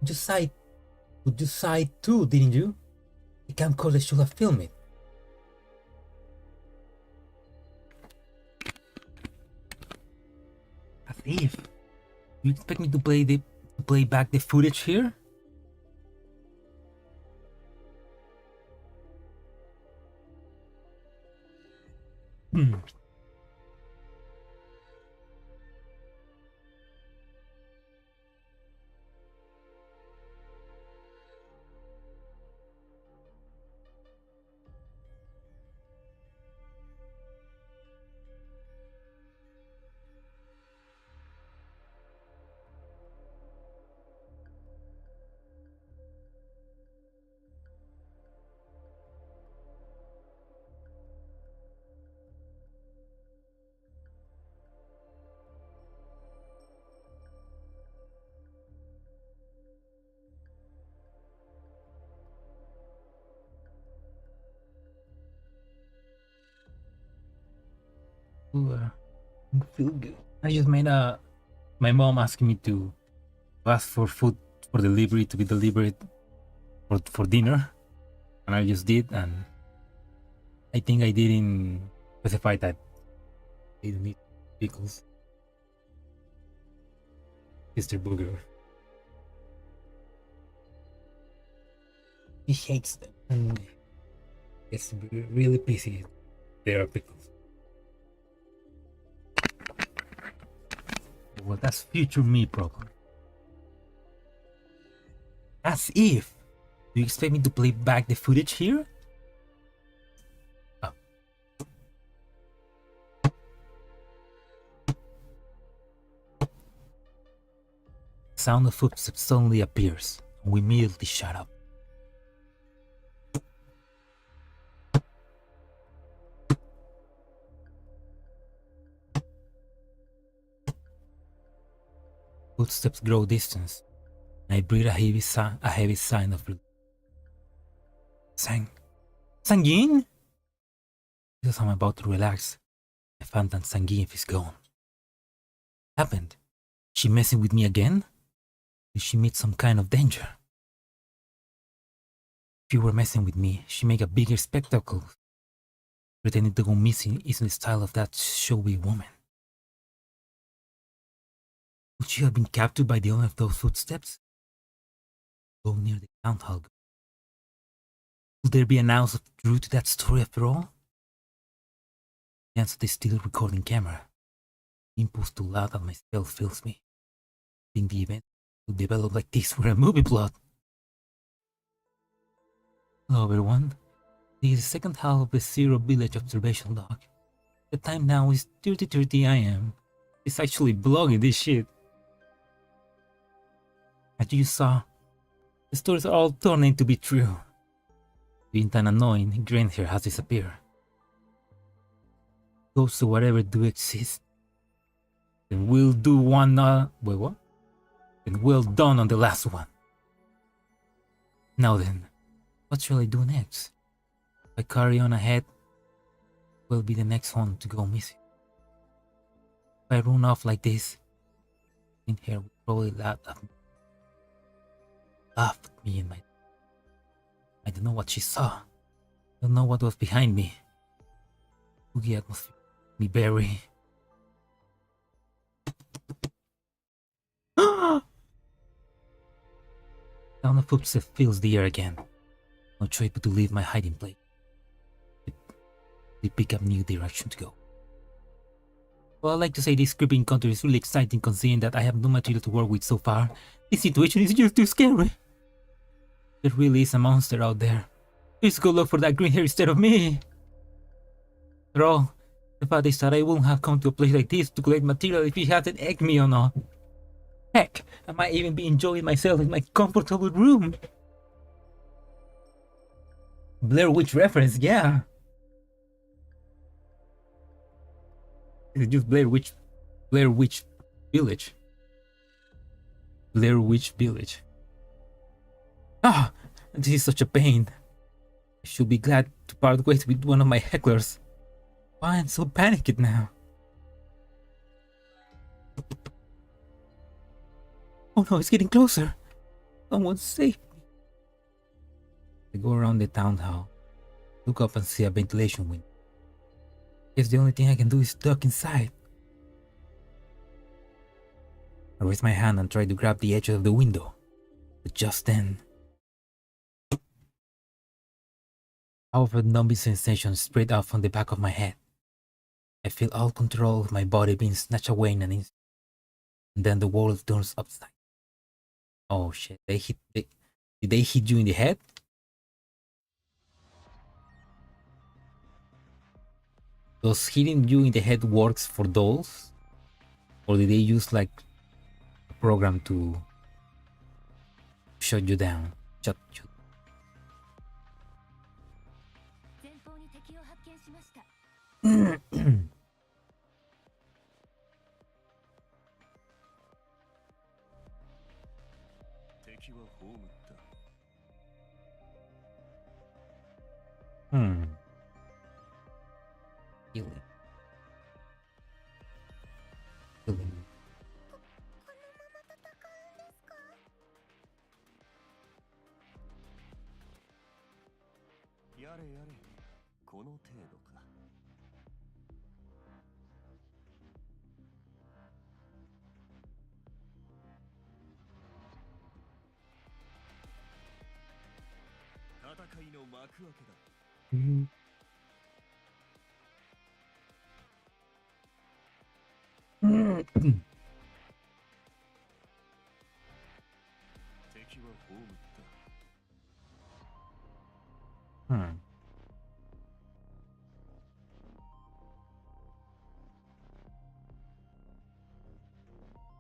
You sighed too, didn't you? The camcorder should have filmed it. As if. You expect me to play back the footage here? Ooh, I feel good. I just made my mom asking me to ask for food for delivery to be delivered for dinner, and I just did, and I think I didn't specify that they don't need pickles. Mr. Booger. He hates them and gets really pissy. There are pickles. Well, that's future me problem. As if. Do you expect me to play back the footage here? Oh. Sound of footsteps suddenly appears, and we immediately shut up. Footsteps grow distance, and I breathe a heavy sign of relief. Sanguine? Just as I'm about to relax, I found that Sanguine is gone. What happened? She messing with me again? Did she meet some kind of danger? If you were messing with me, she make a bigger spectacle. Pretending to go missing isn't the style of that showy woman. Would she have been captured by the owner of those footsteps? Go near the town hall. Will there be an ounce of truth to that story after all? The answer is still recording camera. Impulse to laugh at myself fills me. I think the event would develop like this for a movie plot. Hello everyone. This is the second half of the Zero Village observation log. The time now is 30:30 AM. It's actually blogging this shit. As you saw, the stories are all turning to be true. Being tan annoying, Green hair has disappeared. Goes to whatever do exist. Then we'll do one wait, what? Then well done on the last one. Now then, what shall I do next? If I carry on ahead, will be the next one to go missing. If I run off like this, Green hair will probably laugh at me in my... I don't know what she saw. I don't know what was behind me. Spooky atmosphere. Me very... Sound of footsteps fills the air again. No choice but to leave my hiding place. They pick up new direction to go. Well, I like to say this creepy encounter is really exciting considering that I have no material to work with so far. This situation is just too scary. There really is a monster out there. Please go look for that green hair instead of me. After all, the fact is that I wouldn't have come to a place like this to collect material if he hadn't egged me or not. Heck, I might even be enjoying myself in my comfortable room. Blair Witch reference, yeah. It's just Blair Witch Village. Blair Witch Village. Ah, this is such a pain. I should be glad to part ways with one of my hecklers. Why I'm so panicked now? Oh no, it's getting closer. Someone save me. I go around the town hall, look up and see a ventilation window. Guess the only thing I can do is duck inside. I raise my hand and try to grab the edge of the window, but just then, a numbing sensation spread out from the back of my head. I feel all control of my body being snatched away in an instant, and then the world turns upside. Oh shit! Did they hit you in the head? Does hitting you in the head works for dolls? Or did they use like a program to shut you down? Shut you. 前方に敵を発見しました。敵は葬った。Healing. Healing. やれやれ、この程度か。戦いの幕開けだ。敵は葬った。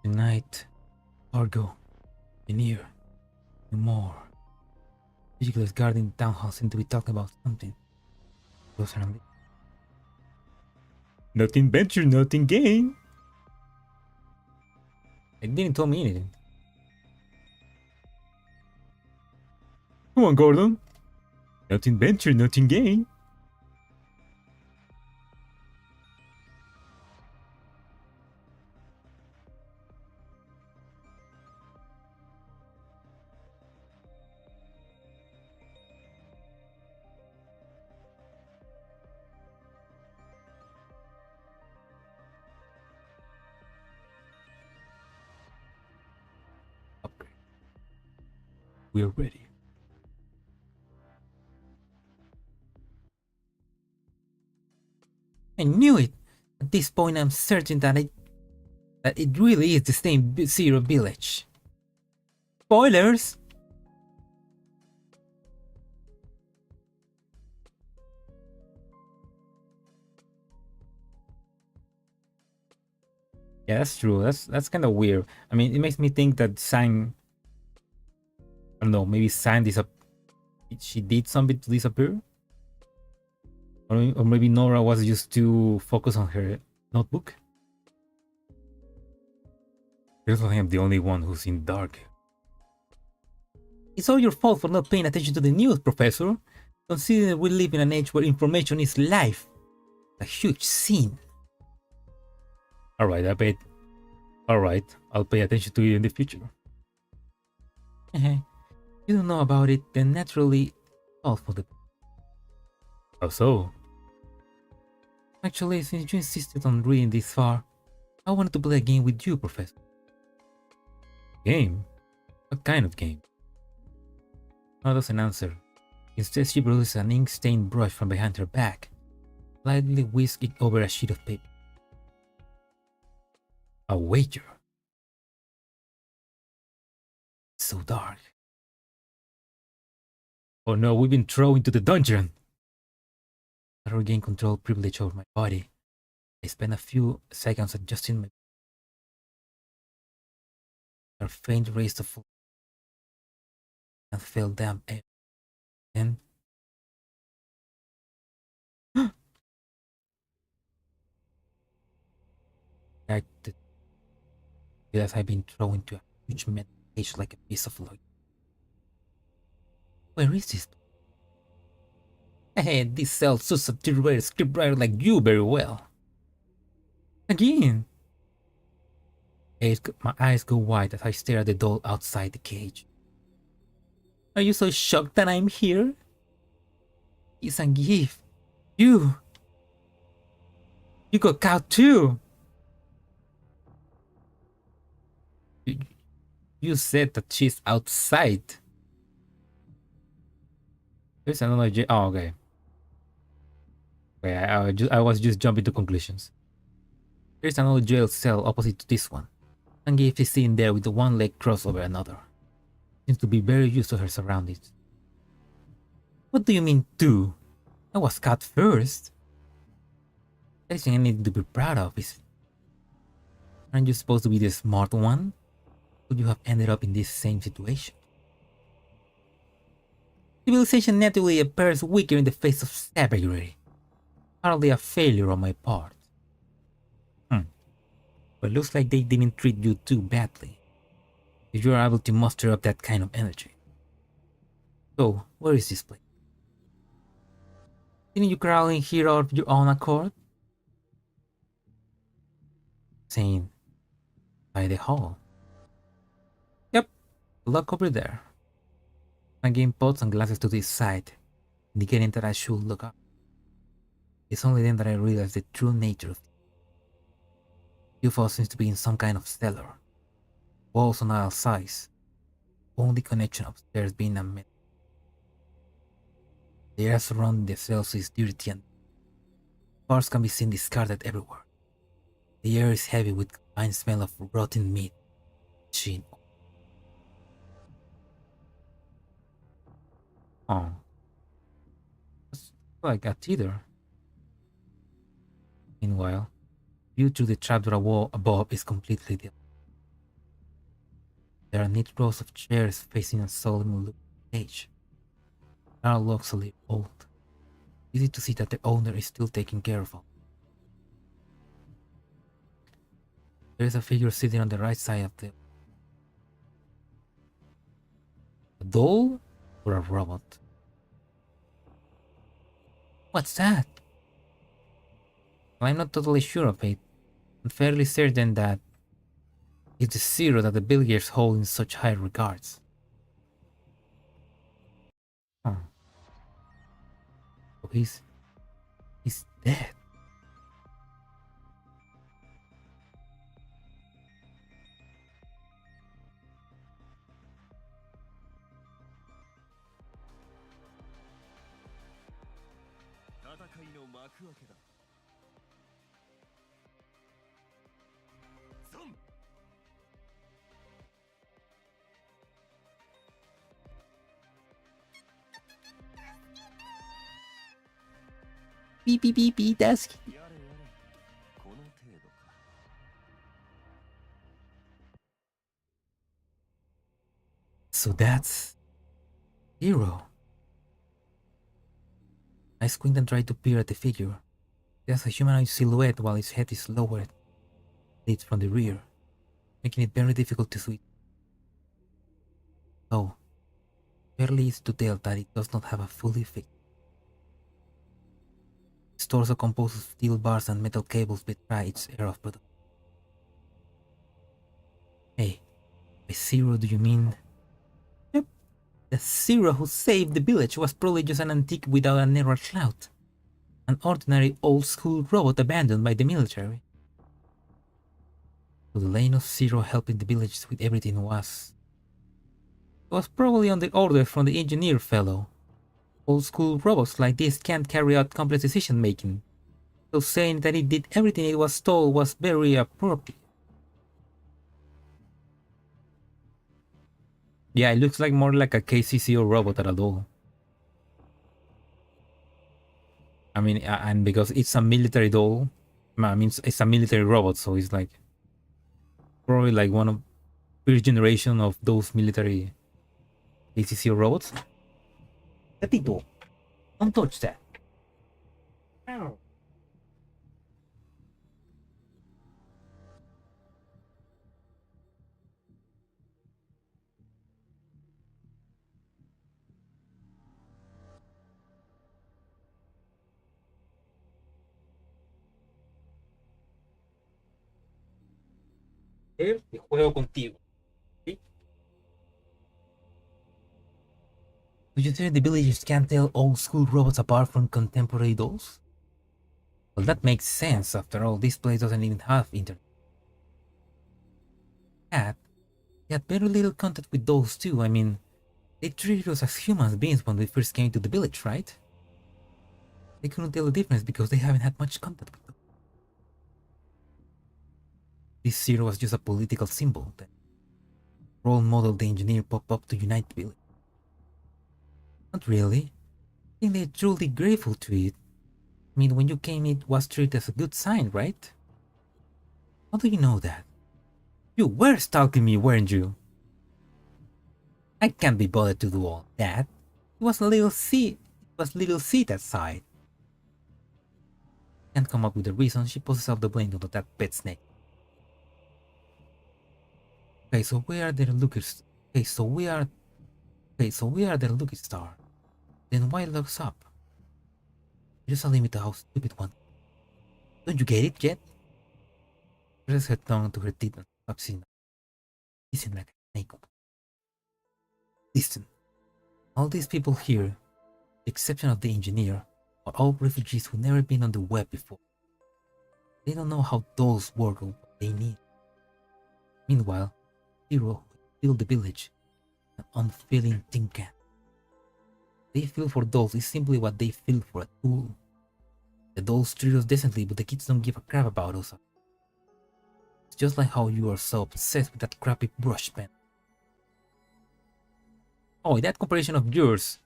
Tonight, Argo, Veneer, and more. Vigilance guarding the town hall seem to be talking about something. Those are nothing venture, nothing gain. It didn't tell me anything. Come on, Gordon. Nothing venture, nothing gain. Upgrade. We're ready. I knew it! At this point I'm certain that it really is the same Zero Village. Spoilers! Yeah, that's true. That's kind of weird. I mean, it makes me think that Sang, I don't know, maybe Sang she did something to disappear? Or maybe Nora was just too focused on her notebook? I don't think I'm the only one who's in dark. It's all your fault for not paying attention to the news, Professor. Consider we live in an age where information is life. A huge sin. Alright, I'll pay attention to it in the future. You don't know about it, then naturally, all for the... How so? Actually, since you insisted on reading this far, I wanted to play a game with you, Professor. Game? What kind of game? Nora doesn't answer. Instead, she produces an ink-stained brush from behind her back, lightly whisk it over a sheet of paper. A wager. So dark. Oh no, we've been thrown into the dungeon! I regain control privilege over my body. I spend a few seconds adjusting my faint raise to full and fell damp air. Then I realized I've been thrown into a huge metal cage like a piece of luggage. Where is this? Hey, this cell suits a tier-rated scriptwriter like you very well. Again! My eyes go wide as I stare at the doll outside the cage. Are you so shocked that I'm here? It's a gift. You got caught too! You said that she's outside. There's another oh, okay. Okay, I was just jumping to conclusions. There's another jail cell opposite to this one. Zangief is sitting there with the one leg crossed over another. Seems to be very used to her surroundings. What do you mean too? I was caught first. There isn't anything to be proud of, is it? Aren't you supposed to be the smart one? Could you have ended up in this same situation? Civilization naturally appears weaker in the face of savagery. Hardly a failure on my part. But looks like they didn't treat you too badly, if you are able to muster up that kind of energy. So, where is this place? Didn't you crawl in here out of your own accord? Saying, by the hall. Yep, look over there. Again, puts sunglasses to this side, indicating that I should look up. It's only then that I realize the true nature of it. UFO seems to be in some kind of cellar. Walls on all sides. Only connection upstairs being a metal. The air surrounding the cells is dirty and parts can be seen discarded everywhere. The air is heavy with combined smell of rotten meat, machine. Oh. It's like a theater. Meanwhile, view through the trapdoor wall above is completely different. There are neat rows of chairs facing a solemn-looking stage. They all looks a little old. Easy to see that the owner is still taking care of them. There is a figure sitting on the right side of the... A doll or a robot? What's that? Well, I'm not totally sure of it. I'm fairly certain that it's the Zero that the villagers hold in such high regards. Oh. So he's dead. Beep beep beep beep, that's... So that's... Zero. I squint and try to peer at the figure. There's a humanoid silhouette while its head is lowered, lit from the rear, making it very difficult to see. So, fairly easy to tell that it does not have a fully fixed. Its torso composed of steel bars and metal cables betray its air of production. Hey, by Zero do you mean... Yep, the Zero who saved the village was probably just an antique without a narrow clout. An ordinary old-school robot abandoned by the military. So the lane of Zero helping the village with everything was... It was probably on the order from the engineer fellow. Old school robots like this can't carry out complex decision making, so saying that it did everything it was told was very appropriate. Yeah, it looks like more like a KCCO robot at all. I mean, and because it's a military doll, I mean, it's a military robot, so it's like probably like one of first generation of those military KCCO robots. Gatito, don't touch that. Ow. Y juego contigo. ¿Sí? Do you think the villagers can't tell old school robots apart from contemporary dolls? Well, that makes sense. After all, this place doesn't even have internet. Cat, they had very little contact with dolls too. I mean, they treated us as human beings when we first came to the village, right? They couldn't tell the difference because they haven't had much contact with them. This zero was just a political symbol. The role model the engineer popped up to unite the village. Not really. I think they're truly grateful to it. I mean, when you came, it was treated as a good sign, right? How do you know that? You were stalking me, weren't you? I can't be bothered to do all that. It was little C. It was little C that side. Can't come up with a reason. She pushes out the blame onto that pet snake. Okay, so we are the lookers. Okay, so we are. Okay, so we are the lucky star. Then why looks up? Just a limit to how stupid one. Don't you get it yet? Press her tongue to her teeth and succeed. Listen like a snake. Listen. All these people here, with the exception of the engineer, are all refugees who've never been on the web before. They don't know how dolls work or what they need. Meanwhile, Zero built the village, an unfeeling tin can. They feel for dolls is simply what they feel for a tool. The dolls treat us decently, but the kids don't give a crap about us. It's just like how you are so obsessed with that crappy brush pen. Oh, that comparison of yours.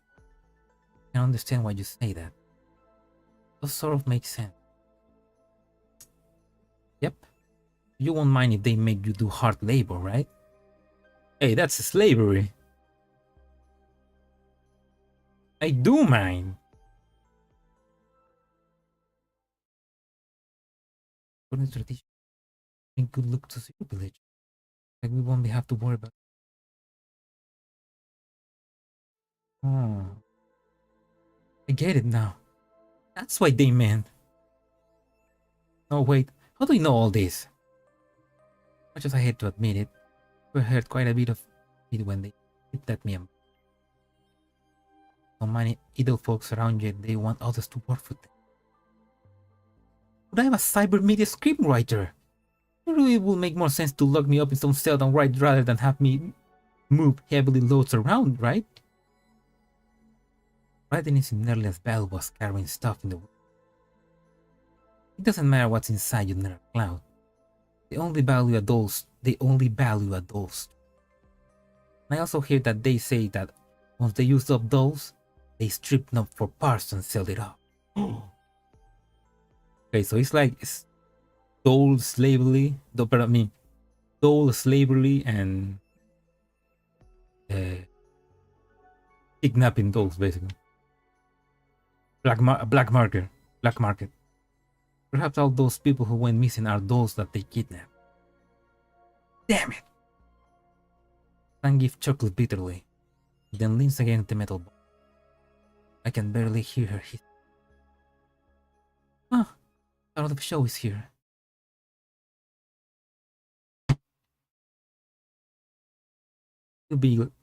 I can understand why you say that. It sort of makes sense. Yep. You won't mind if they make you do hard labor, right? Hey, that's slavery. I do mind. According to tradition, bring good luck to your village. Like we won't have to worry about. Oh, I get it now. That's what they meant. No, wait. How do you know all this? Much as I hate to admit it, I heard quite a bit of it when they hit that meme. So many idle folks around yet they want others to work for them. But I'm a cyber media scriptwriter. Surely it will make more sense to lock me up in some cell and write rather than have me move heavily loads around, right? Writing isn't nearly as valuable as carrying stuff in the world. It doesn't matter what's inside your nether cloud. They only value adults. And I also hear that they say that once they use up those, they strip them for parts and sell it off. Okay, so it's like doll slavery, doll slavery and kidnapping dolls, basically. Black market. Perhaps all those people who went missing are dolls that they kidnapped. Damn it! Stan gives chocolate bitterly, then leans against the metal box. I can barely hear her hiss. Ah, part of the show is here.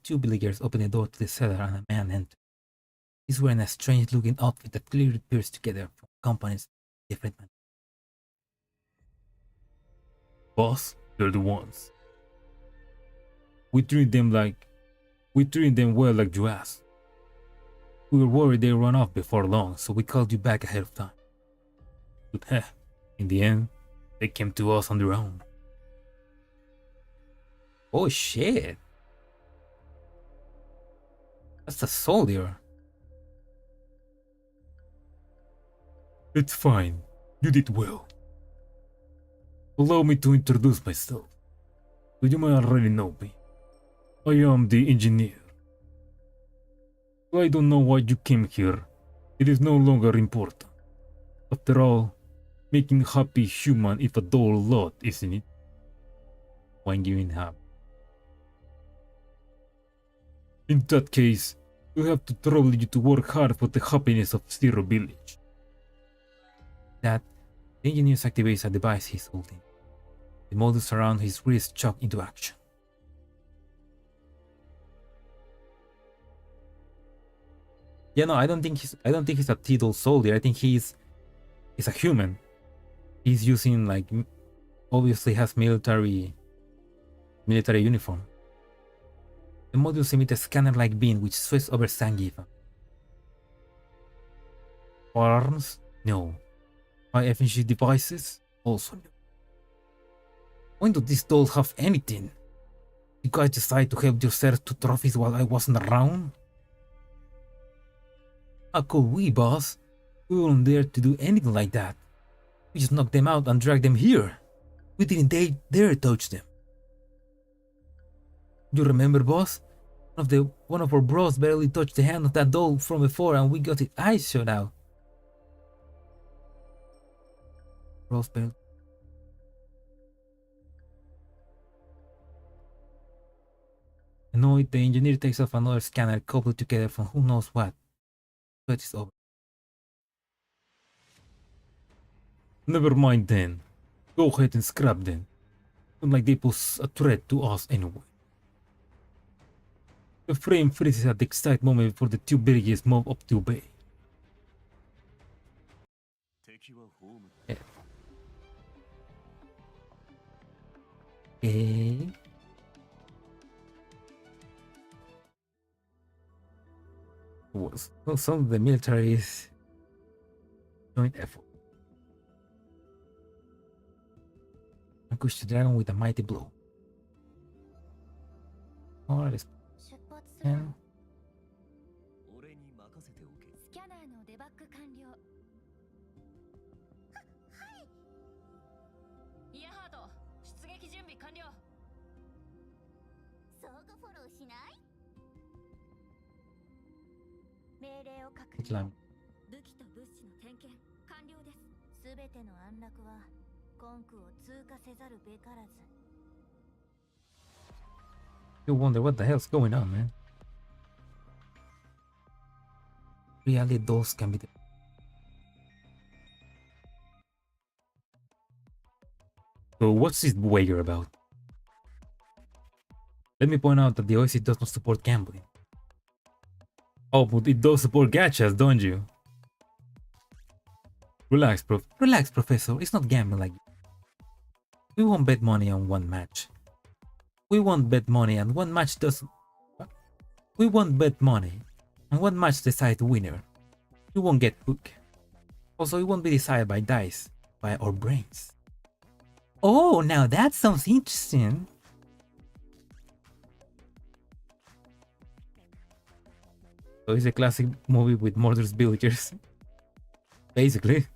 Two villagers open the door to the cellar and a man enters. He's wearing a strange-looking outfit that clearly pairs together from companies different men. Boss, they're the ones. We treat them like We treated them well like you asked. We were worried they'd run off before long, so we called you back ahead of time. But in the end, they came to us on their own. Oh shit! That's a soldier. It's fine. You did well. Allow me to introduce myself. You might already know me. I am the engineer. I don't know why you came here. It is no longer important. After all, making happy human is a dull lot, isn't it? When giving happy. In that case, we have to trouble you to work hard for the happiness of Zero Village. That, the engineer activates a device he's holding. The models around his wrist shock into action. Yeah, no, I don't think he's a Tidal soldier. I think he's a human. He's using like obviously has military uniform. The modules emit a scanner-like beam which sweeps over Zangief. Firearms? No. High efficiency devices? Also no. When do these dolls have anything? You guys decide to help yourself to trophies while I wasn't around? How could we, boss? We weren't there to do anything like that. We just knocked them out and dragged them here. We didn't dare touch them. You remember, boss? One of our bros barely touched the hand of that doll from before and we got its eyes shut out. Bros barely. Annoyed, the engineer takes off another scanner coupled together from who knows what. But it's over. Never mind then. Go ahead and scrap them. Not like they pose a threat to us anyway. The frame freezes at the exact moment before the two bridges move up to bay. Yeah. Okay. Well, some of the military's joint effort. Vanquish the dragon with a mighty blow. Alright, 出発する and 俺に任せておけ。スキャナーのデバッグ完了。イヤハート出撃準備完了。相互フォローしない？命令を確認。 Islam. 武器と物資の点検完了です。すべての安楽は根空を通過せざるべからず。 You wonder what the hell's going on, man. Really, those can be the... So what's this wager about? Let me point out that the OIC does not support gambling. Oh, but it does support gachas, don't you? Relax, Professor. It's not gambling like... We won't bet money on one match. We won't bet money and one match does... We won't bet money and one match decides the winner. You won't get hooked. Also, it won't be decided by dice, by our brains. Oh, now that sounds interesting. So it's a classic movie with murderous villagers. Basically.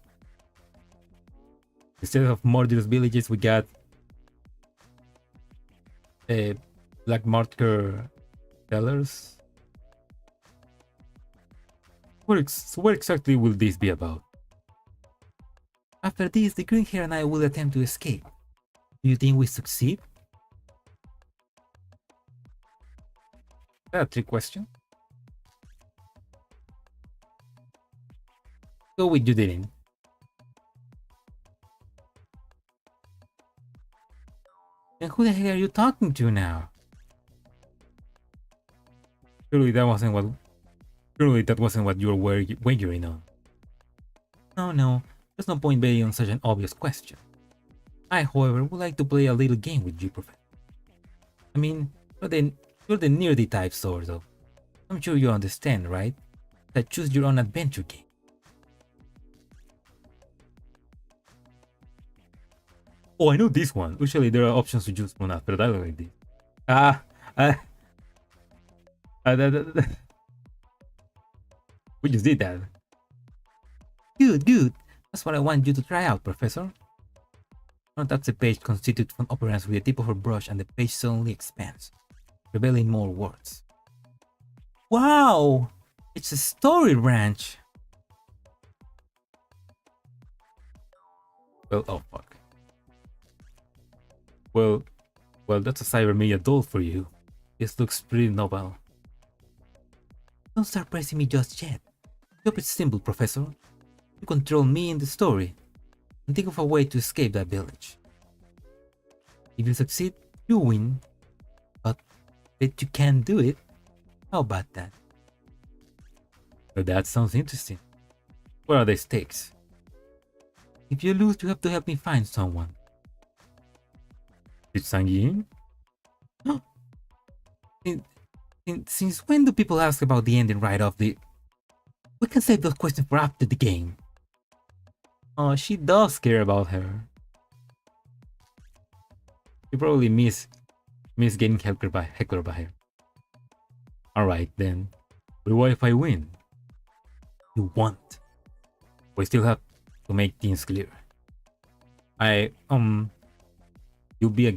Instead of murderous villagers, we got black marker sellers. What exactly will this be about? After this, the green hair and I will attempt to escape. Do you think we succeed? That's a trick question. Go with you didn't. Then who the hell are you talking to now? Surely that wasn't what you were wagering on. No, there's no point betting on such an obvious question. I, however, would like to play a little game with you, Professor. I mean, You're the nerdy type, sort of. I'm sure you understand, right? That choose your own adventure game. Oh, I know this one. Usually there are options to choose one after that like this. Ah, ah, we just did that. Good, good. That's what I want you to try out, Professor. Now that's a page constituted from operands with the tip of her brush and the page suddenly expands, revealing more words. Wow! It's a story branch! Well, oh fuck. Well, that's a cybermedia doll for you. This looks pretty novel. Don't start pressing me just yet. Hope it's simple, Professor. You control me in the story, and think of a way to escape that village. If you succeed, you win. But if you can't do it, how about that? Well, that sounds interesting. What are the stakes? If you lose, you have to help me find someone. It's Sanguine? Since when do people ask about the ending right off the... We can save those questions for after the game. Oh, she does care about her. You probably miss getting heckled by her. Alright then. But what if I win? You won't. We still have to make things clear. You'll be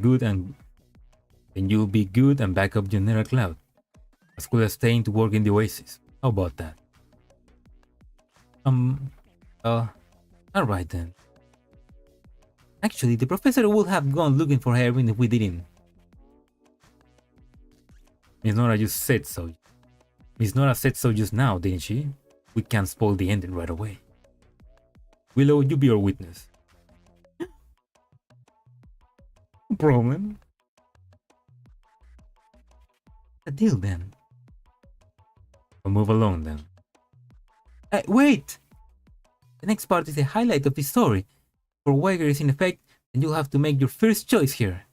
good and back up General Cloud. As well as staying to work in the Oasis. How about that? Alright then. Actually, the professor would have gone looking for her even if we didn't. Miss Nora just said so. Miss Nora said so just now, didn't she? We can't spoil the ending right away. Willow, you be our witness. No problem. A deal then. We'll move along then. Wait! The next part is a highlight of the story. For Weiger is in effect, then you'll have to make your first choice here.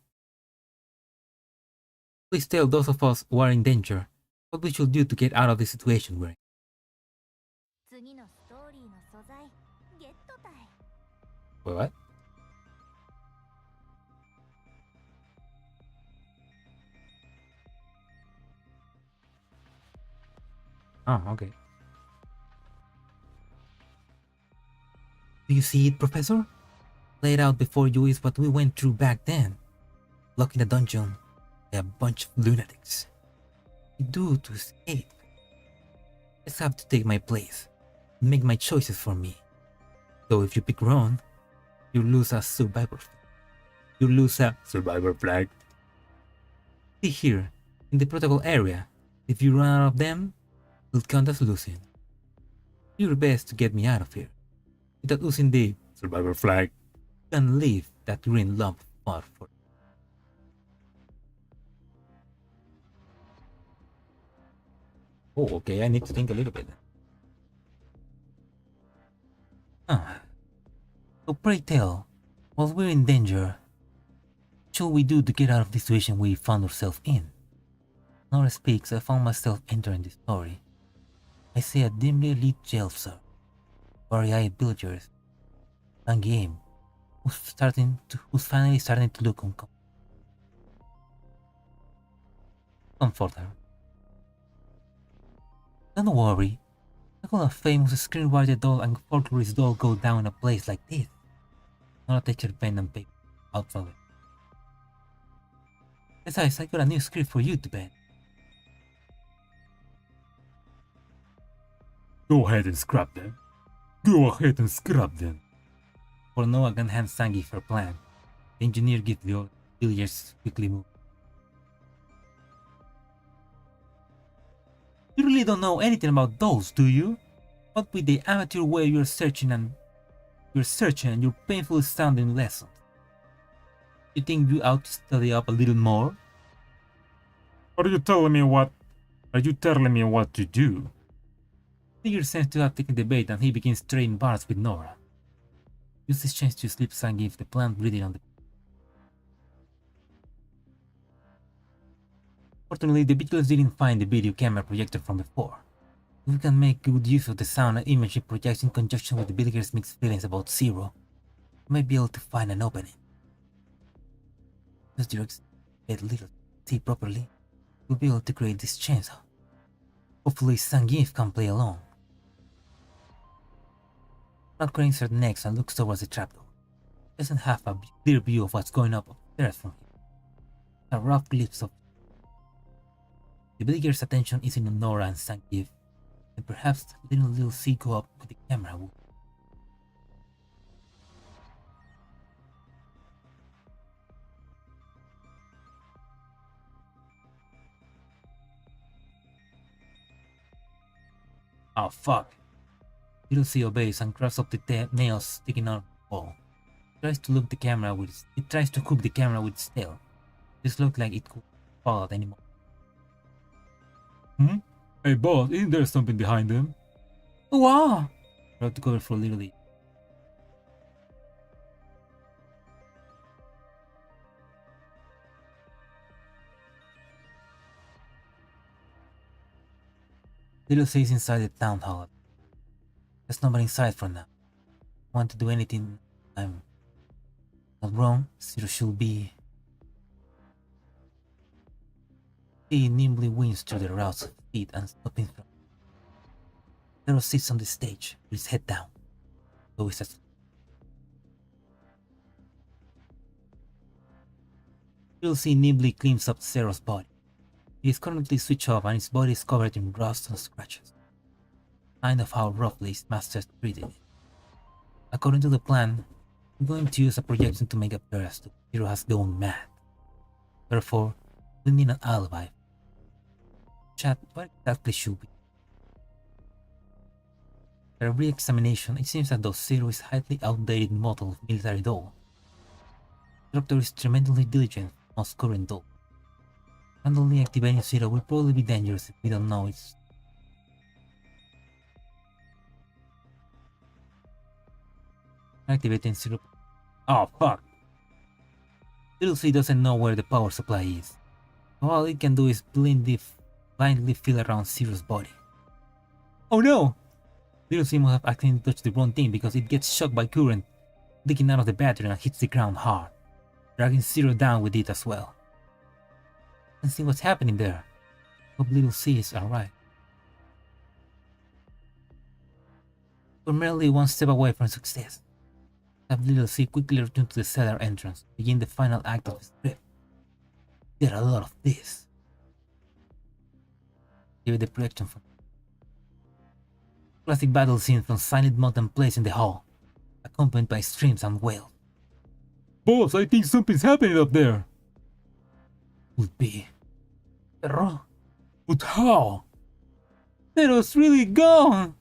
Please tell those of us who are in danger what we should do to get out of the situation we're in. 次のストーリーの素材ゲットたい。 Wait, what? Oh, okay. Do you see it, Professor? Laid out before you is what we went through back then. Locked in a dungeon by a bunch of lunatics. You do to escape. Just have to take my place and make my choices for me. Though if you pick wrong, you lose a survivor. You lose a survivor flag. See here, in the protocol area, if you run out of them, you'll count as losing. Do your best to get me out of here. Without losing the survivor flag, you can leave that green lump of mud for. Oh, okay, I need to think a little bit. So pray tell, while we're in danger, what shall we do to get out of the situation we found ourselves in? Nora speaks, I found myself entering the story. I see a dimly lit jail cell, wary-eyed villagers, and game, who's finally starting to look uncomfortable. Comfort her. Don't worry. How could a famous screenwriter doll and folklorist doll go down in a place like this? Nora takes her pen and paper out from it. Besides, I got a new script for you to pen. Go ahead and scrap them. For Noah can hand Sangi her plan. The engineer gives the villagers quickly move. You really don't know anything about those, do you? What with the amateur way you're searching and your painful sounding lessons. You think you ought to study up a little more? Are you telling me what to do? Figure seems to have taken the bait and he begins trading bars with Nora. Use this chance to slip Sangi if the plant breathing on the... Fortunately, the vigilance didn't find the video camera projector from before. If we can make good use of the sound and image it projects in conjunction with the villagers' mixed feelings about Zero, we might be able to find an opening. Those drugs get little see properly, we'll be able to create this chainsaw. Hopefully Zangief can play along. Not cranes her next and looks towards the trapdoor. Doesn't have a clear view of what's going up upstairs from here. A rough glimpse of the villagers' attention is in Nora and Zangief, and perhaps little C go up with the camera will. Oh fuck. Little C obeys and grabs up the nails sticking out of the wall. It tries to hook the camera with its tail. This looks like it could fall at any moment. Hey boss, isn't there something behind them? Wow! Grab the cover for Little E. Little C is inside the town hall. There's nobody inside for now. Want to do anything I'm not wrong, Zero should be. He nimbly wings through the routes of feet and stopping from. Zero sits on the stage with his head down. So he's asleep. Little C nimbly cleans up Zero's body. He is currently switched off and his body is covered in rust and scratches. Sign of how roughly his masters treated it. According to the plan, I'm going to use a projection to make appear as though Zero has gone mad. Therefore, we need an alibi. Chat, what exactly should we? After a re-examination, it seems as though Zero is a highly outdated model of military doll. The doctor is tremendously diligent for the most current doll. Randomly activating Zero will probably be dangerous if we don't know it's. Activating Zero. Oh fuck! Little C doesn't know where the power supply is. All it can do is blindly feel around Zero's body. Oh no! Little C must have accidentally touched the wrong thing because it gets shocked by current leaking out of the battery and hits the ground hard, dragging Zero down with it as well. Let's see what's happening there. Hope Little C is alright. We're merely one step away from success. Have Little C quickly return to the cellar entrance, begin the final act of the script. There are a lot of this. Give it the projection from classic battle scene from Silent Mountain plays in the hall, accompanied by screams and wails. Boss, I think something's happening up there. Would be. But how? Zero's really gone!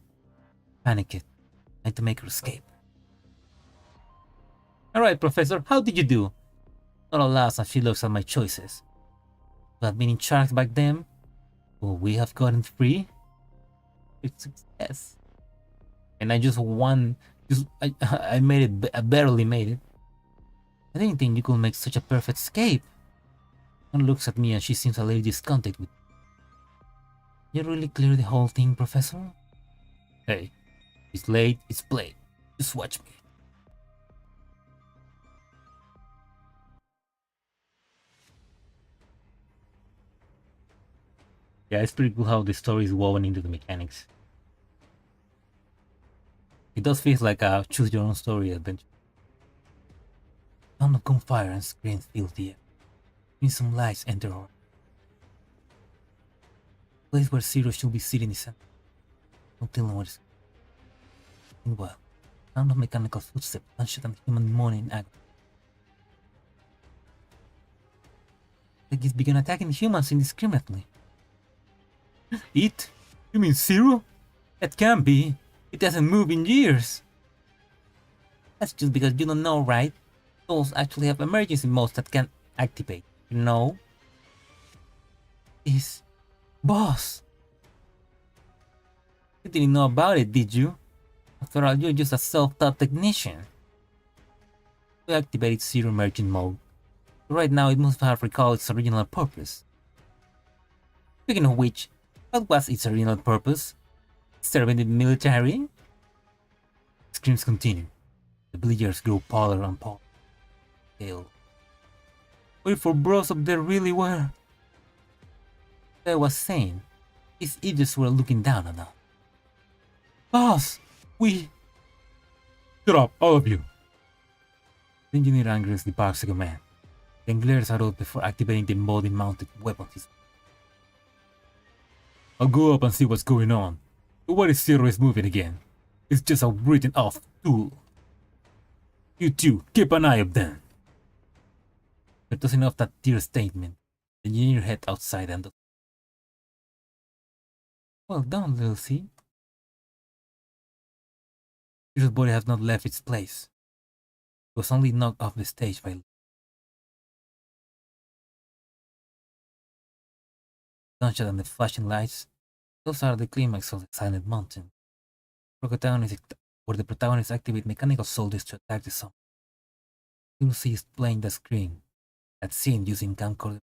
Panicked, trying to make her escape. Alright, Professor, how did you do? Nora laughs as she looks at my choices. You have been in charge back then? Will we have gotten free? It's success. And I just won. I made it. I barely made it. I didn't think you could make such a perfect escape. Nora looks at me and she seems a little discontented with me. You really clear the whole thing, Professor? Hey, it's late, it's played. Just watch me. Yeah, it's pretty cool how the story is woven into the mechanics. It does feel like a choose your own story adventure. Sound of gunfire and screams fill the air. Then some lights enter our place where Zero should be sitting is empty. Don't tell him what is. Meanwhile, sound of mechanical footsteps, gunshot and human moaning in agony. Like it's begun attacking humans indiscriminately. It? You mean Zero? That can't be. It hasn't moved in years. That's just because you don't know, right? Dolls actually have emergency modes that can activate, you know? Is... Boss! You didn't know about it, did you? After all, you're just a self-taught technician. We activated Zero emergent mode. Right now, it must have recalled its original purpose. Speaking of which, what was its original purpose? Serving the military? Screams continue. The villagers grow paler and pale. Wait for bros up there really were. I was saying, these idiots were looking down on us. Boss, we... Shut up, all of you. The engineer angrily barks a command, then glares at us before activating the body-mounted weapons. I'll go up and see what's going on. But why is Zero is moving again? It's just a written-off tool. You two, keep an eye up then. But doesn't of that dear statement, the engineer head outside and... Well done, little C. Zero's body has not left its place. It was only knocked off the stage by gunshot and the flashing lights. Those are the climax of the Silent Mountain, where the protagonists activate mechanical soldiers to attack the zombie. Little C is playing the screen, that scene using camcorder.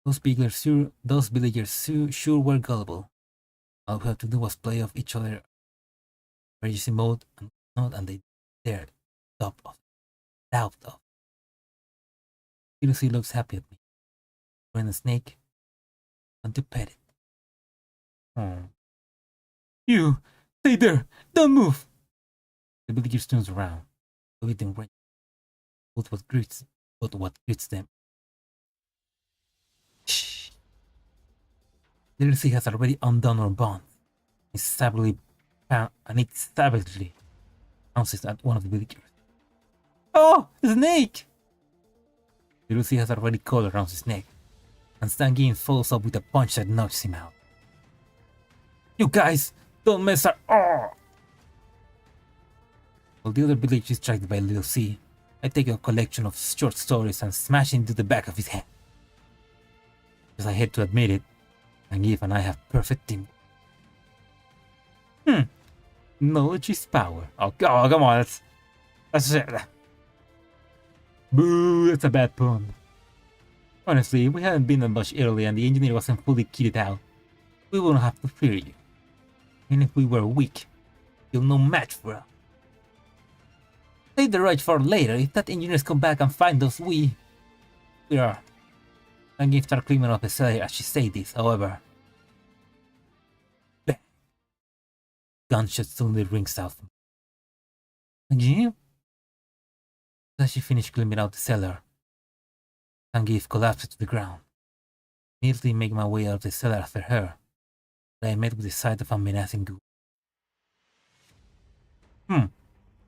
Those villagers sure were gullible. All we have to do was play off each other emergency mode and they dared doubt of. Little C looks happy at me. When a snake, want to pet it. Oh. You! Stay there! Don't move! The villagers turns around, within range. But what greets them. Shh! Little C has already undone our bond. It savagely pounces at one of the villagers. Oh! A snake! Little C has already caught around his neck, and Stankin follows up with a punch that knocks him out. You guys! Don't mess up! Oh! While the other village is distracted by Little C, I take a collection of short stories and smash into the back of his head. Because I hate to admit it, Zangief and I have perfect team. Knowledge is power. Oh, come on, that's it. Boo, that's a bad pun. Honestly, if we hadn't been that much earlier and the engineer wasn't fully kitted out, we wouldn't have to fear you. And if we were weak, you're no match for us. Save the rage for later. If that engineers come back and find us, we are. Zangief starts cleaning off the cellar as she says this, however. Bang! Gunshot suddenly rings out. Zangief? As she finished cleaning out the cellar, Zangief collapses to the ground. Immediately make my way out of the cellar after her, but I met with the sight of a menacing ghoul.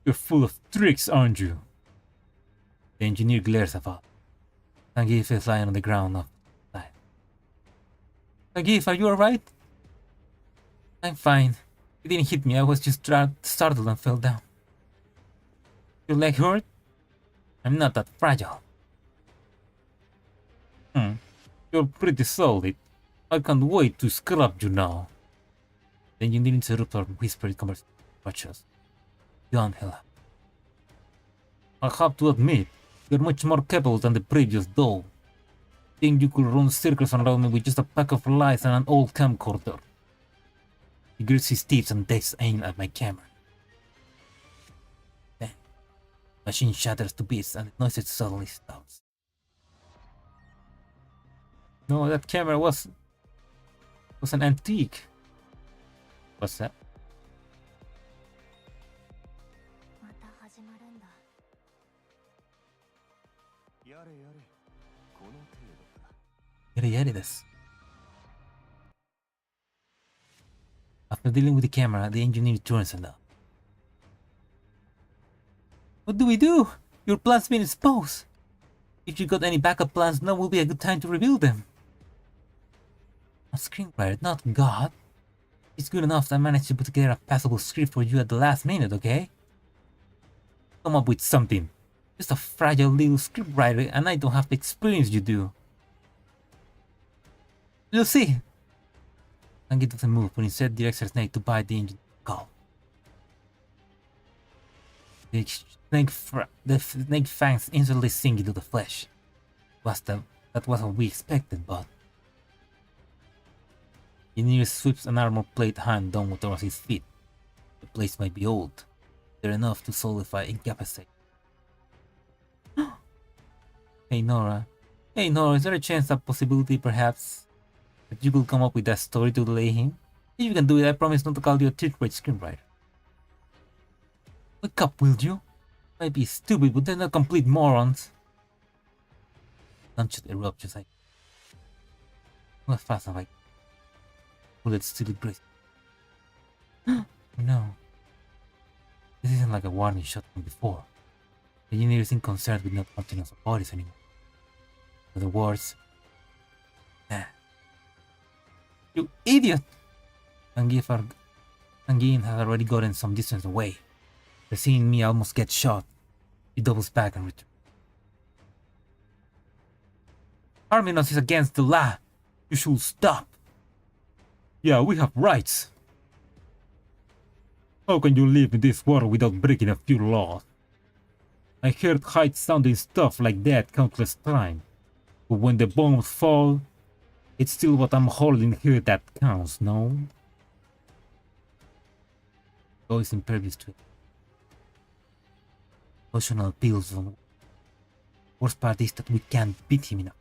You're full of tricks, aren't you? The engineer glares at us. Zangief is lying on the ground outside. Zangief, are you alright? I'm fine. It didn't hit me, I was just startled and fell down. Your leg hurt? I'm not that fragile. You're pretty solid. I can't wait to scrap you now. The engineer interrupts our whispered conversation. Don't hell. I have to admit, you're much more capable than the previous though. Think you could run circles around me with just a pack of lights and an old camcorder. He grits his teeth and takes aim at my camera. Then, machine shatters to bits and the noise suddenly stops. No, that camera was an antique. What's that? Yare desu. After dealing with the camera, the engineer turns on us. What do we do? Your plan's been exposed. If you got any backup plans, now will be a good time to reveal them. A screenwriter, not God. It's good enough that I managed to put together a passable script for you at the last minute, okay? Come up with something. Just a fragile little scriptwriter and I don't have the experience you do. You'll see. Zangief doesn't move, but instead directs her snake to bite the engine skull. The snake fangs instantly sink into the flesh. Was the That was what we expected, but... Engineer sweeps an armor plate hand down towards his feet. The plates might be old. They're enough to solidify incapacitate. Hey Nora. Hey Nora, is there a chance, a possibility perhaps, that you could come up with that story to delay him? If you can do it, I promise not to call you a third-rate screenwriter. Wake up, will you? Might be stupid, but they're not complete morons. Gunshot erupt just like... Not fast enough, like... Bullets still graze. No. This isn't like a warning shot from before. The engineer isn't concerned with not hunting us bodies anymore. In other words... Nah. You idiot! Angin has already gotten some distance away. They're seeing me almost get shot. He doubles back and returns. Harming us is against the law. You should stop. Yeah, we have rights. How can you live in this world without breaking a few laws? I heard height sounding stuff like that countless times. But when the bombs fall, it's still what I'm holding here that counts, no? Always impervious to it. Emotional appeals on. Worst part is that we can't beat him enough.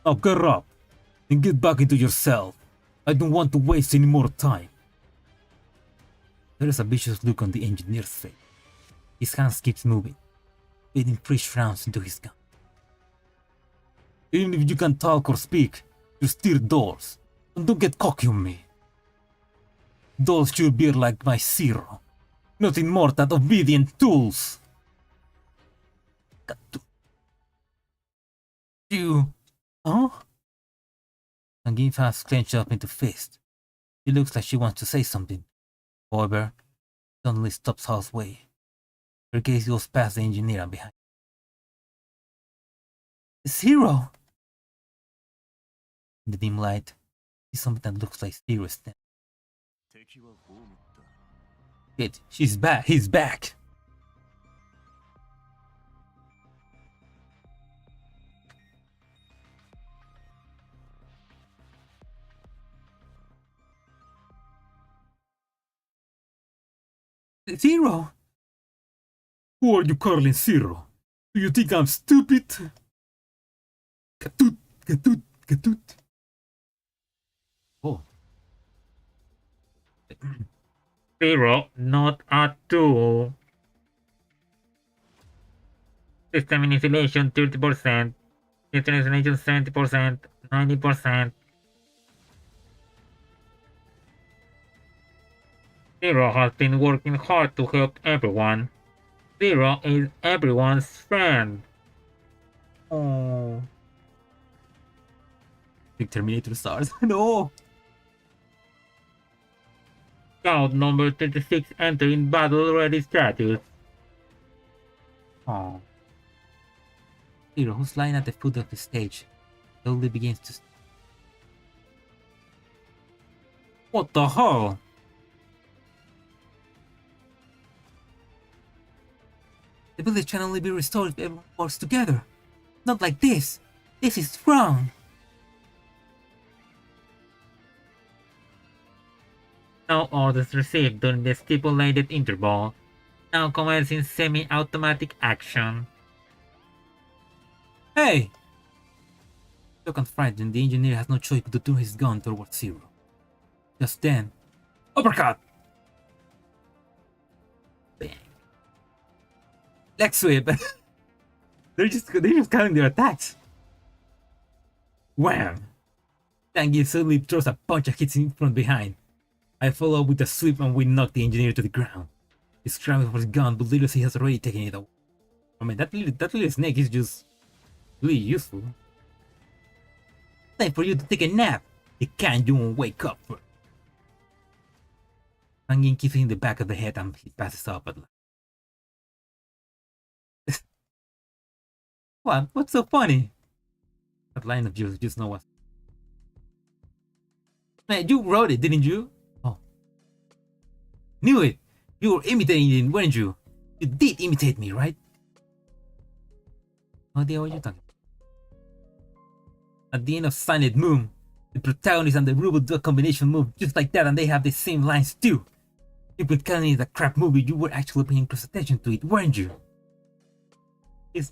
Now get up and get back into yourself. I don't want to waste any more time. There is a vicious look on the engineer's face. His hands keeps moving, feeding fresh rounds into his gun. Even if you can talk or speak, you steer doors. And don't get cocky on me. Those should be like my Zero. Nothing more than obedient tools. You... Huh? Angin has clenched up into fist. She looks like she wants to say something. However, suddenly stops halfway. Her gaze goes past the engineer and behind. Zero! In the dim light, see something that looks like Zero standing. Shit, she's back. He's back. Zero? Who are you calling Zero? Do you think I'm stupid? Katut, katut, katut. Oh. Zero, not a 2. System insulation 30%. System insulation 70%. 90%. Zero has been working hard to help everyone. Zero is everyone's friend. Oh. Big Terminator stars. No! Scout number 36 entering battle ready status. Oh. Zero, who's lying at the foot of the stage, slowly begins to... What the hell? The village can only be restored if everyone works together. Not like this. This is wrong. No orders received during the stipulated interval. Now commencing semi-automatic action. Hey! So confronted, the engineer has no choice but to turn his gun towards Zero. Just then, uppercut! Bang. Leg sweep. they're just counting their attacks. Wham! Tangy suddenly throws a punch that hits him from behind. I follow up with a sweep and we knock the engineer to the ground. He's scrambling for his gun, but little he has already taken it away. I mean, that little snake is just really useful. Time for you to take a nap. You can't even wake up first. Angin keeps hitting the back of the head and he passes out, but what? What's so funny? That line of yours just know what. Man, you wrote it, didn't you? Oh. Knew it! You were imitating it, weren't you? You did imitate me, right? No idea what you're talking about. At the end of Silent Moon, the protagonist and the robot do a combination move just like that, and they have the same lines too. If with telling is a crap movie, you were actually paying close attention to it, weren't you? She's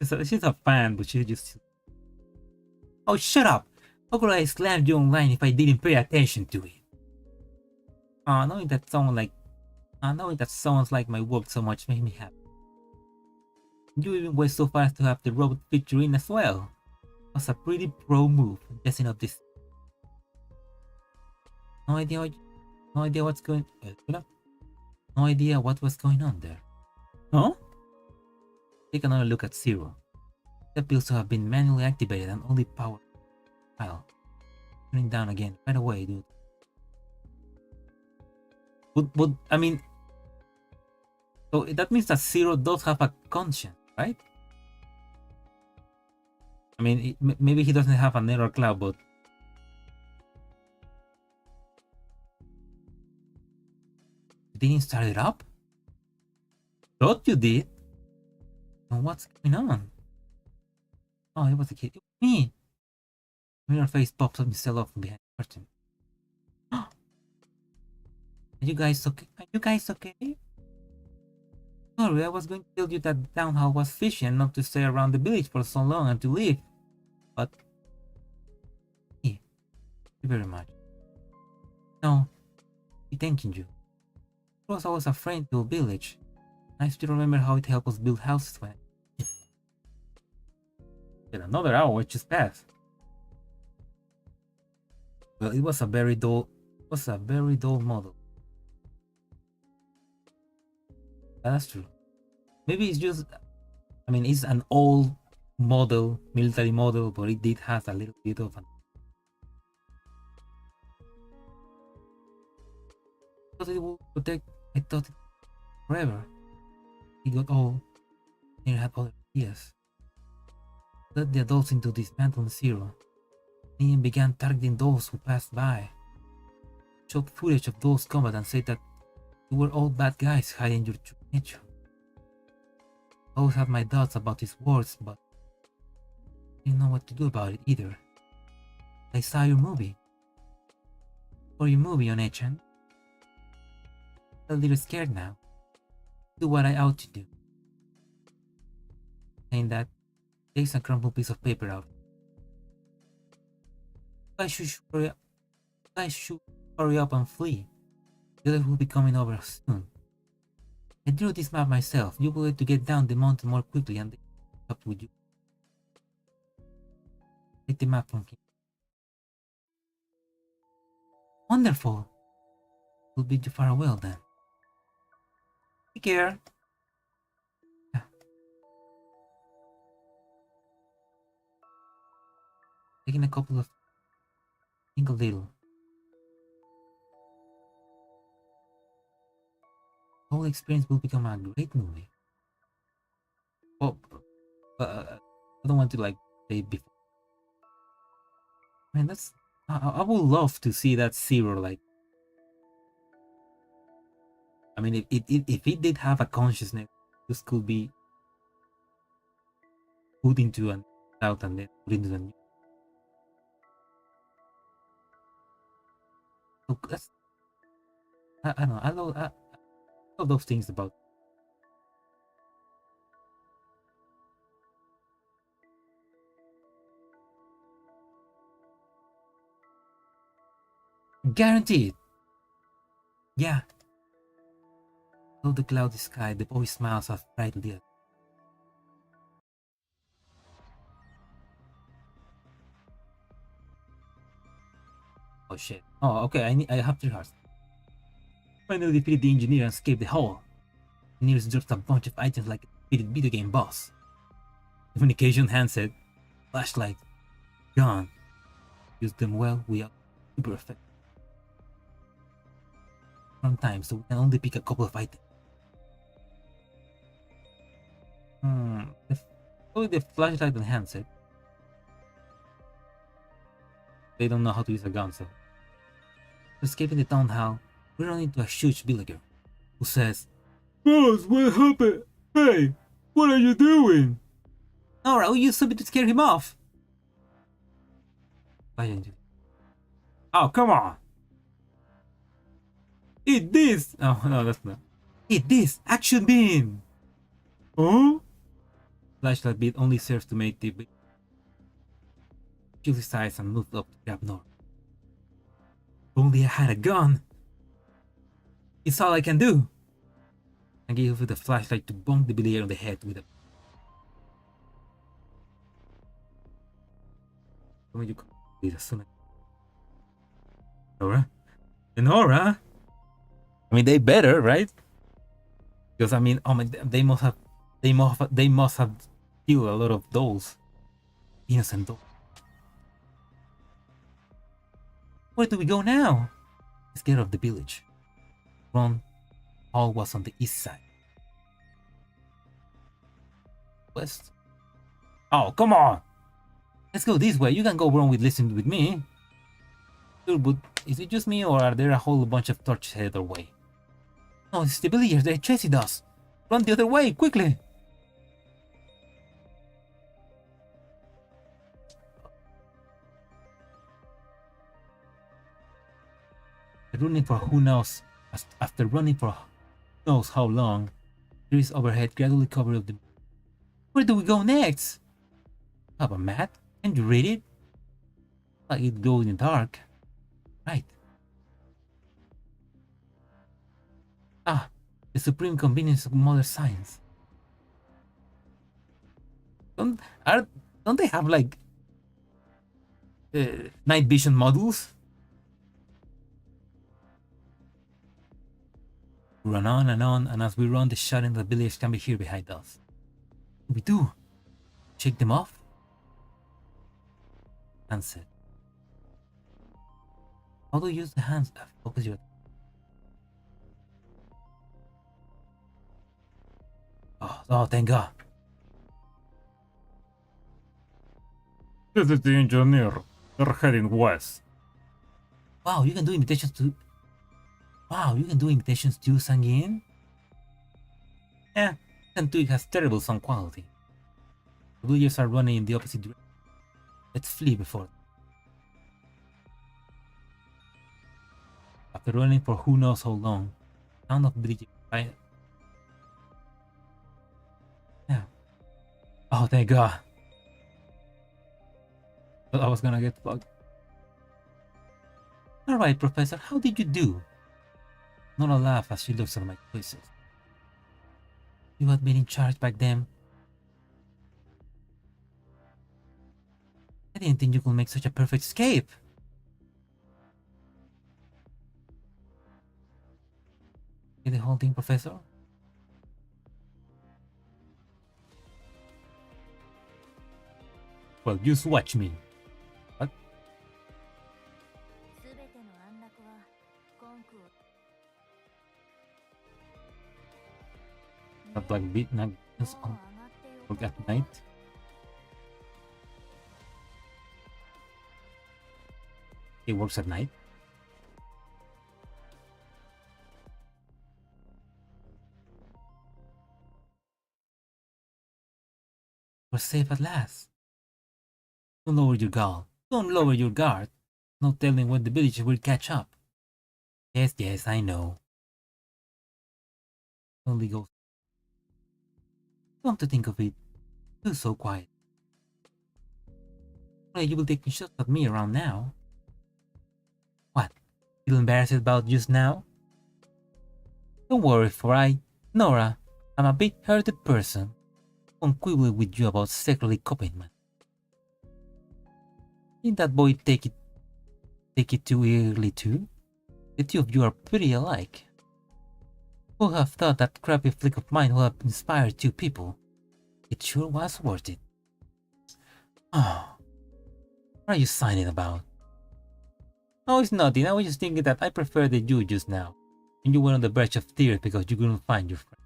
a fan, but she's just... Oh, shut up! How could I slam you online if I didn't pay attention to it? Knowing that someone's like my work so much made me happy. You even went so far as to have the robot feature in as well. It was a pretty pro move, guessing of this. No idea what's going... No idea what was going on there. Huh? Take another look at Zero. It appears to have been manually activated and only powered. File. Turning down again. Right away, dude. But I mean... So that means that Zero does have a conscience, right? I mean, maybe he doesn't have an error cloud, but... Didn't start it up? Thought you did? And what's going on? Oh, it was a kid. It was me! Mirror face pops up himself off from behind the curtain. Are you guys okay? Are you guys okay? Sorry, I was going to tell you that the town hall was fishy and not to stay around the village for so long and to leave. But... Thank you very much. No, he thanking you. I was always afraid to a village. I still remember how it helped us build houses when... Then another hour just passed. Well, it was a very dull model. That's true. Maybe it's just, I mean, it's an old model, military model, but it did have a little bit of an... I thought it would protect, I thought it forever. He got old, and had other ideas. Led the adults into dismantling Zero. Ian began targeting those who passed by. Showed footage of those combat and said that you were all bad guys hiding your true nature. I always had my doubts about his words, but I didn't know what to do about it either. I saw your movie. Or your movie on HN. I'm a little scared now. Do what I ought to do. Saying that, takes a crumpled piece of paper out. I should hurry up and flee. The others will be coming over soon. I drew this map myself. You will need to get down the mountain more quickly and up with you. Take the map from him. Wonderful. We'll bid you farewell then. Take care. Yeah. Taking a couple of... Think a little. The whole experience will become a great movie. Oh, I don't want to like say before. Man, that's... I would love to see that Zero like... I mean, if it did have a consciousness, this could be put into an out and then put into a new. So that's... I don't know. I love those things about. Guaranteed. Yeah. Though the cloudy sky, the boy smiles as brightly. Oh shit. Oh, okay. I have 3 hearts. Finally defeated the engineer and escaped the hole. The engineer dropped a bunch of items like a defeated video game boss. Communication handset, flashlight, gun. Use them well, we are super effective. Sometimes, so we can only pick a couple of items. Only the flashlight and handset. They don't know how to use a gun, so. Escaping the town hall, we run into a huge villager who says, "Boss, what happened? Hey, what are you doing?" Nora, will you use something to scare him off? Oh, come on! Eat this! Oh, no, that's not. Eat this! Action beam! Huh? Flashlight beam only serves to make the chilly size and moved up to grab Nora. If only I had a gun! It's all I can do! I gave her the flashlight to bonk the billionaire on the head with a. When you as soon as Nora? Nora? I mean, they better, right? Because I mean, oh my, they must have killed a lot of those innocent dolls. Where do we go now? Let's get out of the village. Ron Hall was on the east side. West. Oh, come on! Let's go this way. You can go wrong with listening with me. Sure, but is it just me or are there a whole bunch of torches headed our way? No, it's the villagers. They're chasing us. Run the other way, quickly! Running for who knows. After running for who knows how long, trees overhead gradually cover up the. Where do we go next? Have a map? Can you read it? Like it glows in the dark. Right. Ah, the supreme convenience of modern science. Don't they have like night vision models? We run on, and as we run, the shot in the village can be heard behind us. What do we do? Shake them off? Answer. How do you use the hands? Focus your. Oh, thank God. This is the engineer. They're heading west. Wow, you can do imitations too. Wow, you can do imitations too, Sanguine? Yeah, and too, it has terrible sound quality. The villagers are running in the opposite direction. Let's flee before. After running for who knows how long, sound of villagers. Right? Yeah. Oh, thank God. But I was gonna get fucked. Alright, Professor, how did you do? Nora laughed as she looks at my choices. You had been in charge back then. I didn't think you could make such a perfect escape. Get the whole thing, Professor? Well, just watch me. What? Not like beat nuggets on work at night. It works at night. We're safe at last. Don't lower your guard. Don't lower your guard. No telling when the villagers will catch up. Yes, I know. Only goes. Come to think of it, you're so quiet. Why you will take shots at me around now? What? Feel embarrassed about just now? Don't worry, for Nora, I'm a big-hearted person. Won't quibble with you about secretly commitment. Didn't that boy take it too early too? The two of you are pretty alike. Who have thought that crappy flick of mine would have inspired two people? It sure was worth it. Oh, what are you signing about? Oh, it's nothing. I was just thinking that I preferred the you just now. And you were on the verge of tears because you couldn't find your friend.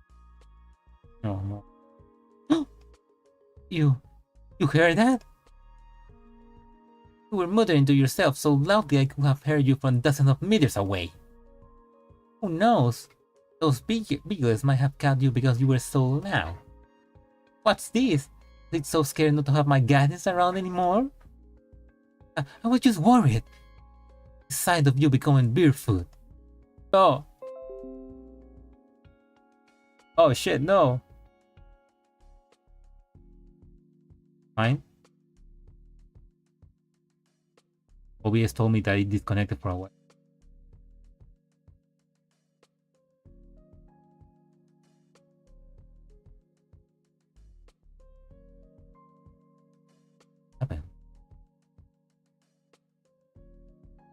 No. You heard that? You were muttering to yourself so loudly I could have heard you from dozens of meters away. Who knows? Those beagles might have caught you because you were so loud. What's this? Is it so scary not to have my guidance around anymore? I was just worried. The sight of you becoming beer food. Oh. Oh shit, no. Fine. OBS told me that it disconnected for a while. Happened.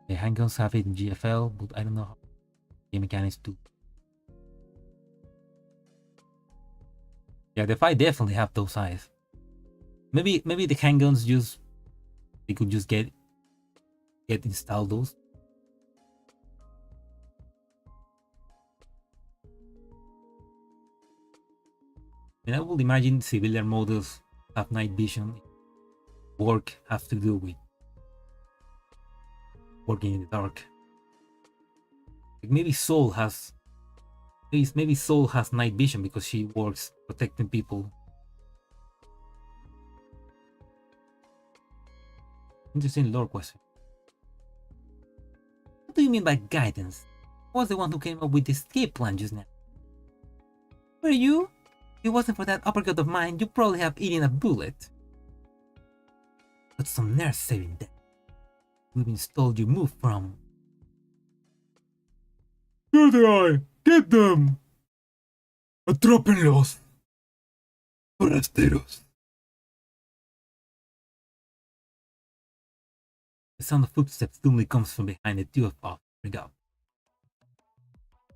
The handguns have it in GFL, but I don't know how game mechanics do. Yeah, the fight definitely have those eyes. Maybe the handguns just they could just get installed those. And I would imagine civilian models have night vision. Work have to do with working in the dark. Like maybe Soul has night vision because she works protecting people. Interesting lore question. What do you mean by guidance? I was the one who came up with the escape plan just now. Were you? If it wasn't for that uppercut of mine, you'd probably have eaten a bullet. But some nerve saving that. We've installed you move from. There they are! Get them! Atrápenlos! Forasteros! The sound of footsteps suddenly comes from behind the two of us. Up.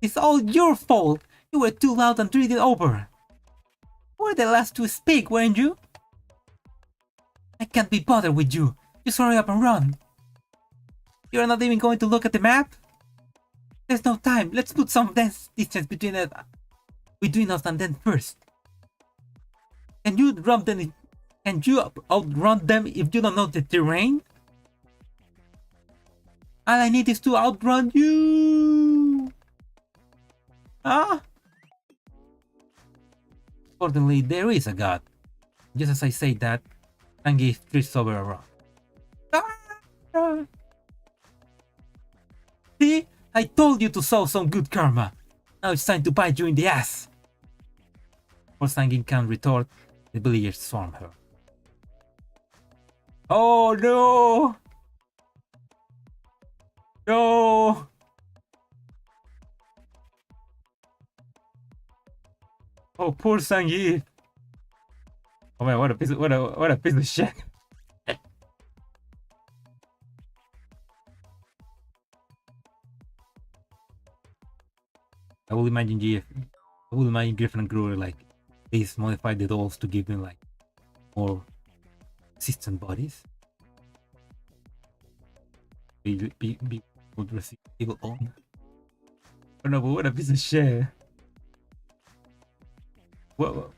It's all your fault! You were too loud and treated over! You were the last to speak, weren't you? I can't be bothered with you. Just hurry up and run. You're not even going to look at the map? There's no time. Let's put some distance between us and them first. Can you outrun them if you don't know the terrain? All I need is to outrun you. Ah? Fortunately, there is a god. Just as I say that, Angie trips over a rock. Ah! See? I told you to sow some good karma. Now it's time to bite you in the ass. Before Sangin can retort, the villagers swarm her. Oh no! No! Oh, poor Sangin. Oh man, what a piece of shit. I will imagine Griffin and Gruber like these modify the dolls to give them like more consistent bodies. Be would receive evil on. Oh no, but what a piece of shit. What?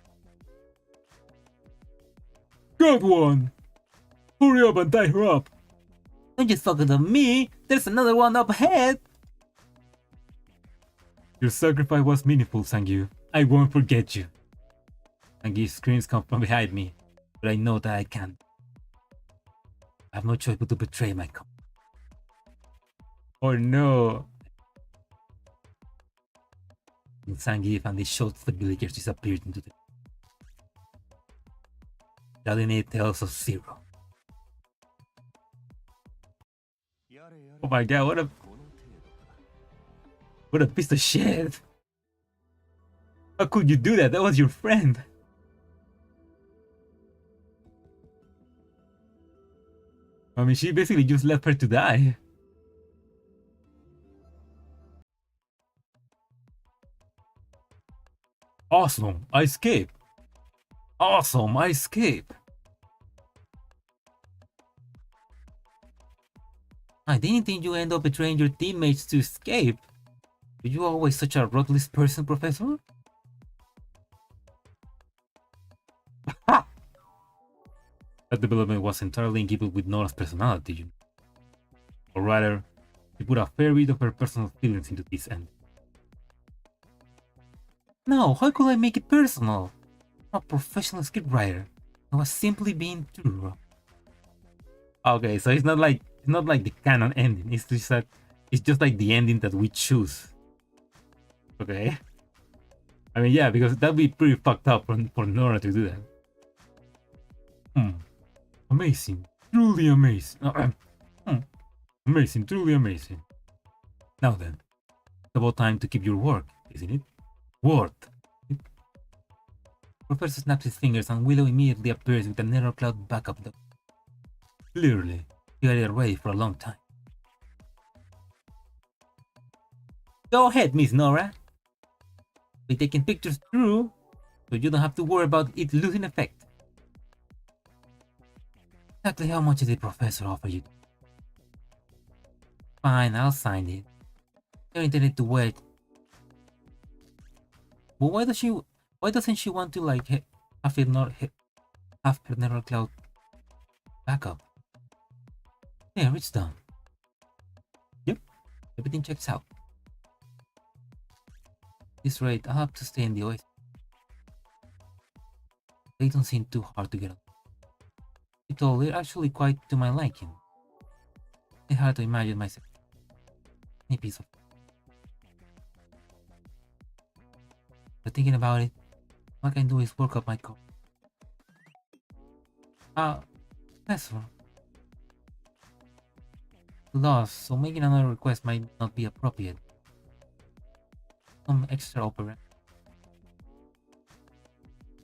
Good one! Hurry up and tie her up! Don't just focus on me! There's another one up ahead! Your sacrifice was meaningful, Sangyu. I won't forget you. Sangyu's screams come from behind me, but I know that I can't. I have no choice but to betray my company. Oh no! And Sangyu and the shots the villagers disappeared into the Daline tells of zero. Oh my god, what a piece of shit! How could you do that? That was your friend! I mean, she basically just left her to die. Awesome, I escaped! Awesome, I escaped! I didn't think you end up betraying your teammates to escape. Were you always such a ruthless person, Professor? That development was entirely in keeping with Nora's personality, you know. Or rather, she put a fair bit of her personal feelings into this end. No, how could I make it personal? I'm a professional scriptwriter. I was simply being true. Okay, so it's not like the canon ending. It's just like the ending that we choose. Okay. I mean, yeah, because that'd be pretty fucked up for Nora to do that. Amazing, truly amazing. Amazing, truly amazing. Now then, it's about time to keep your word, isn't it? Word. Professor snaps his fingers and Willow immediately appears with a nether cloud backup. Clearly, you had it ready for a long time. Go ahead, Miss Nora. We're taking pictures through, so you don't have to worry about it losing effect. Exactly how much did the professor offer you? Fine, I'll sign it. You intended to wait. But why doesn't she want to like have it not have her nether cloud backup? There, it's done. Yep, everything checks out. At this rate, I'll have to stay in the oasis. They don't seem too hard to get on. It's all they're actually quite to my liking. It's hard to imagine myself any piece of. But thinking about it, all I can do is work up my core. Professor. Lost, so making another request might not be appropriate. Some extra opera.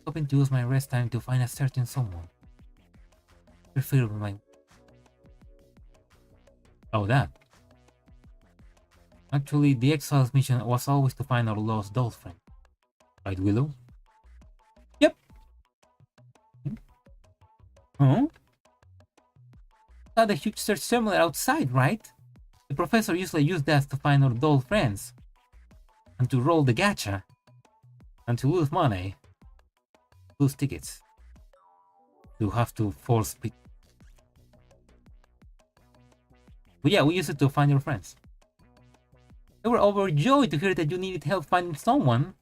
Hoping to use my rest time to find a certain someone. Preferably my. Oh, that. Actually, the Exile's mission was always to find our lost doll friend. Right, Willow? Yep. Huh? Got a huge search similar outside, right? The professor usually used that to find our doll friends. And to roll the gacha. And to lose money. Lose tickets. To have to force people. But yeah, we use it to find your friends. They were overjoyed to hear that you needed help finding someone.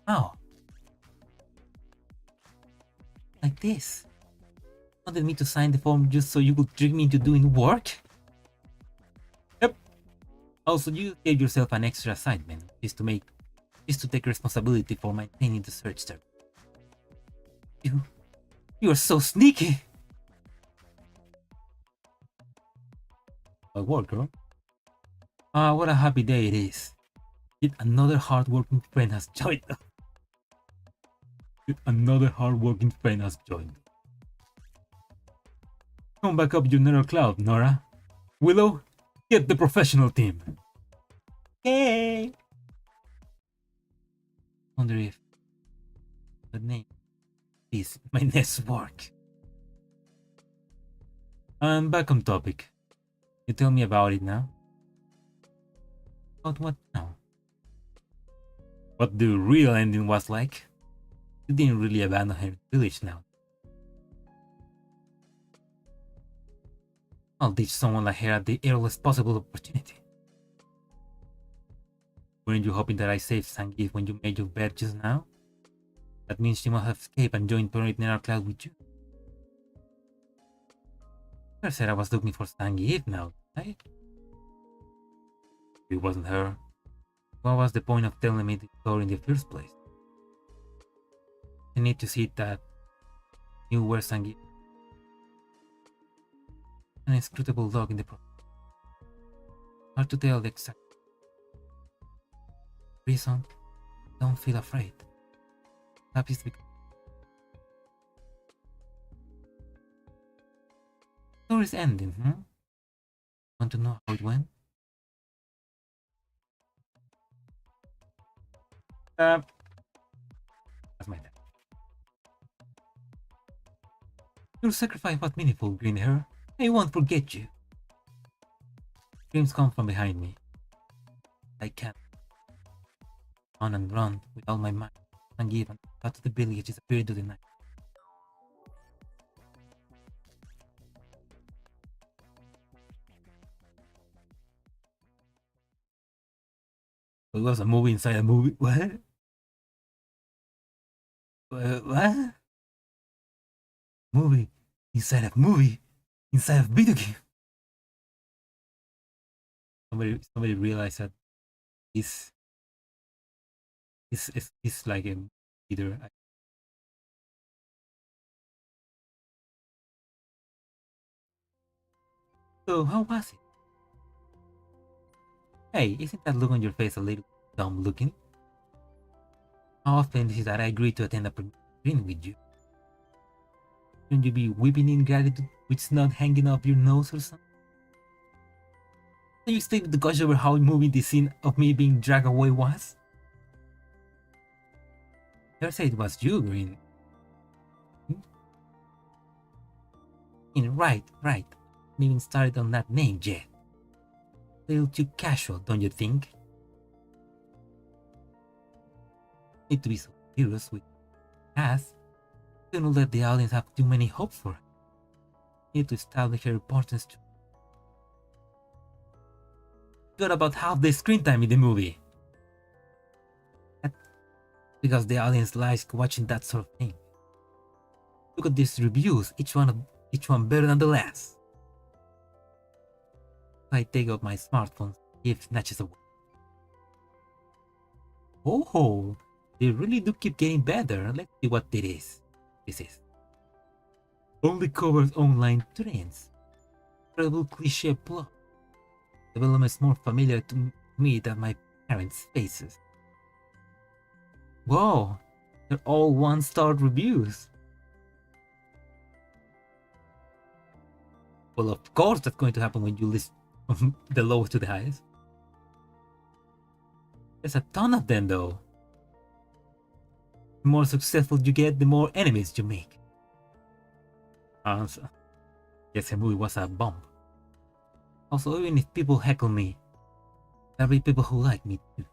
How? Like this. Wanted me to sign the form just so you could trick me into doing work? Yep. Also, you gave yourself an extra assignment, is to take responsibility for maintaining the search service. You are so sneaky. A work, girl. Ah, what a happy day it is. Yet another hardworking friend has joined us. Yet another hardworking friend has joined us. Come back up your nether cloud, Nora. Willow, get the professional team. Yay! Wonder if the name is my next work. I'm back on topic. You tell me about it now. About what now? What the real ending was like? You didn't really abandon her village now. I'll ditch someone like her at the earliest possible opportunity. Weren't you hoping that I saved Sangeet when you made your bed just now? That means she must have escaped and joined Planet Nether Cloud with you. I said I was looking for Sangeet now, right? It wasn't her. What was the point of telling me the story in the first place? I need to see that you were Sangeet. An inscrutable dog in the process. Hard to tell the exact reason. Don't feel afraid. Perhaps it's because story's ending, Want to know how it went? That's my dad. Your sacrifice was meaningful, green hair. I won't forget you. Screams come from behind me. I can't. On and run with all my might. And give out to the village disappeared into the night. It was a movie inside a movie. What? What? Movie inside a movie, inside a video game. Somebody realized that this is like a either. So how was it? Hey, isn't that look on your face a little dumb looking? How often is it that I agree to attend a premiere with you? Shouldn't you be weeping in gratitude with snot hanging off your nose or something? Can you expect me to gush over how moving the scene of me being dragged away was? You said it was you, Green. Right. Haven't even started on that name yet. A little too casual, don't you think? Need to be so serious with us. Don't let the audience have too many hopes for her. Need to establish her importance too. Got about half the screen time in the movie. That's because the audience likes watching that sort of thing. Look at these reviews, each one better than the last. I take out my smartphone, give snatches away. Oh, they really do keep getting better. Let's see what it is. This is only covers online trends. Incredible cliche plot. Development is more familiar to me than my parents' faces. Whoa, they're all one-star reviews. Well, of course that's going to happen when you list from the lowest to the highest. There's a ton of them though. The more successful you get, the more enemies you make. So, yes, the movie was a bomb. Also, even if people heckle me, there'll be people who like me too.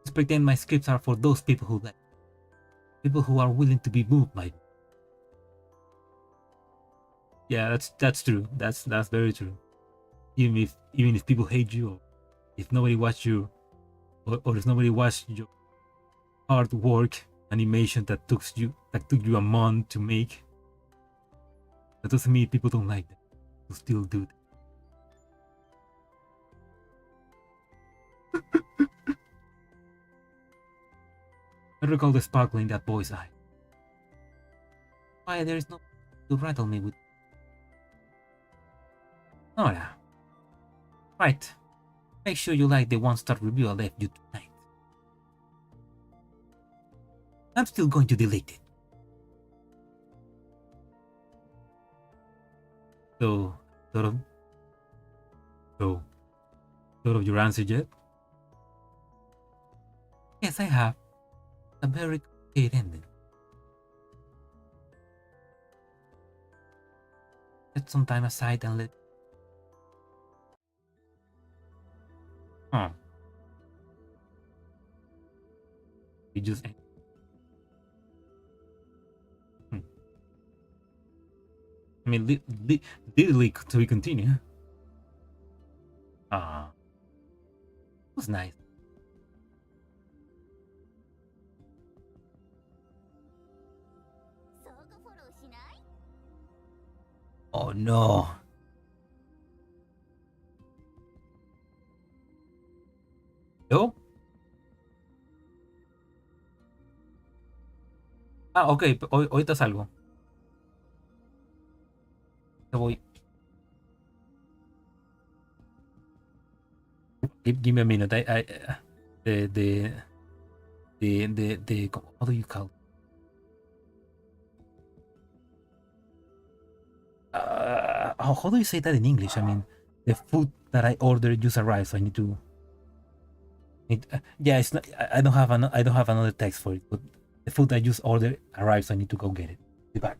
Just pretend my scripts are for those people who like me. People who are willing to be moved by me. Yeah, that's true. That's very true. Even if people hate you, or if nobody watched you, or if nobody watched your hard work animation that took you a month to make, that doesn't mean people don't like them. People still do that. I recall the sparkle in that boy's eye. Why there is no to rattle me with. Nora. Right. Make sure you like the one-star review I left you tonight. I'm still going to delete it. So, thought of your answer yet? Yes, I have. A very complicated ending. Set some time aside and let. Huh. You just. I mean, literally to be continue. Ah, it was nice. Oh no. ¿Yo? Ah, ok, ahorita salgo. Te voy. Give me a minute. How do you call it? How do you say that in English? I mean, the food that I ordered just arrived, so I need to. Yeah, it's not. I don't have another text for it, but the food I just ordered arrived, so I need to go get it. Be back.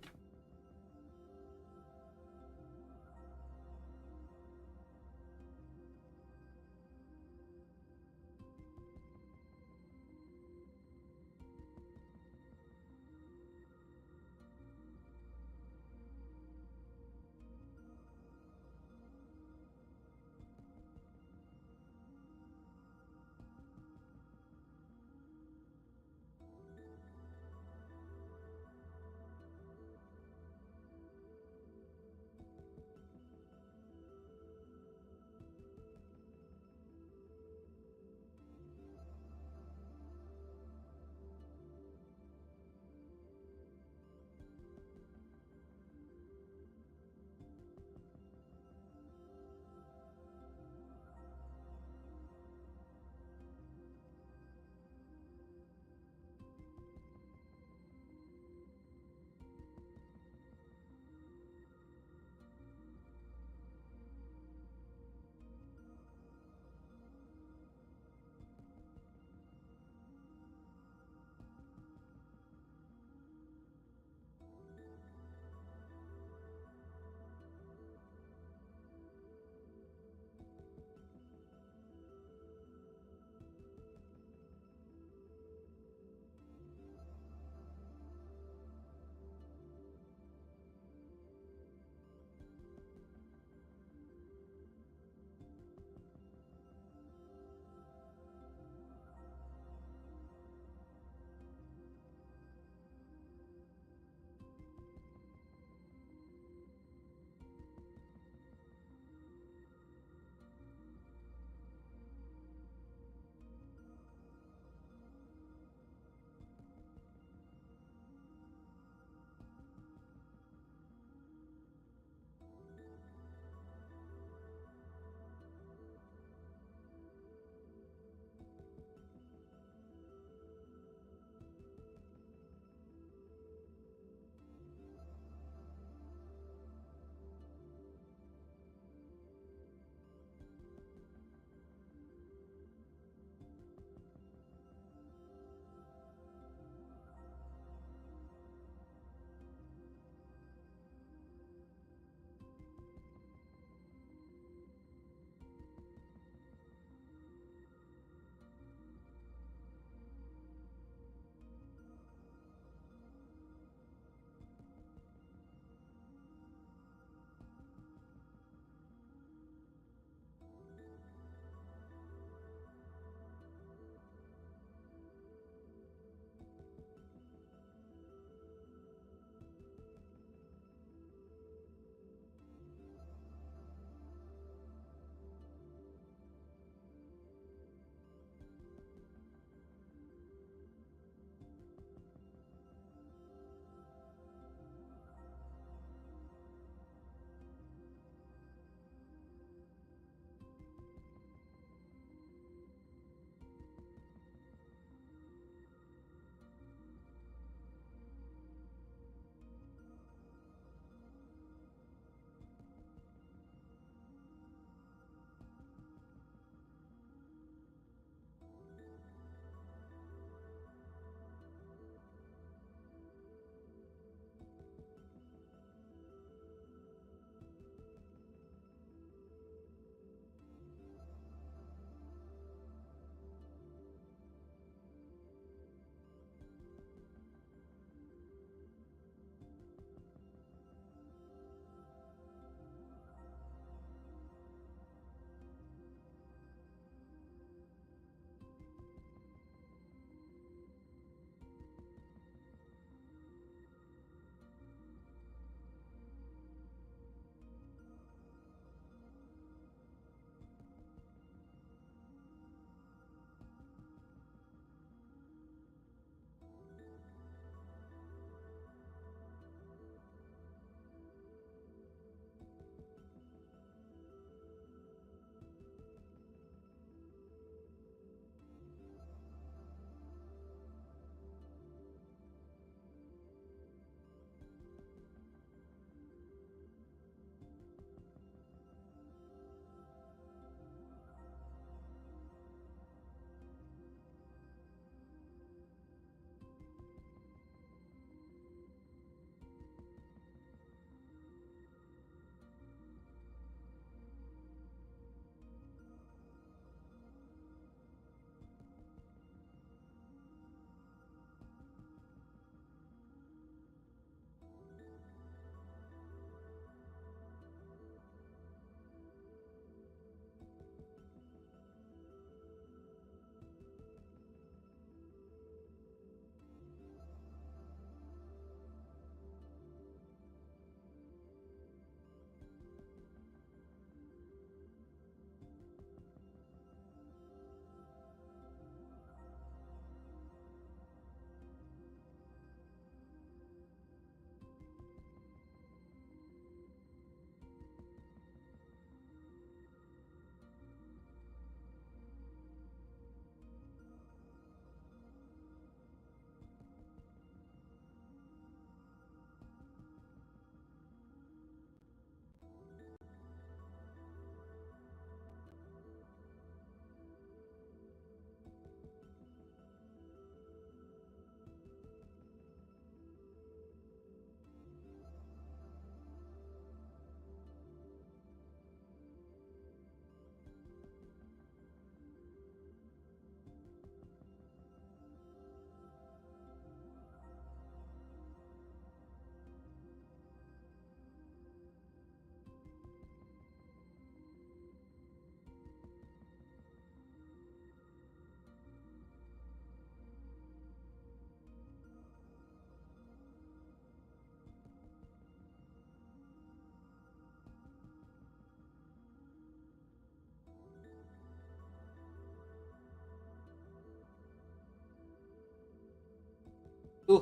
to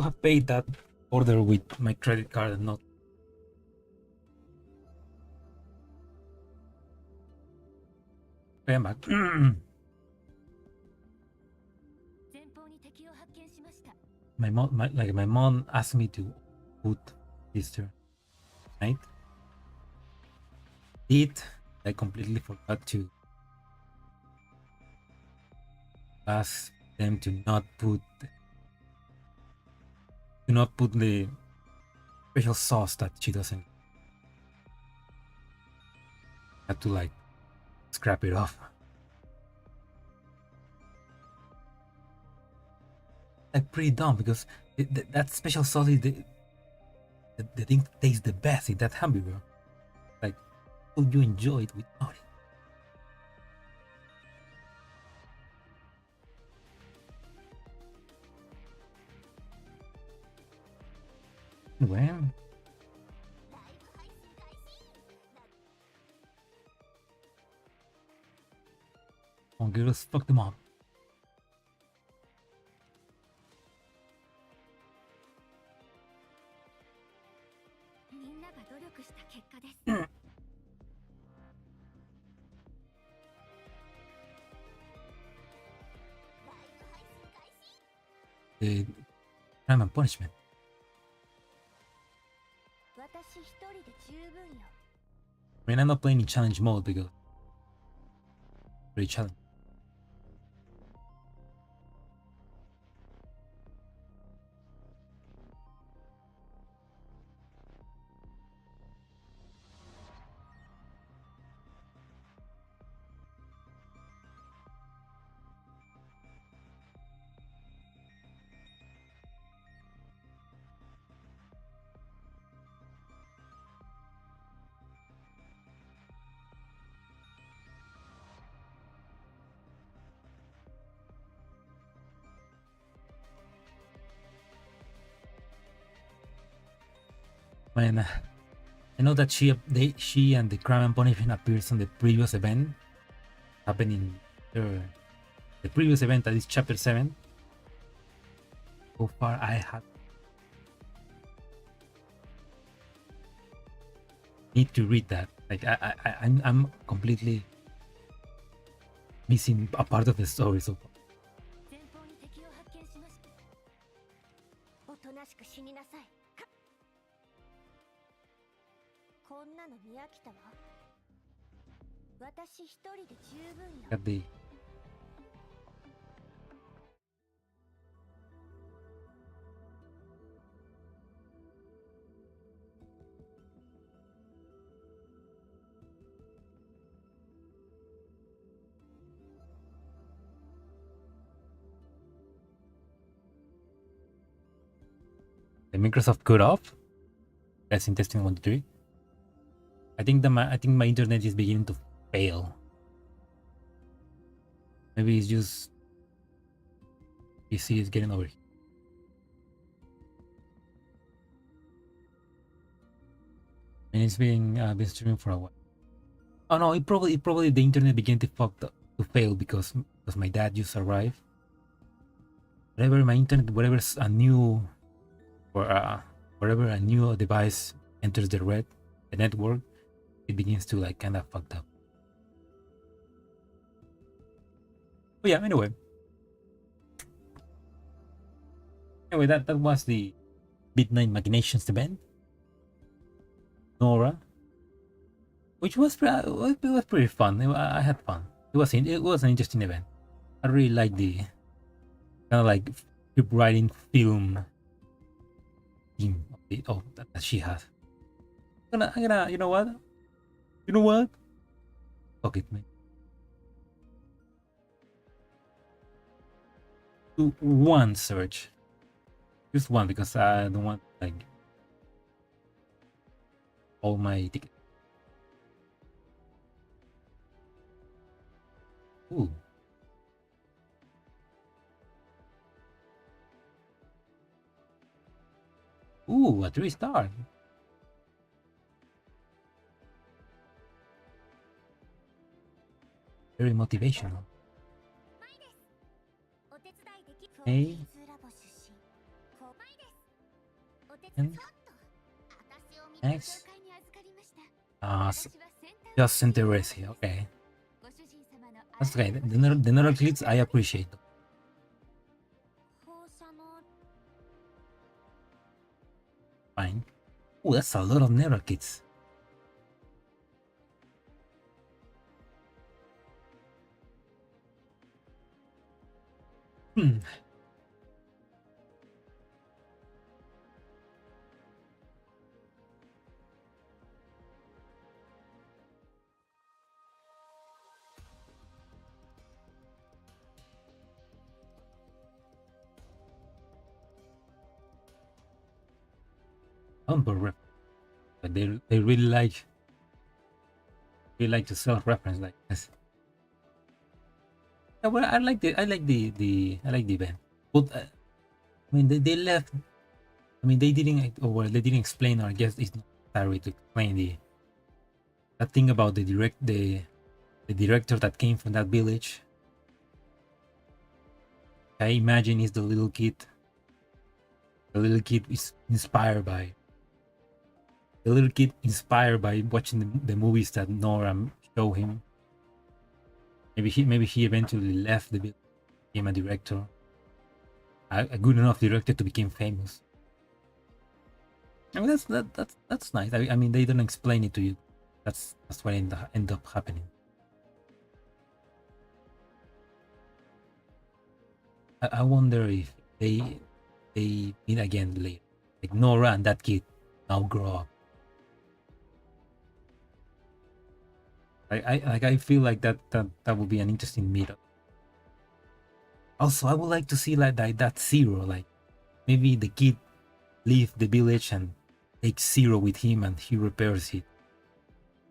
have paid that order with my credit card and not. Okay, I'm back. 前方に敵を発見しました。 my mom asked me to put this right. I completely forgot to ask them to not put the special sauce that she doesn't. Had to like scrap it off. Like pretty dumb because that special sauce is the thing that tastes the best in that hamburger. Like, would you enjoy it without it? Anyway, oh, girls, fuck them up. みんなが努力した結果です。 The crime and punishment. 私一人で十分よ。 I mean, I'm not playing in challenge mode because very challenge. When I know that she and the crime and punishment appears on the previous event happening the previous event that is chapter 7. So far I have need to read that. Like I'm completely missing a part of the story so far. 前方に敵を発見しました。おとなしく死になさい。こんなの見飽きたわ。私一人で十分よ。 Got the Microsoft cut off. That's interesting one to do. I think my internet is beginning to fail. Maybe it's just PC is getting over here. And it's been streaming for a while. Oh no, it probably the internet began to fail because my dad just arrived. Whenever my internet, whatever's a new or wherever a new device enters the network, it begins to like kind of fucked up. But yeah, anyway, that was the Midnight Machinations Event. Nora, which was pretty fun. I had fun. It was an interesting event. I really like the kind of like script writing film theme that she has. I'm gonna you know what? Fuck it, man. Do one search. Just one because I don't want like all my tickets. Ooh. Ooh, a 3-star. Very motivational. Okay. And next. Just interesting. Okay. That's okay. The Nora kids, I appreciate them. Fine. Oh, that's a lot of Nora kids. Hmm. Humble rep. But they really like to self-reference like this. Yeah, well, I like the event. But I mean, they left. I mean, they didn't, or well, they didn't explain, or I guess it's not necessary to explain that thing about the director that came from that village. I imagine is the little kid. The little kid is inspired by. The little kid inspired by watching the movies that Nora show him. Maybe he eventually left the village, became a director, a good enough director to become famous. I mean that's nice. I mean they don't explain it to you. That's what end up happening. I wonder if they meet again later. Like Nora and that kid now grow up. I feel like that would be an interesting meetup. Also, I would like to see like that Zero, like maybe the kid leave the village and takes Zero with him and he repairs it.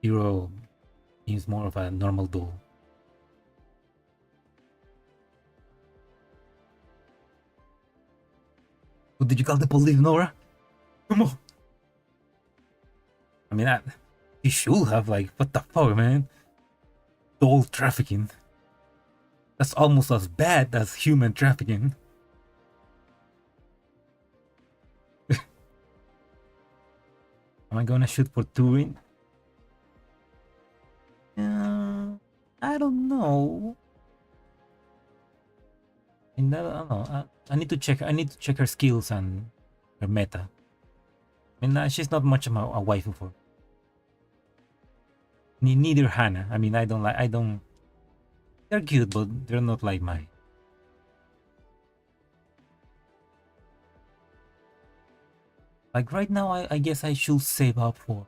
Zero is more of a normal doll. What did you call the police, Nora? Come on. I mean, you should have, like, what the fuck, man? Doll trafficking. That's almost as bad as human trafficking. Am I gonna shoot for Turing? I don't know. I don't know. I need to check. I need to check her skills and her meta. I mean, she's not much of a waifu for. Neither Hannah. I mean, I don't like. I don't. They're cute, but they're not like mine. Like right now, I guess I should save up for.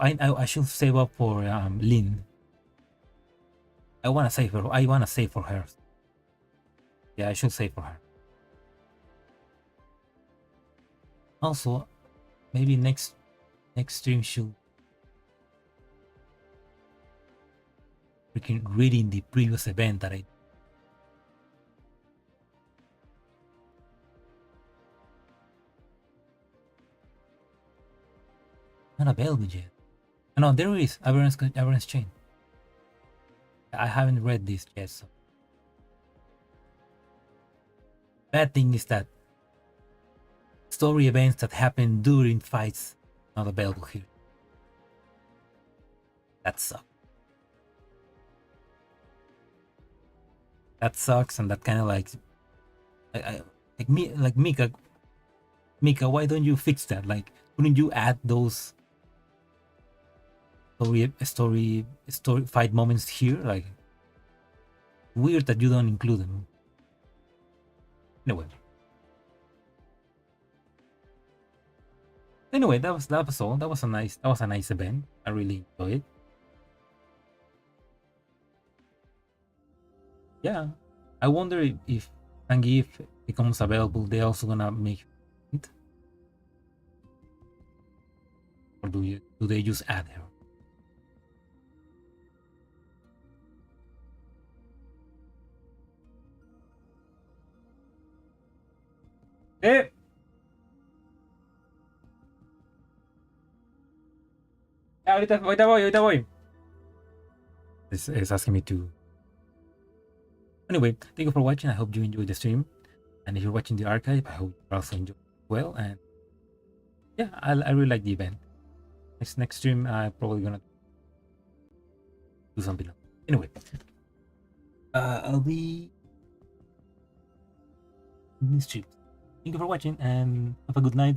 I should save up for Lynn. I wanna save her. I wanna save for her. Yeah, I should save for her. Also, maybe next stream should freaking reading the previous event that I. Not available yet. No, there is Aberrance Chain. I haven't read this yet. So. Bad thing is that story events that happen during fights not available here. That sucks. That sucks, and that kind of like Mika, why don't you fix that? Like, couldn't you add those story fight moments here? Like, weird that you don't include them. Anyway, that was all. That was a nice event. I really enjoyed it. Yeah, I wonder if Zangief becomes available, they're also gonna make it, or do they just add her? Eh. Ahorita voy. It's asking me to Anyway, thank you for watching. I hope you enjoyed the stream, and if you're watching the archive, I hope you also enjoy it well. And yeah, I really like the event. Next stream, I'm probably gonna do something else. Anyway, I'll be in the stream. Thank you for watching, and have a good night.